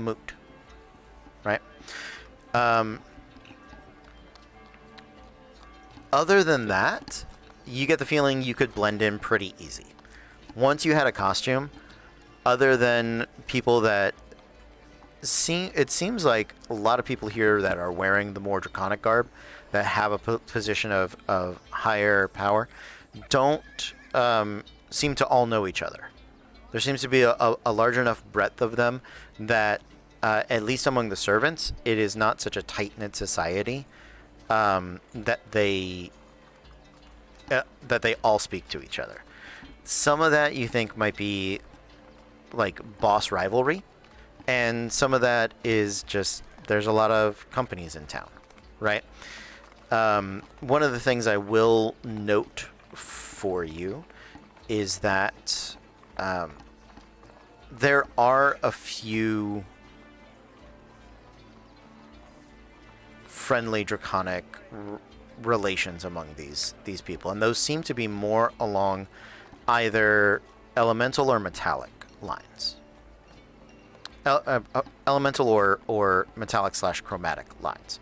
moot, right? Other than that, you get the feeling you could blend in pretty easy. Once you had a costume, other than people that it seems like a lot of people here that are wearing the more draconic garb, that have a position of higher power, don't seem to all know each other. There seems to be a large enough breadth of them that, at least among the servants, it is not such a tight-knit society that they all speak to each other. Some of that you think might be like boss rivalry, and some of that is just there's a lot of companies in town, right? One of the things I will note for you is that there are a few friendly draconic relations among these people, and those seem to be more along either elemental or metallic lines. Elemental or metallic / chromatic lines,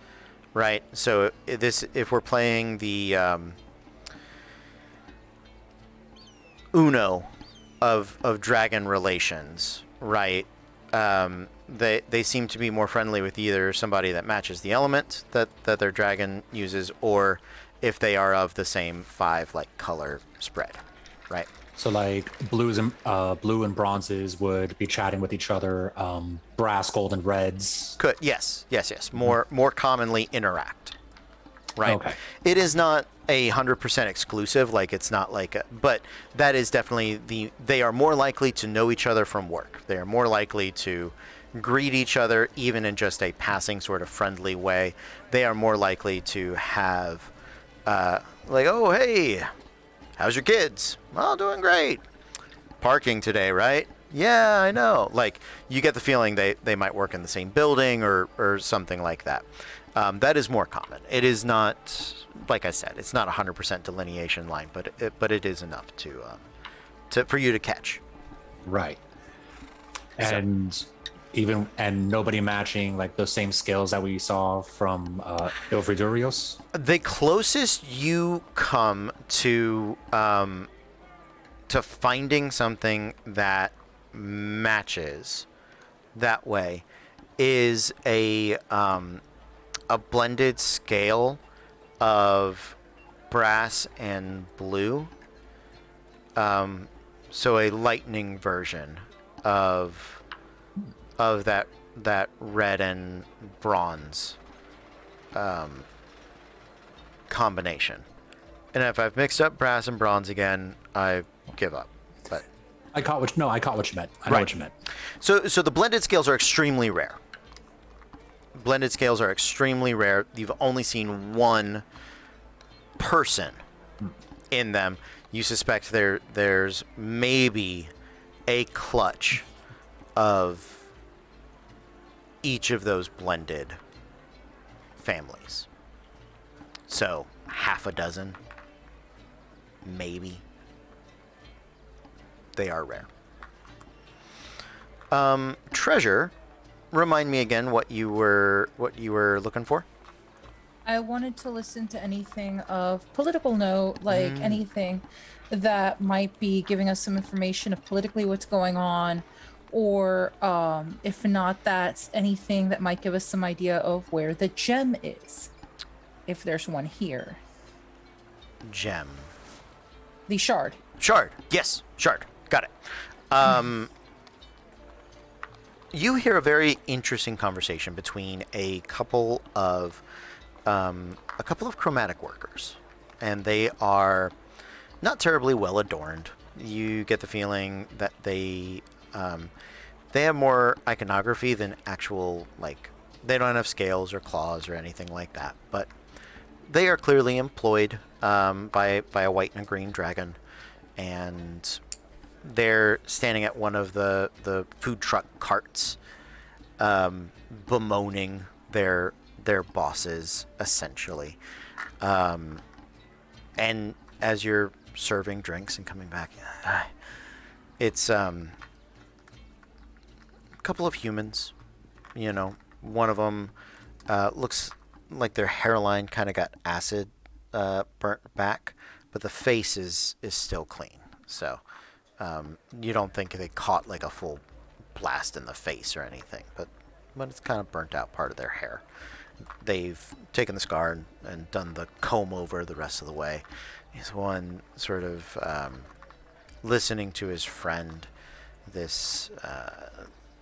right? So if we're playing the Uno of dragon relations, right? They seem to be more friendly with either somebody that matches the element that their dragon uses, or if they are of the same 5 like color spread, right? So like blue and bronzes would be chatting with each other. Brass, gold, and reds. Yes. More commonly interact, right? Okay. It is not 100% exclusive. Like it's not like, but that is definitely they are more likely to know each other from work. They are more likely to greet each other even in just a passing sort of friendly way. They are more likely to have like, oh hey, how's your kids? Well, doing great. Parking today, right? Yeah, I know. Like you get the feeling they might work in the same building or something like that. That is more common. It is not, like I said, it's not 100% delineation line, but it is enough to for you to catch. Right. And nobody matching like those same skills that we saw from Ilfridurios. The closest you come to finding something that matches that way is a blended scale of brass and blue. So a lightning version of that red and bronze combination. And if I've mixed up brass and bronze again, I give up. But I caught what you meant. I know Right. what you meant. So the blended scales are extremely rare. Blended scales are extremely rare. You've only seen one person in them. You suspect there's maybe a clutch of each of those blended families. So half a dozen, maybe. They are rare. Treasure, remind me again what you were looking for. I wanted to listen to anything of political note, like anything that might be giving us some information of politically what's going on, or if not, that's anything that might give us some idea of where the gem is, if there's one here. Gem. The shard. Shard. Yes, shard. Got it. You hear a very interesting conversation between a couple of chromatic workers, and they are not terribly well adorned. You get the feeling that they have more iconography than actual, like, they don't have scales or claws or anything like that, but they are clearly employed by a white and a green dragon, and they're standing at one of the food truck carts, bemoaning their bosses, essentially. And as you're serving drinks and coming back, it's a couple of humans. You know, one of them looks like their hairline kind of got acid burnt back, but the face is still clean. So you don't think they caught like a full blast in the face or anything, but it's kind of burnt out part of their hair. They've taken the scar and done the comb over the rest of the way. He's one sort of listening to his friend, this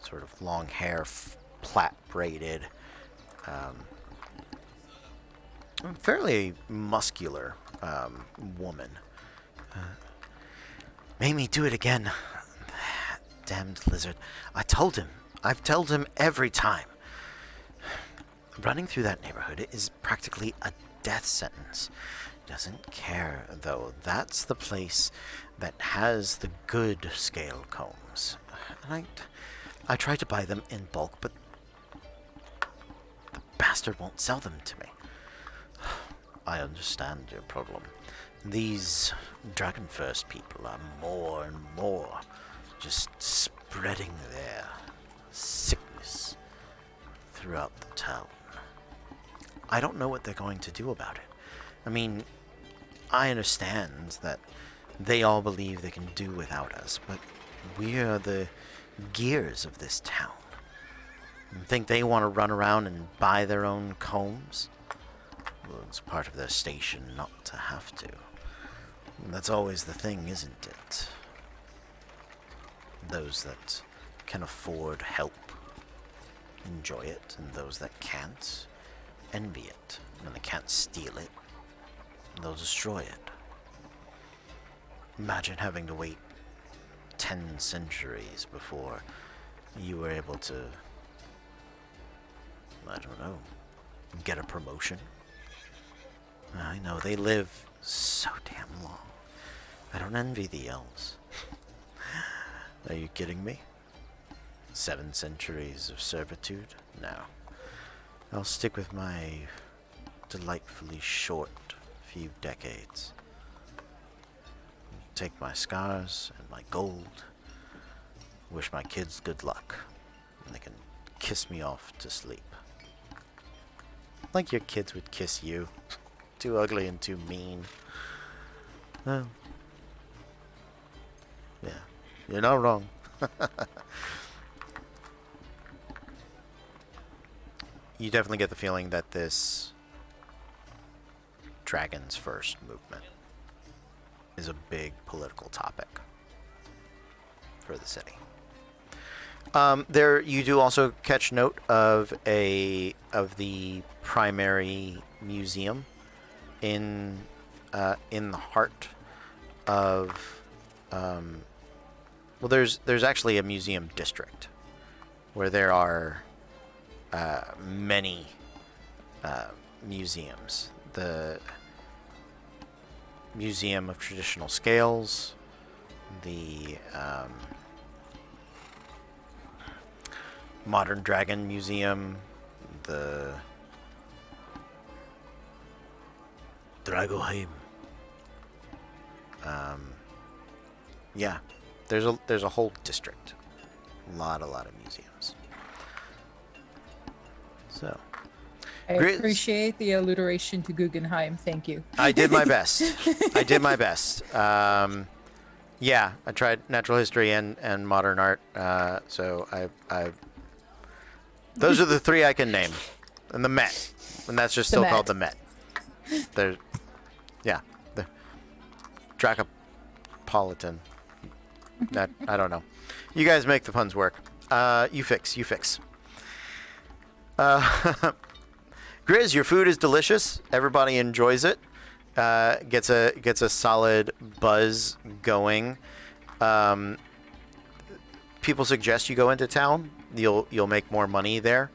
sort of long hair, plait braided, fairly muscular woman. Made me do it again. That damned lizard. I've told him every time. Running through that neighborhood is practically a death sentence. Doesn't care, though. That's the place that has the good scale combs. And I try to buy them in bulk, but the bastard won't sell them to me. I understand your problem. These Dragonfirst people are more and more just spreading their sickness throughout the town. I don't know what they're going to do about it. I mean, I understand that they all believe they can do without us, but we are the gears of this town. You think they want to run around and buy their own combs? Well, it's part of their station not to have to. That's always the thing, isn't it? Those that can afford help enjoy it, and those that can't envy it. And they can't steal it. they'll destroy it. Imagine having to wait 10 centuries before you were able to, I don't know, get a promotion. I know, they live so damn long. I don't envy the elves. Are you kidding me? 7 centuries of servitude? No. I'll stick with my delightfully short few decades. Take my scars and my gold. Wish my kids good luck. And they can kiss me off to sleep. Like your kids would kiss you. Too ugly and too mean. Well, yeah, you're not wrong. You definitely get the feeling that this Dragons First movement is a big political topic for the city. There, you do also catch note of the primary museum in the heart of well, there's actually a museum district where there are many museums. The Museum of Traditional Scales, the Modern Dragon Museum, the Dragoheim. Yeah, there's a whole district, a lot of museums. So, I Grizz. appreciate the alliteration to Guggenheim. Thank you. I did my best. I did my best. Yeah, I tried natural history and modern art. So I those are the 3 I can name, and the Met, and that's just The still Met. called the Met. There's, yeah, the Dracopolitan. That I don't know. You guys make the puns work. You fix. Grizz, your food is delicious. Everybody enjoys it. Gets a solid buzz going. People suggest you go into town. You'll make more money there.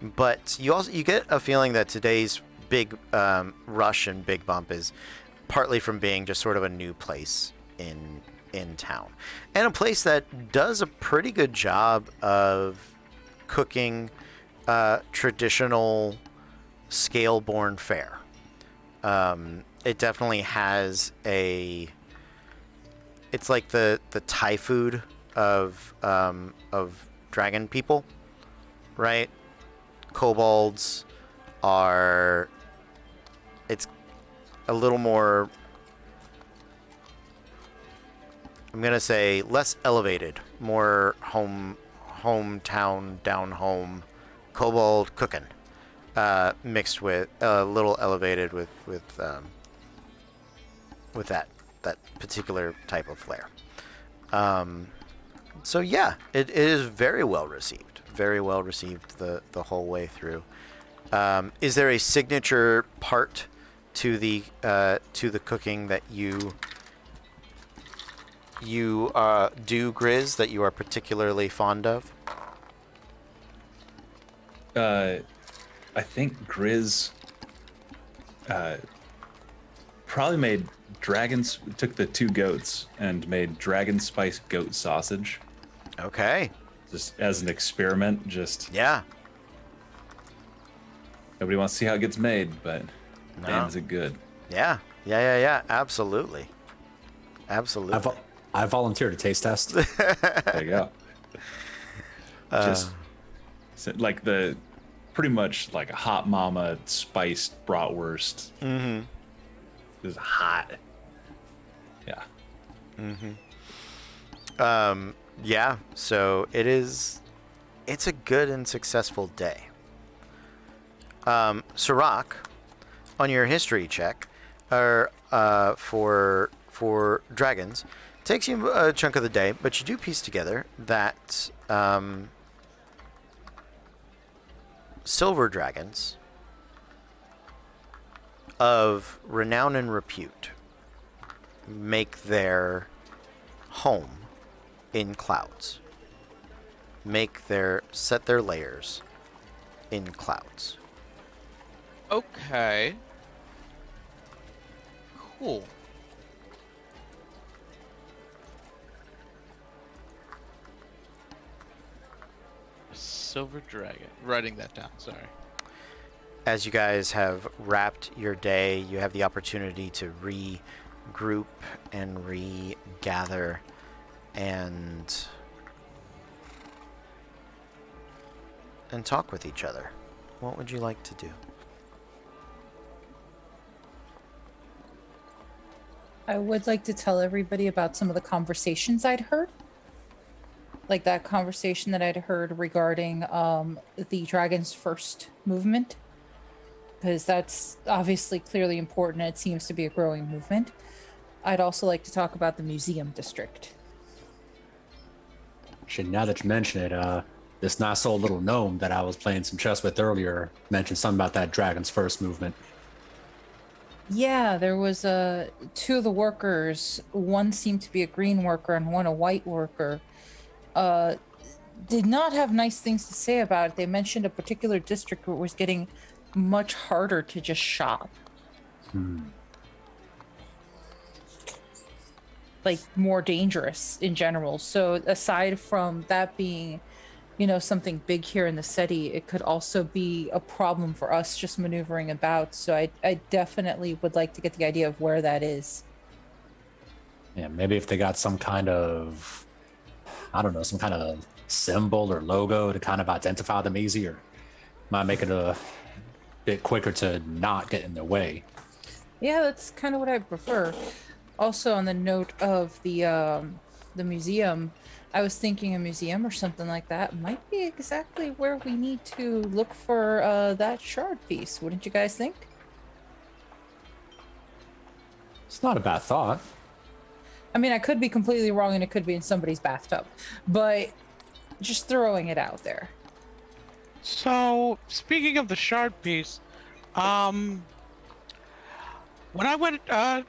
But you get a feeling that today's big rush and big bump is partly from being just sort of a new place in town, and a place that does a pretty good job of cooking traditional scale-born fare. It definitely has it's like the Thai food of dragon people, right? Kobolds are, it's a little more, I'm gonna say less elevated, more hometown, down home, kobold cooking, mixed with a little elevated with that particular type of flair. So yeah, it is very well received the whole way through. Is there a signature part to the cooking that you do, Grizz, that you are particularly fond of? I think Grizz probably made took the 2 goats and made dragon spice goat sausage Okay. just as an experiment. Yeah. Nobody wants to see how it gets made, but No. damn, is it good. Yeah. Absolutely. I volunteer to taste test. There you go. Just like pretty much like a hot mama spiced bratwurst. Mm-hmm. It's hot. Yeah. Yeah, so it's a good and successful day. Sirach, on your history check, or for dragons, takes you a chunk of the day, but you do piece together that silver dragons of renown and repute make their home in clouds. Set their layers in clouds. Okay. Cool. Silver Dragon. Writing that down, sorry. As you guys have wrapped your day, you have the opportunity to regroup and regather and talk with each other. What would you like to do? I would like to tell everybody about some of the conversations I'd heard. Like that conversation that I'd heard regarding the Dragon's First movement. Because that's obviously clearly important. It seems to be a growing movement. I'd also like to talk about the museum district. Actually, now that you mention it, this nice old little gnome that I was playing some chess with earlier mentioned something about that Dragon's First movement. Yeah, there was two of the workers. One seemed to be a green worker and one a white worker. Did not have nice things to say about it. They mentioned a particular district where it was getting much harder to just shop. Like more dangerous in general. So aside from that being, something big here in the city, it could also be a problem for us just maneuvering about. So I definitely would like to get the idea of where that is. Yeah, maybe if they got some kind of, I don't know, some kind of symbol or logo to kind of identify them easier. Might make it a bit quicker to not get in their way. Yeah, that's kind of what I prefer. Also, on the note of the museum, I was thinking a museum or something like that might be exactly where we need to look for that shard piece. Wouldn't you guys think? It's not a bad thought. I mean, I could be completely wrong and it could be in somebody's bathtub, but just throwing it out there. So, speaking of the shard piece, when I went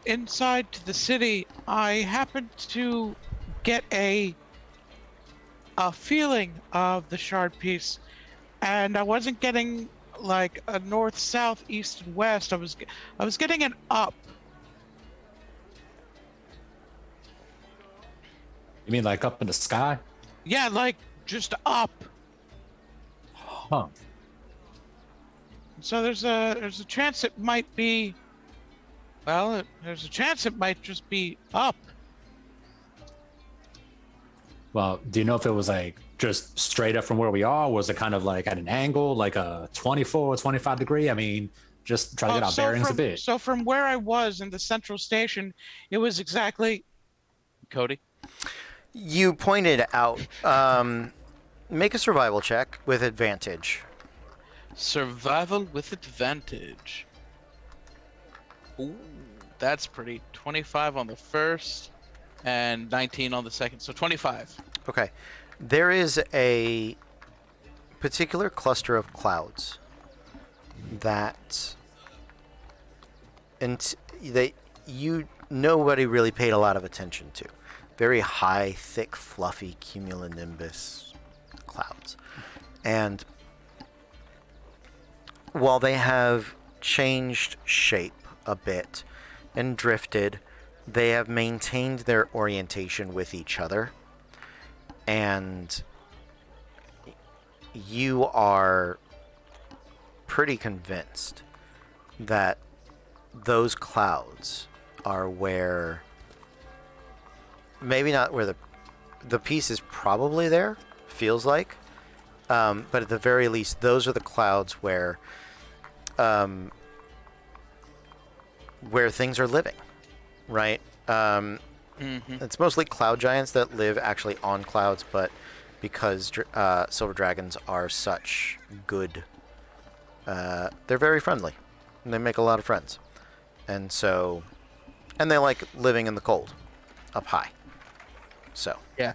inside to the city, I happened to get a feeling of the shard piece, and I wasn't getting like a north, south, east, and west. I was getting an up. You mean like up in the sky? Yeah, like just up. Huh. So there's a chance it might be. Well, there's a chance it might just be up. Well, do you know if it was like just straight up from where we are? Or was it kind of like at an angle, like a 24 or 25 degree? I mean, just try to get our bearings a bit. So from where I was in the central station, it was exactly. Cody. You pointed out. Make a survival check with advantage. Survival with advantage. Ooh, that's pretty. 25 on the first and 19 on the second. So 25. Okay. There is a particular cluster of clouds that nobody really paid a lot of attention to. Very high, thick, fluffy cumulonimbus clouds. And while they have changed shape a bit and drifted, they have maintained their orientation with each other. And you are pretty convinced that those clouds are where, maybe not where the piece is probably there, feels like, but at the very least, those are the clouds where things are living, right? It's mostly cloud giants that live actually on clouds, but because silver dragons are such good, they're very friendly, and they make a lot of friends, and they like living in the cold, up high. So Yeah.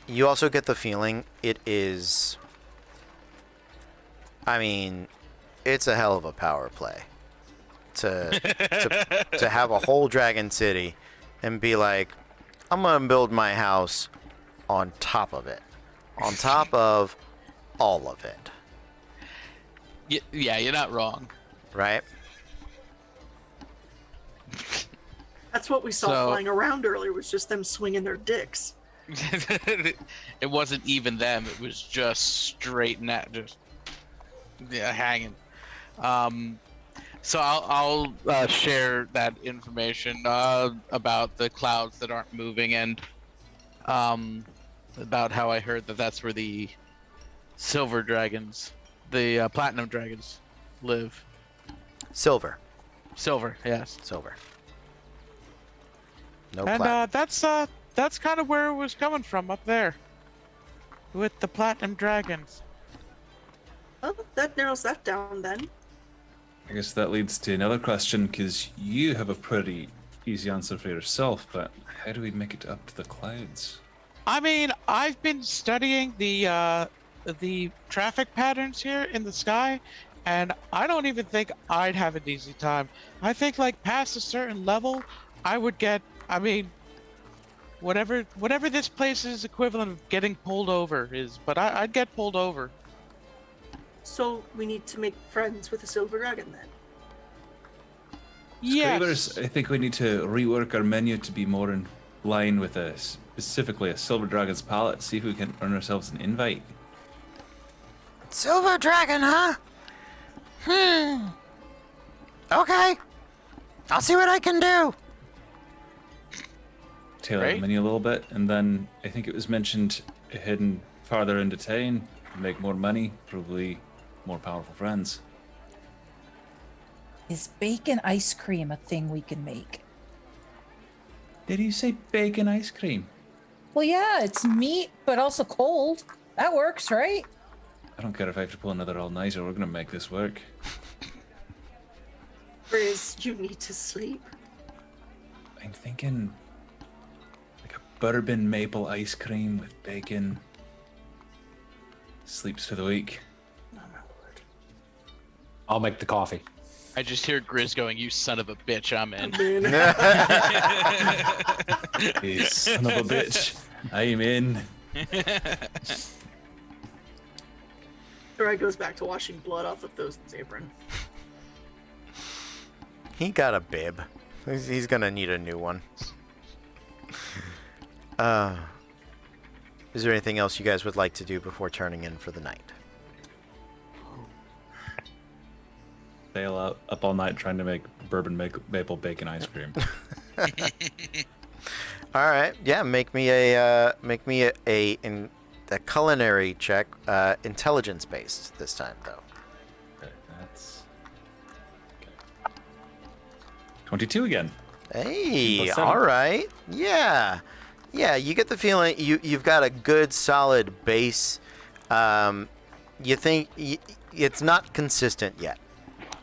you also get the feeling it is. I mean, it's a hell of a power play. to have a whole dragon city and be like, I'm gonna build my house on top of it, on top of all of it, Yeah, you're not wrong. right? That's what we saw So- flying around earlier, was just them swinging their dicks. It wasn't even them. It was just straight just hanging. So I'll share that information about the clouds that aren't moving, and about how I heard that that's where the silver dragons, the platinum dragons, live. Silver. Silver, yes. No And plat. that's kind of where it was coming from up there, with the platinum dragons. Oh, that narrows that down then. I guess that leads to another question, because you have a pretty easy answer for yourself, but how do we make it up to the clouds? I mean, I've been studying the traffic patterns here in the sky, and I don't even think I'd have an easy time. I think like past a certain level, I would get. I mean, whatever this place's equivalent of getting pulled over is, but I'd get pulled over. So we need to make friends with the silver dragon then. Yes. Screamers, I think we need to rework our menu to be more in line with specifically a Silver Dragon's palette, see if we can earn ourselves an invite. Silver dragon, huh? Okay. I'll see what I can do. Tailor Right. the menu a little bit, and then I think it was mentioned heading farther into town, make more money, probably more powerful friends. Is bacon ice cream a thing we can make? Did you say bacon ice cream? Well, yeah, it's meat, but also cold. That works, right? I don't care if I have to pull another all-nighter, we're gonna make this work. Grizz, you need to sleep. I'm thinking like a bourbon maple ice cream with bacon. Sleeps for the week. Oh my lord. I'll make the coffee. I just hear Grizz going, "You son of a bitch, I'm in." You son of a bitch. I'm in. Dry goes back to washing blood off of those apron. He got a bib. He's gonna need a new one. Is there anything else you guys would like to do before turning in for the night? Sail up all night trying to make bourbon maple bacon ice cream. All right. Yeah. Make me a culinary check. Intelligence based this time though. Okay, that's okay. 22 again. Hey. Plus 7. All right. Yeah. Yeah. You get the feeling you've got a good solid base. You think it's not consistent yet,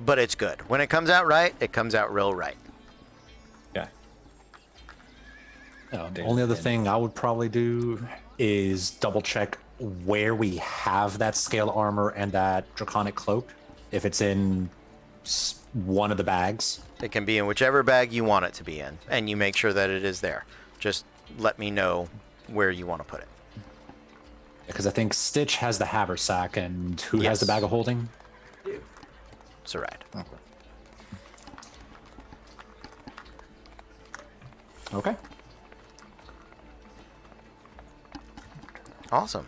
but it's good. When it comes out right, it comes out real right. Yeah. The only other thing I would probably do is double check where we have that scale armor and that draconic cloak. If it's in one of the bags. It can be in whichever bag you want it to be in, and you make sure that it is there. Just let me know where you want to put it. Because I think Stitch has the haversack, and who has the Yes. bag of holding? Sarad. Okay. Awesome.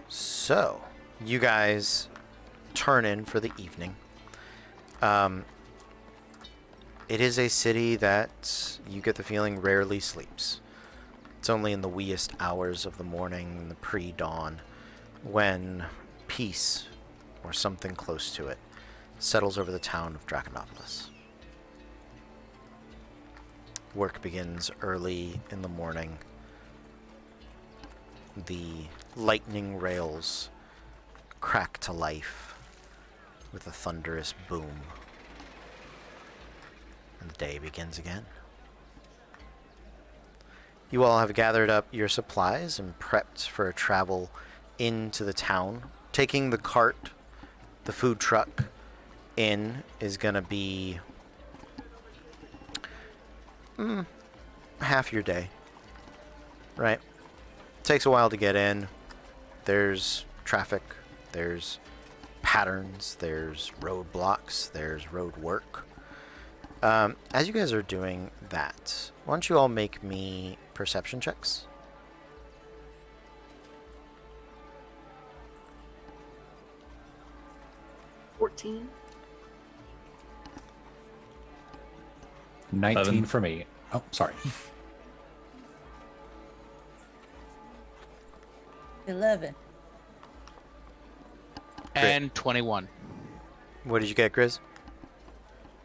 So, you guys turn in for the evening. It is a city that you get the feeling rarely sleeps. It's only in the weeest hours of the morning, in the pre-dawn, when peace, or something close to it, settles over the town of Draconopolis. Work begins early in the morning. The lightning rails crack to life with a thunderous boom. And the day begins again. You all have gathered up your supplies and prepped for a travel into the town. Taking the cart, the food truck in is going to be half your day, right? Takes a while to get in. There's traffic, there's patterns, there's roadblocks, there's road work. As you guys are doing that, why don't you all make me perception checks? 14. 19 11. for me. Oh, sorry. 11. And 21. What did you get, Grizz?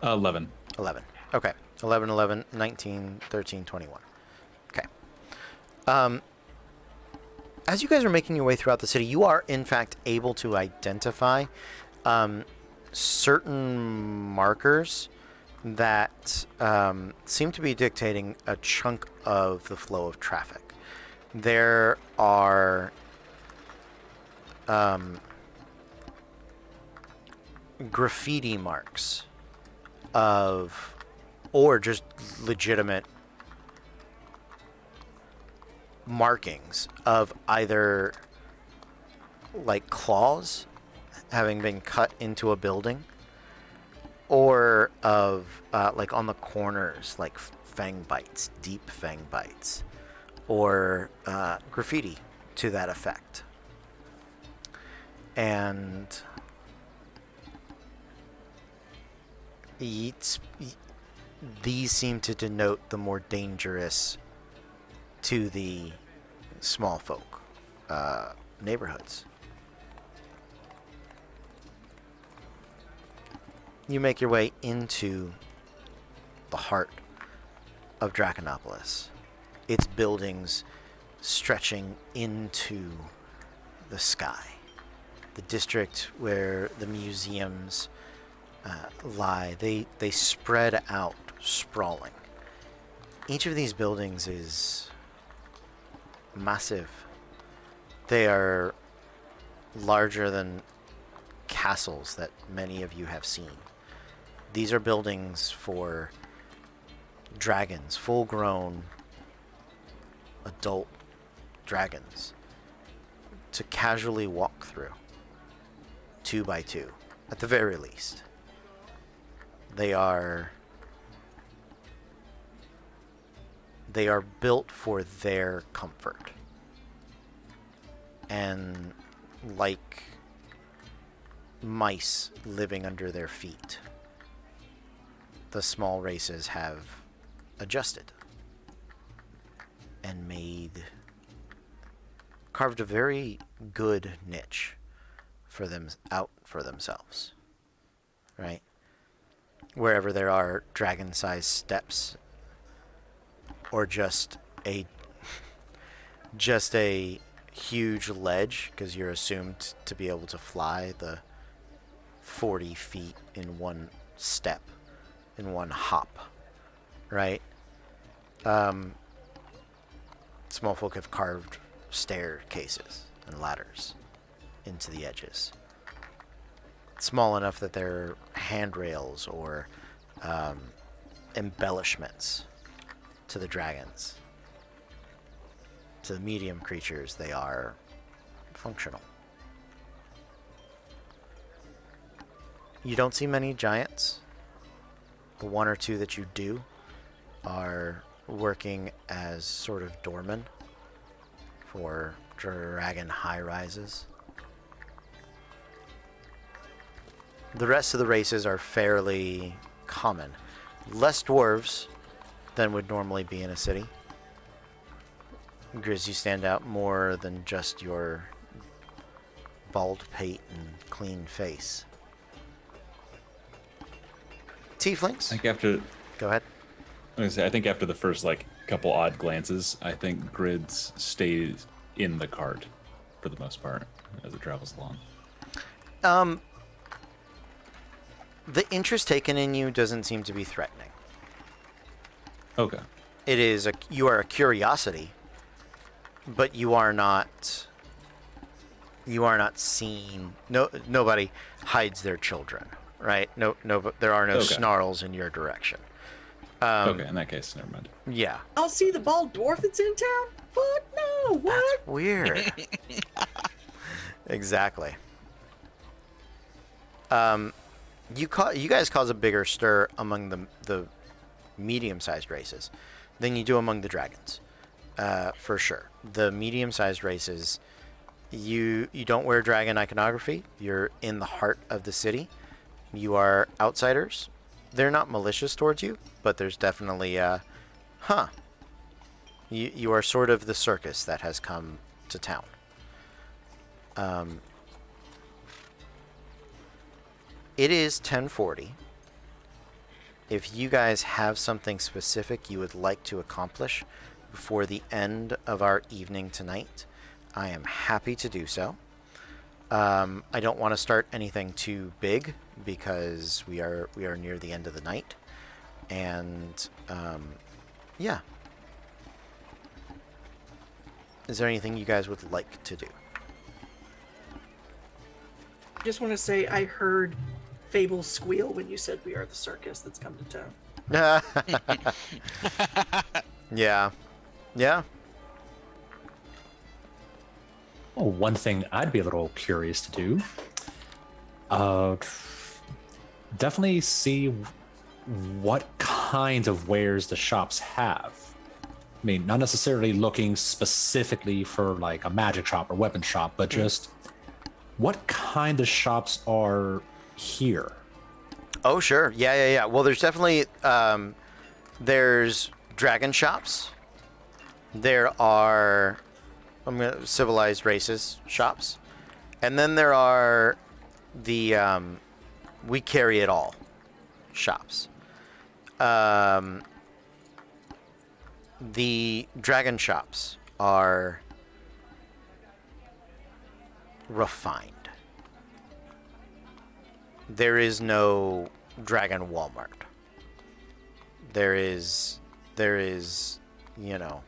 11. 11. Okay. 11, 11, 19, 13, 21. Okay. As you guys are making your way throughout the city, you are, in fact, able to identify certain markers that seem to be dictating a chunk of the flow of traffic. There are graffiti marks of, or just legitimate markings of either like claws having been cut into a building, or of like on the corners, like fang bites, deep fang bites, or graffiti to that effect. And these seem to denote the more dangerous to the small folk neighborhoods. You make your way into the heart of Draconopolis, its buildings stretching into the sky. The district where the museums lie, they spread out, sprawling. Each of these buildings is massive. They are larger than castles that many of you have seen. These are buildings for dragons, full-grown adult dragons, to casually walk through, 2 by 2, at the very least. They are built for their comfort. And like mice living under their feet, the small races have adjusted and carved a very good niche for themselves, right? Wherever there are dragon-sized steps, or just a huge ledge, because you're assumed to be able to fly the 40 feet in one step, in one hop, right? Small folk have carved staircases and ladders into the edges, small enough that they're handrails or embellishments to the dragons. To the medium creatures, they are functional. You don't see many giants. The one or two that you do are working as sort of doormen for dragon high-rises. The rest of the races are fairly common. Less dwarves than would normally be in a city. Grizz, you stand out more than just your bald pate and clean face. Tieflings? Go ahead. I think after the first couple odd glances, I think Grids stays in the cart for the most part as it travels along. The interest taken in you doesn't seem to be threatening. Okay. You are a curiosity, but you are not you are not seen. No, nobody hides their children, right? No, there are no Okay. snarls in your direction. Okay, in that case, never mind. Yeah, I'll see the bald dwarf that's in town. What? No, what? that's weird. Exactly. You guys cause a bigger stir among the medium-sized races than you do among the dragons, for sure. The medium-sized races, you don't wear dragon iconography. You're in the heart of the city. You are outsiders. They're not malicious towards you, but there's definitely You are sort of the circus that has come to town. It is 10:40. If you guys have something specific you would like to accomplish before the end of our evening tonight, I am happy to do so. I don't want to start anything too big because we are near the end of the night, and yeah. Is there anything you guys would like to do? I just want to say I heard Fable squeal when you said we are the circus that's come to town. Yeah. Yeah. Oh, one thing I'd be a little curious to do. Definitely see what kinds of wares the shops have. I mean, not necessarily looking specifically for like a magic shop or weapon shop, but just what kind of shops are here? Oh, sure. Yeah. Well, there's definitely there's dragon shops. There are civilized races shops, and then there are the we carry it all shops. The dragon shops are refined. There is no dragon Walmart. There is, you know,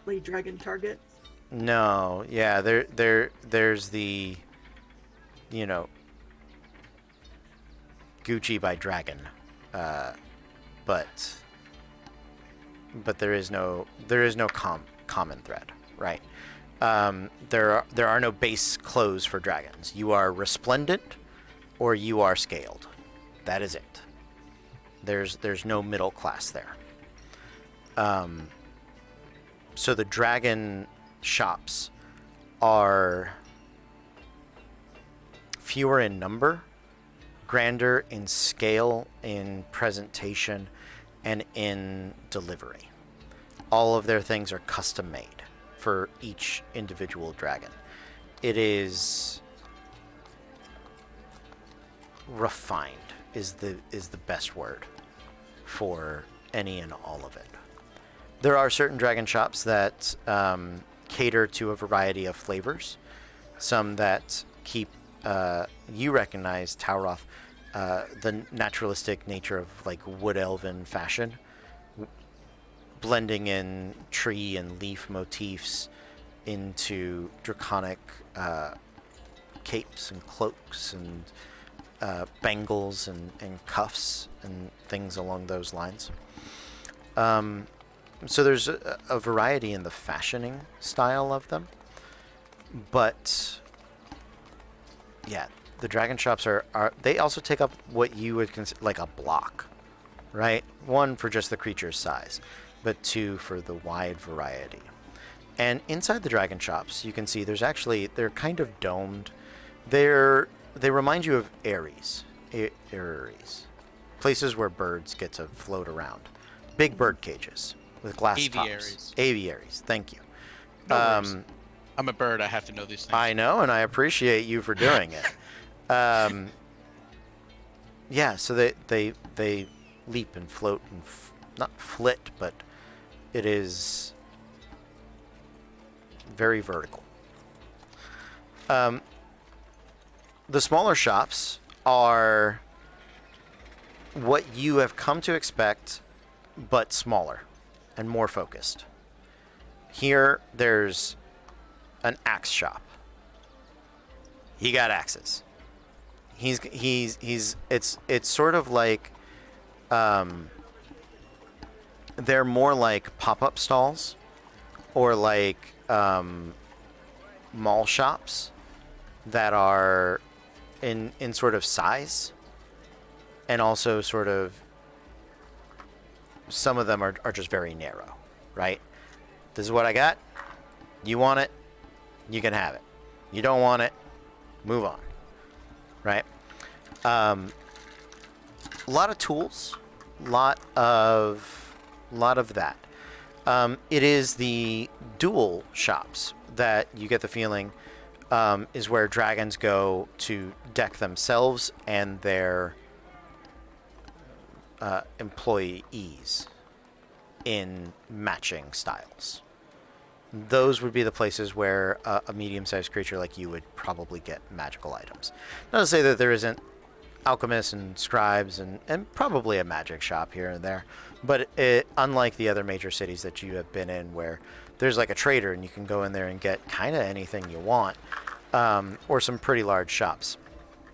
Lady Dragon Target. no, yeah, there's the, you know, Gucci by Dragon, but there is no common thread, right? There are no base clothes for dragons. You are resplendent, or you are scaled. That is it. There's no middle class there. So the dragon shops are fewer in number, grander in scale, in presentation, and in delivery. All of their things are custom made for each individual dragon. It is refined is the best word for any and all of it. There are certain dragon shops that cater to a variety of flavors. Some that keep you recognize Tauroth, the naturalistic nature of like wood elven fashion, blending in tree and leaf motifs into draconic capes and cloaks and bangles and cuffs and things along those lines. So there's a variety in the fashioning style of them, but yeah, the dragon shops are they also take up what you would consider like a block, right? One for just the creature's size, but two for the wide variety. And inside the dragon shops, you can see they're kind of domed. They remind you of Aries, places where birds get to float around, big bird cages with glass Aviaries. tops. Aviaries. Thank you. No worries. I'm a bird. I have to know these things. I know, and I appreciate you for doing it. Yeah, so they leap and float and not flit, but it is very vertical. The smaller shops are what you have come to expect, but smaller and more focused. Here, there's an axe shop. he got axes. It's sort of like, they're more like pop-up stalls, or like mall shops that are in sort of size, and also sort of some of them are just very narrow, right? This is what I got. You want it, you can have it. You don't want it, move on, right? A lot of tools, lot of that. It is the duel shops that you get the feeling is where dragons go to deck themselves and their employees in matching styles. Those would be the places where a medium-sized creature like you would probably get magical items. Not to say that there isn't alchemists and scribes and probably a magic shop here and there, but unlike the other major cities that you have been in, where there's like a trader and you can go in there and get kind of anything you want, or some pretty large shops.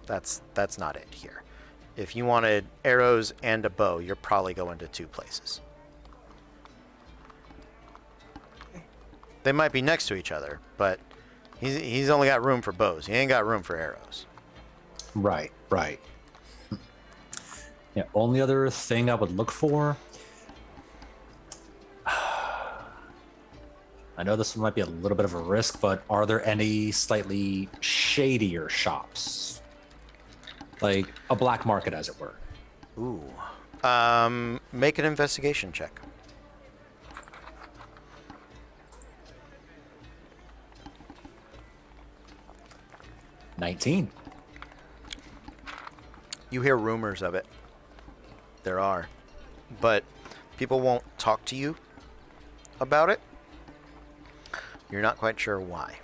That's not it here. If you wanted arrows and a bow, you're probably going to two places. They might be next to each other, but he's only got room for bows. He ain't got room for arrows. Right. Yeah, only other thing I would look for. I know this one might be a little bit of a risk, but are there any slightly shadier shops? Like a black market, as it were. Ooh. Make an investigation check. $19. You hear rumors of it. There are. But people won't talk to you about it. You're not quite sure why.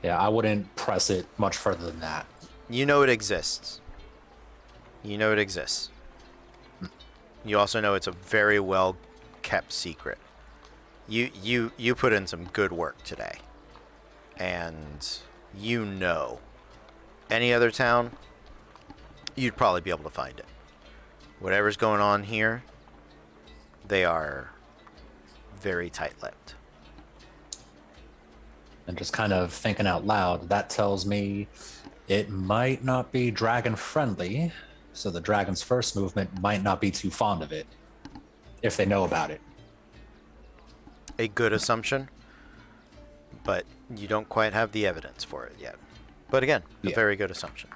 Yeah, I wouldn't press it much further than that. You know it exists. You also know it's a very well kept secret. You put in some good work today. And you know any other town, you'd probably be able to find it. Whatever's going on here, they are very tight-lipped. And just kind of thinking out loud, that tells me it might not be dragon friendly, so the dragon's first movement might not be too fond of it, if they know about it. A good assumption, but you don't quite have the evidence for it yet. But again, a very good assumption.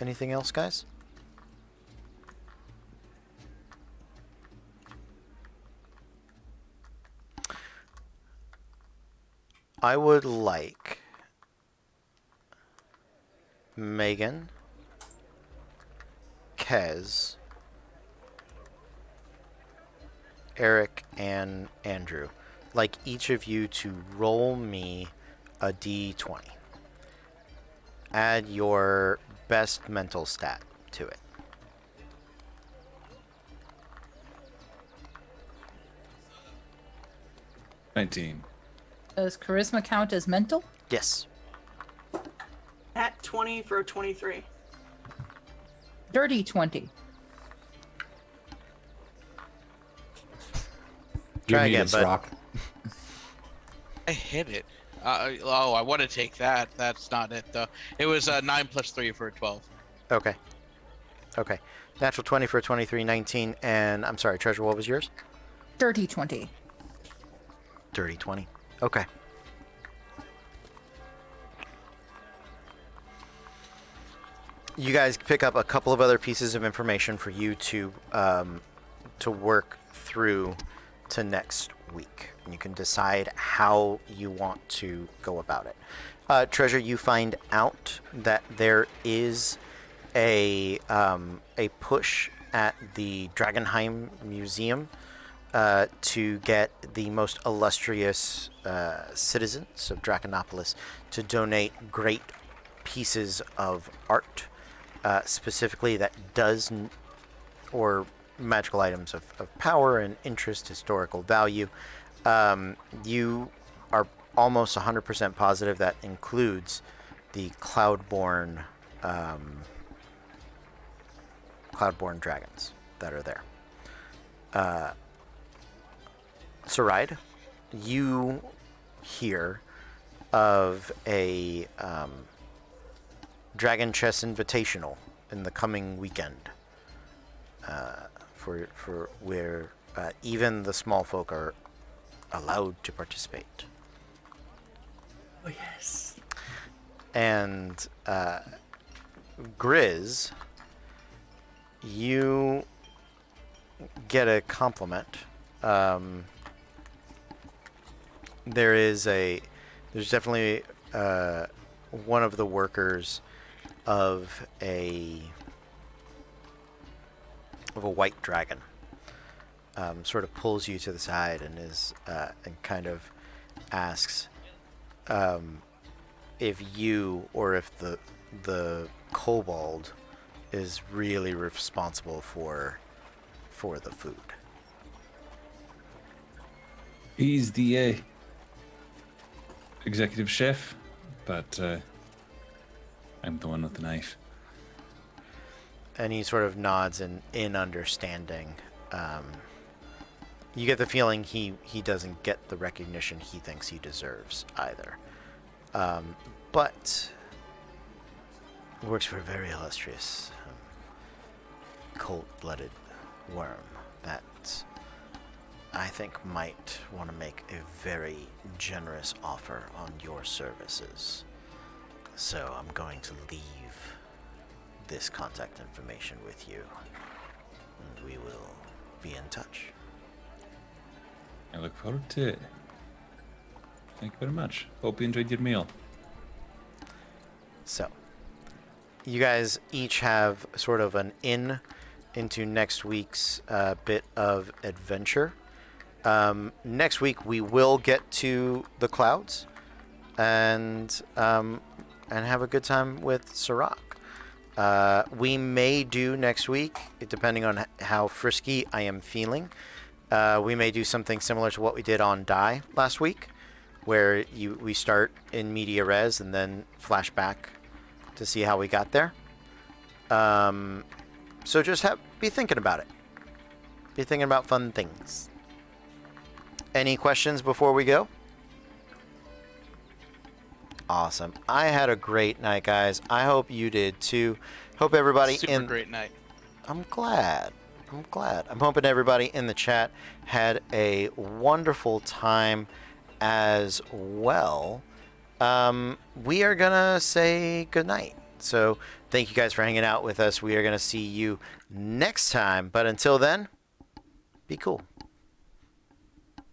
Anything else, guys? I would like Megan, Kez, Eric, and Andrew, like each of you to roll me a d20. Add your best mental stat to it. $19. Does charisma count as mental? Yes. At 20 for a 23. Dirty 20. Try again, bud. Rock. I hit it. I want to take that. That's not it though. It was 9 plus 3 for a 12. Okay. Natural 20 for a 23, 19, and I'm sorry, Treasure, what was yours? Dirty 20. Dirty 20. Okay. You guys pick up a couple of other pieces of information for you to work through to next week. And you can decide how you want to go about it. Treasure, you find out that there is a push at the Dragonheim Museum to get the most illustrious citizens of Draconopolis to donate great pieces of art, specifically that does, or magical items of power and interest, historical value, You are almost 100% positive that includes the Cloudborn dragons that are there. Saride, you hear of a Dragon Chess Invitational in the coming weekend, for where even the small folk are allowed to participate. Oh yes. And Grizz, you get a compliment. There's definitely one of the workers of a white dragon sort of pulls you to the side and and kind of asks if you or if the kobold is really responsible for the food. He's the executive chef, but I'm the one with the knife. And he sort of nods in understanding. You get the feeling he doesn't get the recognition he thinks he deserves either. But works for a very illustrious cold-blooded worm that I think might want to make a very generous offer on your services. So I'm going to leave this contact information with you, and we will be in touch. I look forward to it. Thank you very much. Hope you enjoyed your meal. So, you guys each have sort of an in into next week's bit of adventure. Next week we will get to the clouds and have a good time with Sirach. We may do next week, depending on how frisky I am feeling. We may do something similar to what we did on Die last week, where we start in media res and then flash back to see how we got there. So just be thinking about it. Be thinking about fun things. Any questions before we go? Awesome. I had a great night, guys. I hope you did too. Hope everybody Super great night. I'm glad. I'm hoping everybody in the chat had a wonderful time as well. We are gonna say goodnight. So thank you guys for hanging out with us. We are gonna see you next time. But until then, be cool.